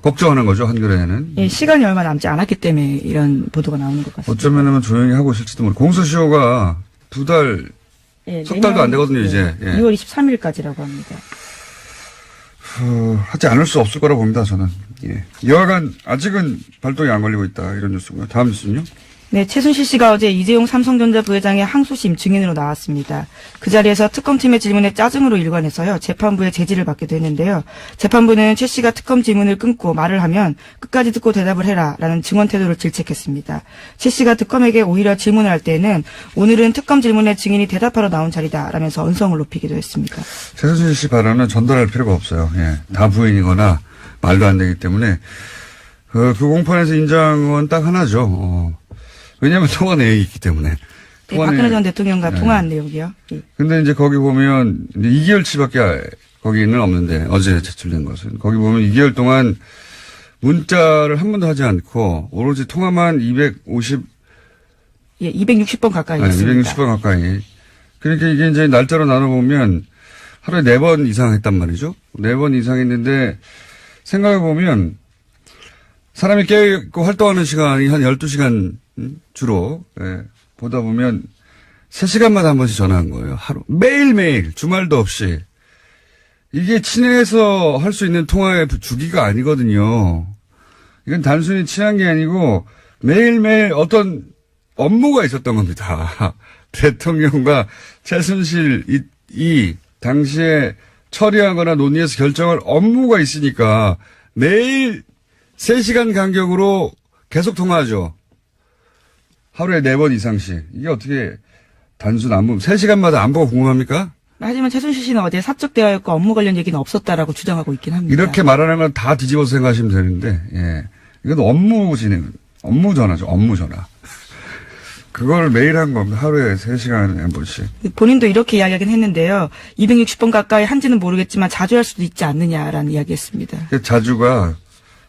걱정하는 거죠, 한겨레는. 예, 시간이 얼마 남지 않았기 때문에 이런 보도가 나오는 것 같습니다. 어쩌면 조용히 하고 있을지도 모르고 공소시효가 예, 석 달도 안 되거든요, 이제. 예. 2월 23일까지라고 합니다. 하지 않을 수 없을 거라고 봅니다, 저는. 예. 여하간 아직은 발동이 안 걸리고 있다, 이런 뉴스고요. 다음 뉴스는요? 네, 최순실 씨가 어제 이재용 삼성전자 부회장의 항소심 증인으로 나왔습니다. 그 자리에서 특검팀의 질문에 짜증으로 일관해서요, 재판부의 제지를 받기도 했는데요. 재판부는 최 씨가 특검 질문을 끊고 말을 하면 끝까지 듣고 대답을 해라라는 증언 태도를 질책했습니다. 최 씨가 특검에게 오히려 질문을 할 때에는 오늘은 특검 질문에 증인이 대답하러 나온 자리다라면서 언성을 높이기도 했습니다. 최순실 씨 발언은 전달할 필요가 없어요. 예. 다 부인이거나 말도 안 되기 때문에 그 공판에서 인정은 딱 하나죠. 왜냐하면 통화 내역이 있기 때문에. 네, 박근혜 전 대통령과 통화한 내용이요. 네. 근데 이제 거기 보면 이제 2개월치밖에 거기는 없는데 어제 제출된 것은 거기 보면 2개월 동안 문자를 한 번도 하지 않고 오로지 통화만 260번 가까이 했습니다. 260번 가까이. 그러니까 이게 이제 날짜로 나눠보면 하루에 4번 이상 했단 말이죠. 4번 이상 했는데 생각해보면 사람이 깨있고 활동하는 시간이 한 12시간 주로, 예, 보다 보면 3시간마다 한 번씩 전화한 거예요. 하루. 매일매일, 주말도 없이. 이게 친해서 할 수 있는 통화의 주기가 아니거든요. 이건 단순히 친한 게 아니고 매일매일 어떤 업무가 있었던 겁니다. 대통령과 최순실 이 당시에 처리하거나 논의해서 결정할 업무가 있으니까 매일 3시간 간격으로 계속 통화하죠. 하루에 4번 이상씩. 이게 어떻게 단순 안무 3시간마다 안보가 궁금합니까? 하지만 최순실 씨는 어제 사적 대화였고 업무 관련 얘기는 없었다라고 주장하고 있긴 합니다. 이렇게 말하는 건 다 뒤집어서 생각하시면 되는데, 예. 이건 업무 전화죠. 업무 전화. 그걸 매일 한 겁니다. 하루에 3시간에 한 번씩. 본인도 이렇게 이야기하긴 했는데요. 260번 가까이 한지는 모르겠지만 자주 할 수도 있지 않느냐라는 이야기했습니다. 자주가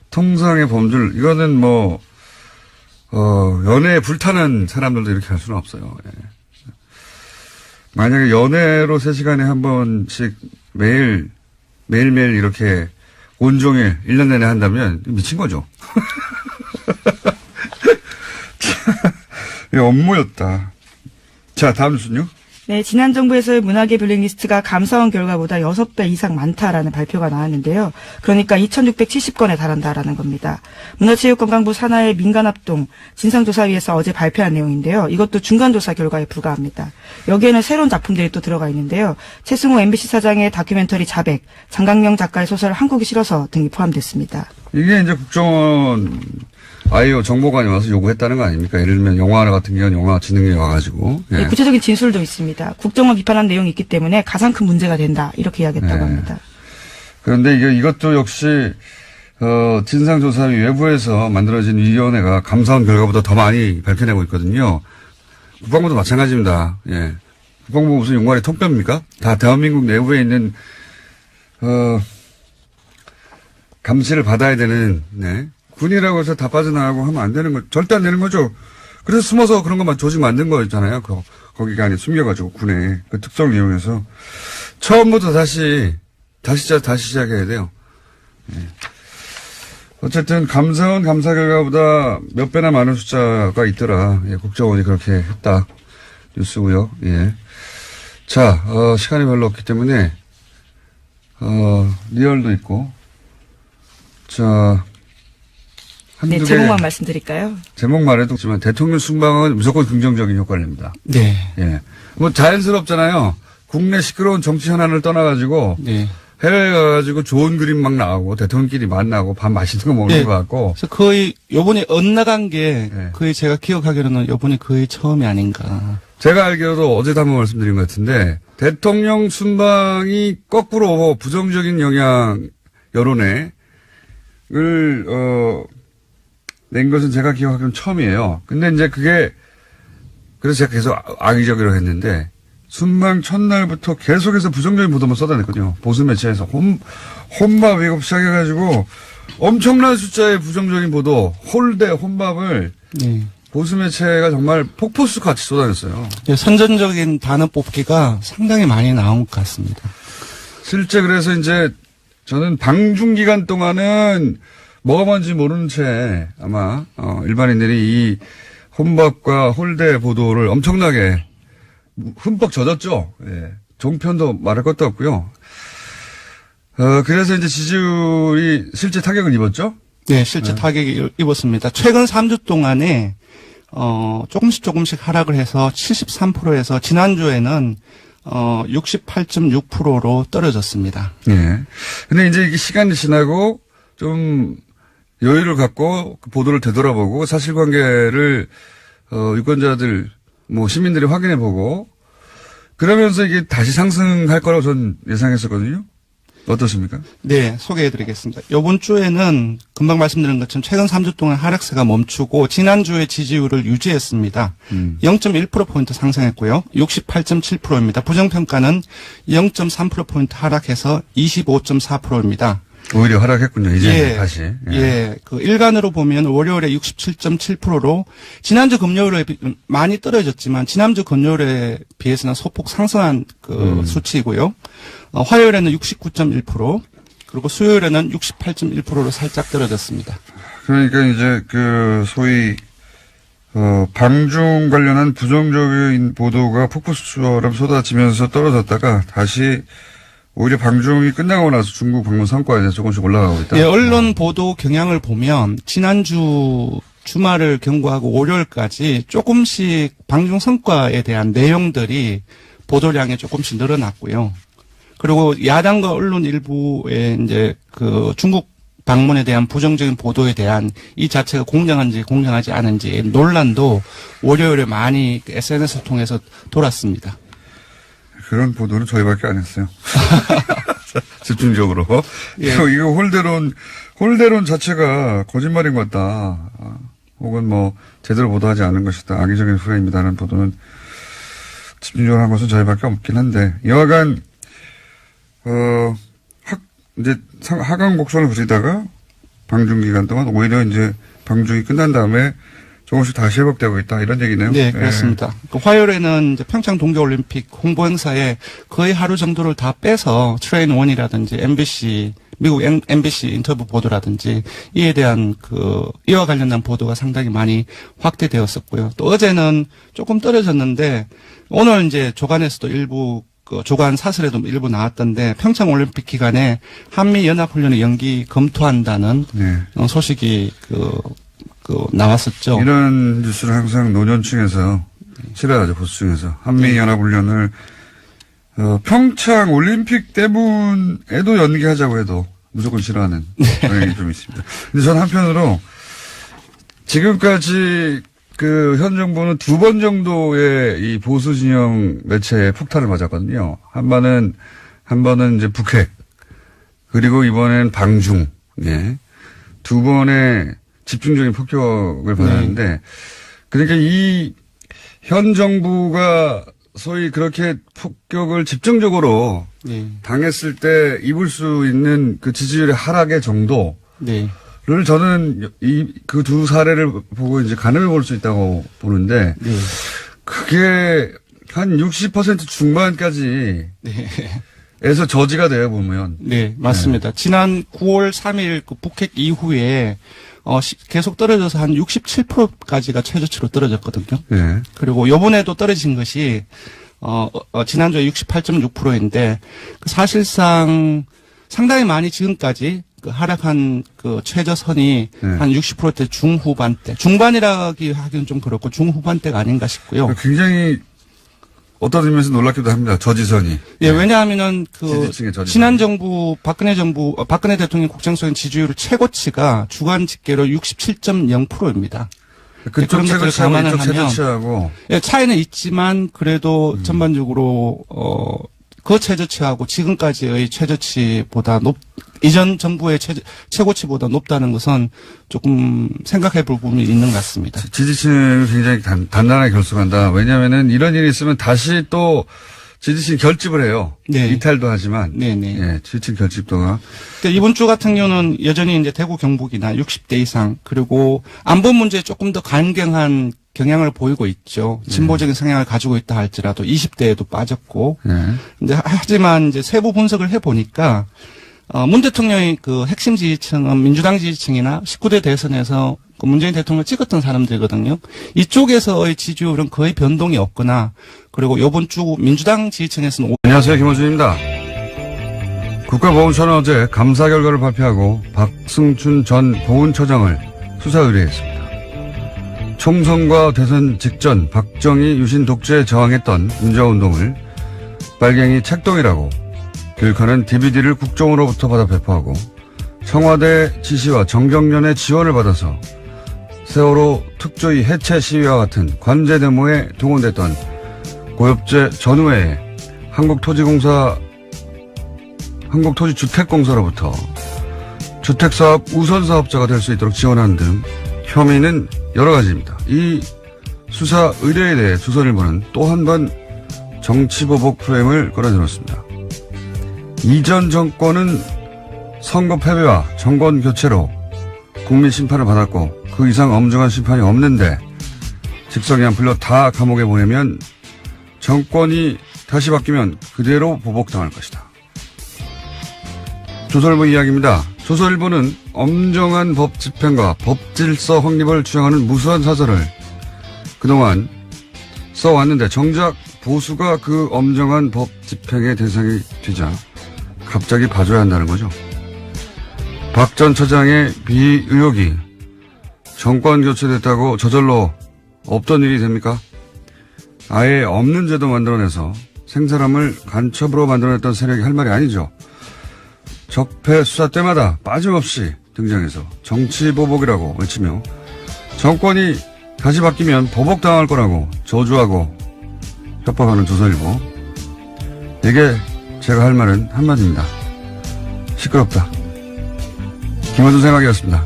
통상의 범죄를, 이거는 연애에 불타는 사람들도 이렇게 할 수는 없어요. 예. 만약에 연애로 3시간에 한 번씩 매일매일 이렇게 온종일 1년 내내 한다면 미친 거죠. 이 업무였다. 자, 다음 뉴스는요? 네, 지난 정부에서의 문화계 블랙리스트가 감사원 결과보다 6배 이상 많다라는 발표가 나왔는데요. 그러니까 2,670건에 달한다라는 겁니다. 문화체육관광부 산하의 민간합동 진상조사위에서 어제 발표한 내용인데요. 이것도 중간조사 결과에 불과합니다. 여기에는 새로운 작품들이 또 들어가 있는데요. 최승호 MBC 사장의 다큐멘터리 자백, 장강명 작가의 소설 한국이 싫어서 등이 포함됐습니다. 이게 이제 국정원 아이오 정보관이 와서 요구했다는 거 아닙니까? 예를 들면 영화 같은 경우는 영화진흥위 와가지고. 예. 네, 구체적인 진술도 있습니다. 국정원 비판한 내용이 있기 때문에 가장 큰 문제가 된다. 이렇게 이야기했다고 합니다. 그런데 이것도 역시 진상조사위 외부에서 만들어진 위원회가 감사원 결과보다 더 많이 밝혀내고 있거든요. 국방부도 마찬가지입니다. 예. 국방부 무슨 용관의 통뼈입니까? 다 대한민국 내부에 있는 감시를 받아야 되는, 네. 군이라고 해서 다 빠져나가고 하면 안 되는 거, 절대 안 되는 거죠. 그래서 숨어서 그런 것만 조직 만든 거였잖아요. 거기가 안에 숨겨가지고 군에 그 특성을 이용해서 처음부터 다시 시작해야 돼요. 네. 어쨌든 감사원 감사 결과보다 몇 배나 많은 숫자가 있더라. 예, 국정원이 그렇게 했다. 뉴스고요. 예. 자, 시간이 별로 없기 때문에 리얼도 있고. 자. 네, 제목만 말씀드릴까요? 제목 말해도 그렇지만 대통령 순방은 무조건 긍정적인 효과를 냅니다. 네. 예. 자연스럽잖아요. 국내 시끄러운 정치 현안을 떠나가지고. 네. 해외에 가가지고 좋은 그림 막 나오고 대통령끼리 만나고 밥 맛있는 거 먹는 네. 것 같고. 그래서 거의 요번에 엇나간 게 네. 거의 제가 기억하기로는 요번이 거의 처음이 아닌가. 제가 알기로도 어제도 한번 말씀드린 것 같은데 대통령 순방이 거꾸로 부정적인 영향 여론에 낸 것은 제가 기억하기로는 처음이에요. 근데 이제 그래서 제가 계속 악의적으로 했는데, 순방 첫날부터 계속해서 부정적인 보도만 쏟아냈거든요. 보수 매체에서 혼밥 이거 시작해가지고, 엄청난 숫자의 부정적인 보도, 홀대, 혼밥을 네. 보수 매체가 정말 폭포수 같이 쏟아냈어요. 예, 선전적인 단어 뽑기가 상당히 많이 나온 것 같습니다. 실제 그래서 이제 저는 방중 기간 동안은 뭐가 뭔지 모르는 채 아마 일반인들이 이 혼밥과 홀대 보도를 엄청나게 흠뻑 젖었죠. 예. 종편도 말할 것도 없고요. 그래서 이제 지지율이 실제 타격을 입었죠. 네, 실제 타격이 입었습니다. 최근 3주 동안에 조금씩 하락을 해서 73%에서 지난주에는 68.6%로 떨어졌습니다. 예. 근데 이제 이게 시간이 지나고 좀 여유를 갖고 그 보도를 되돌아보고 사실관계를 유권자들 뭐 시민들이 확인해보고 그러면서 이게 다시 상승할 거라고 전 예상했었거든요. 어떻습니까? 네, 소개해드리겠습니다. 이번 주에는 금방 말씀드린 것처럼 최근 3주 동안 하락세가 멈추고 지난주에 지지율을 유지했습니다. 0.1%포인트 상승했고요. 68.7%입니다. 부정평가는 0.3%포인트 하락해서 25.4%입니다. 오히려 하락했군요. 이제 다시. 예. 그 일간으로 보면 월요일에 67.7%로 지난주 금요일에 많이 떨어졌지만 지난주 금요일에 비해서는 소폭 상승한 그 수치이고요. 화요일에는 69.1% 그리고 수요일에는 68.1%로 살짝 떨어졌습니다. 그러니까 이제 그 소위 방중 관련한 부정적인 보도가 폭포수처럼 쏟아지면서 떨어졌다가 다시 오히려 방중이 끝나고 나서 중국 방문 성과에 대해서 조금씩 올라가고 있다. 예, 언론 보도 경향을 보면 지난주 주말을 경고하고 월요일까지 조금씩 방중 성과에 대한 내용들이 보도량이 조금씩 늘어났고요. 그리고 야당과 언론 일부의 이제 그 중국 방문에 대한 부정적인 보도에 대한 이 자체가 공정한지 공정하지 않은지 논란도 월요일에 많이 SNS를 통해서 돌았습니다. 그런 보도는 저희밖에 안 했어요. 집중적으로. 예. 이거 홀대론 자체가 거짓말인 것 같다. 혹은 뭐 제대로 보도하지 않은 것이다. 악의적인 프레임이다라는 보도는 집중적으로 한 것은 저희밖에 없긴 한데 여하간 이제 하강 곡선을 그리다가 방중 기간 동안 오히려 이제 방중이 끝난 다음에 조금씩 다시 회복되고 있다 이런 얘기네요. 네, 그렇습니다. 그 화요일에는 이제 평창 동계올림픽 홍보 행사에 거의 하루 정도를 다 빼서 트레인 원이라든지 MBC 미국 MBC 인터뷰 보도라든지 이에 대한 이와 관련된 보도가 상당히 많이 확대되었었고요. 또 어제는 조금 떨어졌는데 오늘 이제 조간에서도 일부 조간 사설에도 일부 나왔던데 평창 올림픽 기간에 한미 연합훈련의 연기 검토한다는 소식이 나왔었죠. 이런 뉴스를 항상 노년층에서 싫어하죠, 보수층에서. 한미연합훈련을, 평창 올림픽 때문에도 연기하자고 해도 무조건 싫어하는 경향이 좀 있습니다. 근데 전 한편으로 지금까지 현 정부는 2번 정도의 이 보수 진영 매체에 폭탄을 맞았거든요. 한 번은 이제 북핵, 그리고 이번엔 방중, 예. 2번의 집중적인 폭격을 받았는데, 그러니까 이 현 정부가 소위 그렇게 폭격을 집중적으로 당했을 때 입을 수 있는 그 지지율의 하락의 정도를 저는 그 두 사례를 보고 이제 가늠해 볼 수 있다고 보는데, 그게 한 60% 중반까지 에서 저지가 되어 보면. 네, 맞습니다. 지난 9월 3일 그 북핵 이후에 계속 떨어져서 한 67%까지가 최저치로 떨어졌거든요. 네. 그리고 요번에도 떨어진 것이 지난주에 68.6%인데 사실상 상당히 많이 지금까지 하락한 최저선이 한 60%대 중후반대, 중반이라기 하기는 좀 그렇고 중후반대가 아닌가 싶고요. 굉장히 어떤 의미에서 놀랍기도 합니다. 저지선이. 예, 왜냐하면은 지난 정부 박근혜 대통령 국정수행 지지율 최고치가 주간 집계로 67.0%입니다. 그쪽 최고치하고 이쪽 최저치하고. 예, 차이는 있지만 그래도 전반적으로 그 최저치하고 지금까지의 최저치보다 이전 정부의 최고치보다 높다는 것은 조금 생각해 볼 부분이 있는 것 같습니다. 지지층을 굉장히 단단하게 결속한다. 왜냐하면은 이런 일이 있으면 다시 또 지지층 결집을 해요. 네. 이탈도 하지만. 네네. 예, 지지층 결집도가. 근데 이번 주 같은 경우는 여전히 이제 대구 경북이나 60대 이상 그리고 안보 문제에 조금 더 강경한 경향을 보이고 있죠. 진보적인 성향을 가지고 있다 할지라도 20대에도 빠졌고. 예. 근데 하지만 이제 세부 분석을 해 보니까 문 대통령의 그 핵심 지지층은 민주당 지지층이나 19대 대선에서 그 문재인 대통령을 찍었던 사람들이거든요. 이쪽에서의 지지율은 거의 변동이 없거나 그리고 이번 주 민주당 지지층에서는 안녕하세요. 김호준입니다. 국가보훈처는 어제 감사 결과를 발표하고 박승춘 전 보훈처장을 수사 의뢰했습니다. 총선과 대선 직전 박정희 유신 독재에 저항했던 민주화운동을 빨갱이 책동이라고 교육하는 DVD를 국정으로부터 받아 배포하고 청와대 지시와 정경련의 지원을 받아서 세월호 특조위 해체 시위와 같은 관제 데모에 동원됐던 고엽제 전후회에 한국토지주택공사로부터 주택사업 우선사업자가 될 수 있도록 지원하는 등 혐의는 여러 가지입니다. 이 수사 의뢰에 대해 조선일보는 또 한 번 정치보복 프레임을 끌어들였습니다. 이전 정권은 선거 패배와 정권 교체로 국민 심판을 받았고 그 이상 엄중한 심판이 없는데 직성이 안 풀려 다 감옥에 보내면 정권이 다시 바뀌면 그대로 보복당할 것이다. 조선일보 이야기입니다. 조선일보는 엄정한 법 집행과 법 질서 확립을 주장하는 무수한 사설을 그동안 써왔는데 정작 보수가 그 엄정한 법 집행의 대상이 되자 갑자기 봐줘야 한다는 거죠. 박 전 처장의 비의혹이 정권 교체됐다고 저절로 없던 일이 됩니까? 아예 없는 제도 만들어내서 생사람을 간첩으로 만들어냈던 세력이 할 말이 아니죠. 적폐 수사 때마다 빠짐없이 등장해서 정치보복이라고 외치며 정권이 다시 바뀌면 보복당할 거라고 저주하고 협박하는 조선일보. 이게 제가 할 말은 한마디입니다. 시끄럽다. 김어준 생각이었습니다.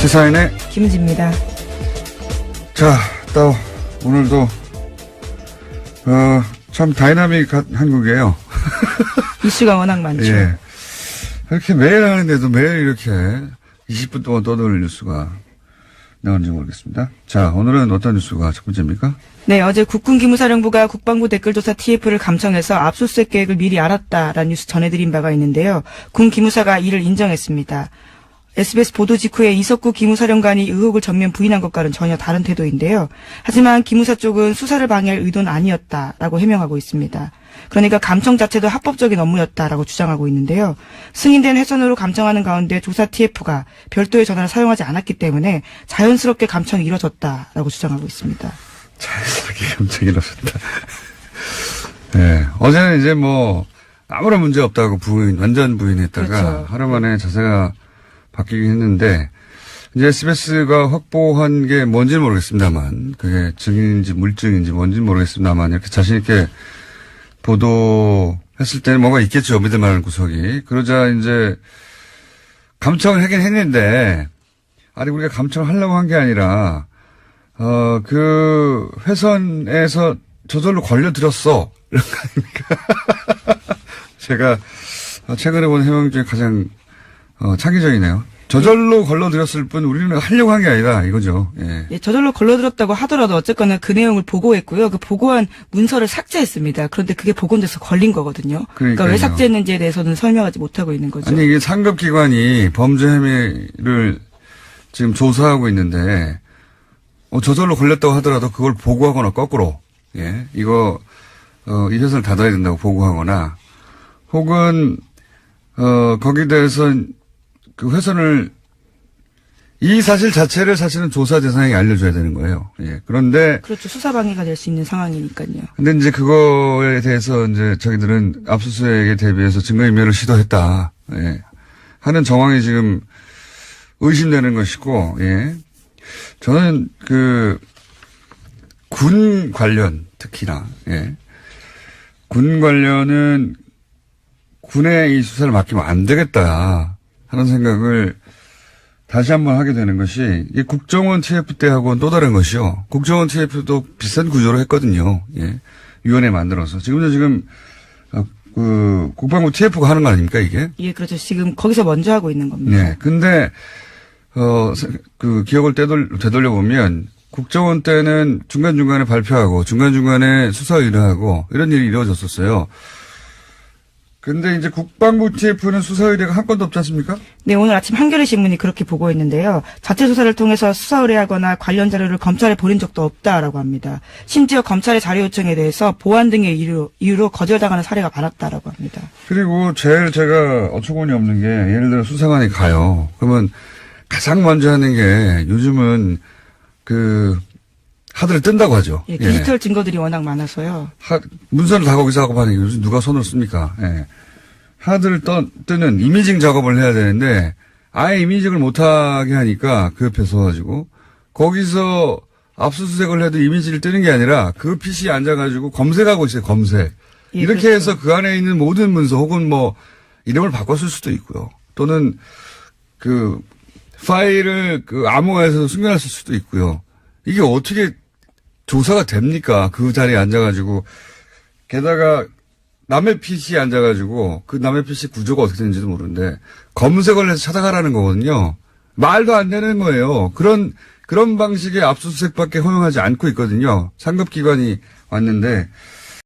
시사인의 김은지입니다. 자, 또 오늘도 참 다이나믹한 한국이에요. 이슈가 워낙 많죠. 예. 이렇게 매일 하는데도 매일 이렇게 20분 동안 떠도는 뉴스가 나오는지 모르겠습니다. 자, 오늘은 어떤 뉴스가 첫 번째입니까? 네, 어제 국군기무사령부가 국방부 댓글조사 TF를 감청해서 압수수색 계획을 미리 알았다라는 뉴스 전해드린 바가 있는데요. 군 기무사가 이를 인정했습니다. SBS 보도 직후에 이석구 기무사령관이 의혹을 전면 부인한 것과는 전혀 다른 태도인데요. 하지만 기무사 쪽은 수사를 방해할 의도는 아니었다라고 해명하고 있습니다. 그러니까 감청 자체도 합법적인 업무였다라고 주장하고 있는데요. 승인된 회선으로 감청하는 가운데 조사 TF가 별도의 전화를 사용하지 않았기 때문에 자연스럽게 감청이 이뤄졌다라고 주장하고 있습니다. 자연스럽게 감청이 이뤄졌다. 네. 어제는 이제 뭐 아무런 문제 없다고 완전 부인했다가 그렇죠. 하루 만에 자세가 바뀌긴 했는데 이제 SBS가 확보한 게 뭔지는 모르겠습니다만 그게 증인인지 물증인지 뭔지는 모르겠습니다만 이렇게 자신 있게 보도했을 때는 뭔가 있겠죠. 믿을 만한 구석이. 그러자 이제 감청을 하긴 했는데 아니 우리가 감청을 하려고 한 게 아니라 그 회선에서 저절로 걸려들었어. 이런 거 아닙니까? 제가 최근에 본 해명 중에 가장 창의적이네요. 저절로 걸러들였을 뿐 우리는 하려고 한 게 아니다 이거죠. 예. 예, 저절로 걸러들었다고 하더라도 어쨌거나 그 내용을 보고했고요. 그 보고한 문서를 삭제했습니다. 그런데 그게 복원돼서 걸린 거거든요. 그러니까 왜 삭제했는지에 대해서는 설명하지 못하고 있는 거죠. 아니 이게 상급기관이 범죄 혐의를 지금 조사하고 있는데 저절로 걸렸다고 하더라도 그걸 보고하거나 거꾸로 예 이거 이 회선을 닫아야 된다고 보고하거나 혹은 거기에 대해서 그 회선을 이 사실 자체를 사실은 조사 대상에게 알려줘야 되는 거예요. 예. 그런데 그렇죠. 수사 방해가 될 수 있는 상황이니까요. 근데 이제 그거에 대해서 이제 자기들은 압수수색에 대비해서 증거인멸을 시도했다. 예. 하는 정황이 지금 의심되는 것이고, 예. 저는 군 관련 특히나, 예. 군 관련은 군에 이 수사를 맡기면 안 되겠다 하는 생각을 다시 한번 하게 되는 것이 이 국정원 TF 때하고는 또 다른 것이요. 국정원 TF도 비슷한 구조로 했거든요. 예. 위원회 만들어서. 지금 그 국방부 TF가 하는 거 아닙니까 이게? 예, 그렇죠. 지금 거기서 먼저 하고 있는 겁니다. 네. 근데 그 기억을 되돌려 보면 국정원 때는 중간중간에 발표하고 중간중간에 수사 의뢰하고 이런 일이 이루어졌었어요. 근데 이제 국방부 TF는 수사 의뢰가 한 건도 없지 않습니까? 네, 오늘 아침 한겨레 신문이 그렇게 보고했는데요. 자체 수사를 통해서 수사 의뢰하거나 관련 자료를 검찰에 보낸 적도 없다라고 합니다. 심지어 검찰의 자료 요청에 대해서 보안 등의 이유로 거절당하는 사례가 많았다라고 합니다. 그리고 제일 제가 어처구니 없는 게 예를 들어 수사관이 가요. 그러면 가장 먼저 하는 게 요즘은 그 하드를 뜬다고 하죠. 예, 디지털 증거들이 워낙 많아서요. 문서를 다 거기서 하고 하는 게 요즘 누가 손을 씁니까? 예. 하드를 뜨는 이미징 작업을 해야 되는데 아예 이미징을 못하게 하니까 그 옆에 서가지고 거기서 압수수색을 해도 이미지를 뜨는 게 아니라 그 PC에 앉아가지고 검색하고 있어요. 검색. 예, 이렇게 그렇죠. 해서 그 안에 있는 모든 문서 혹은 뭐 이름을 바꿨을 수도 있고요. 또는 그 파일을 그 암호화해서 숨겨놨을 수도 있고요. 이게 어떻게 조사가 됩니까? 그 자리에 앉아가지고. 게다가 남의 PC에 앉아가지고 그 남의 PC 구조가 어떻게 되는지도 모르는데 검색을 해서 찾아가라는 거거든요. 말도 안 되는 거예요. 그런 방식의 압수수색밖에 허용하지 않고 있거든요. 상급기관이 왔는데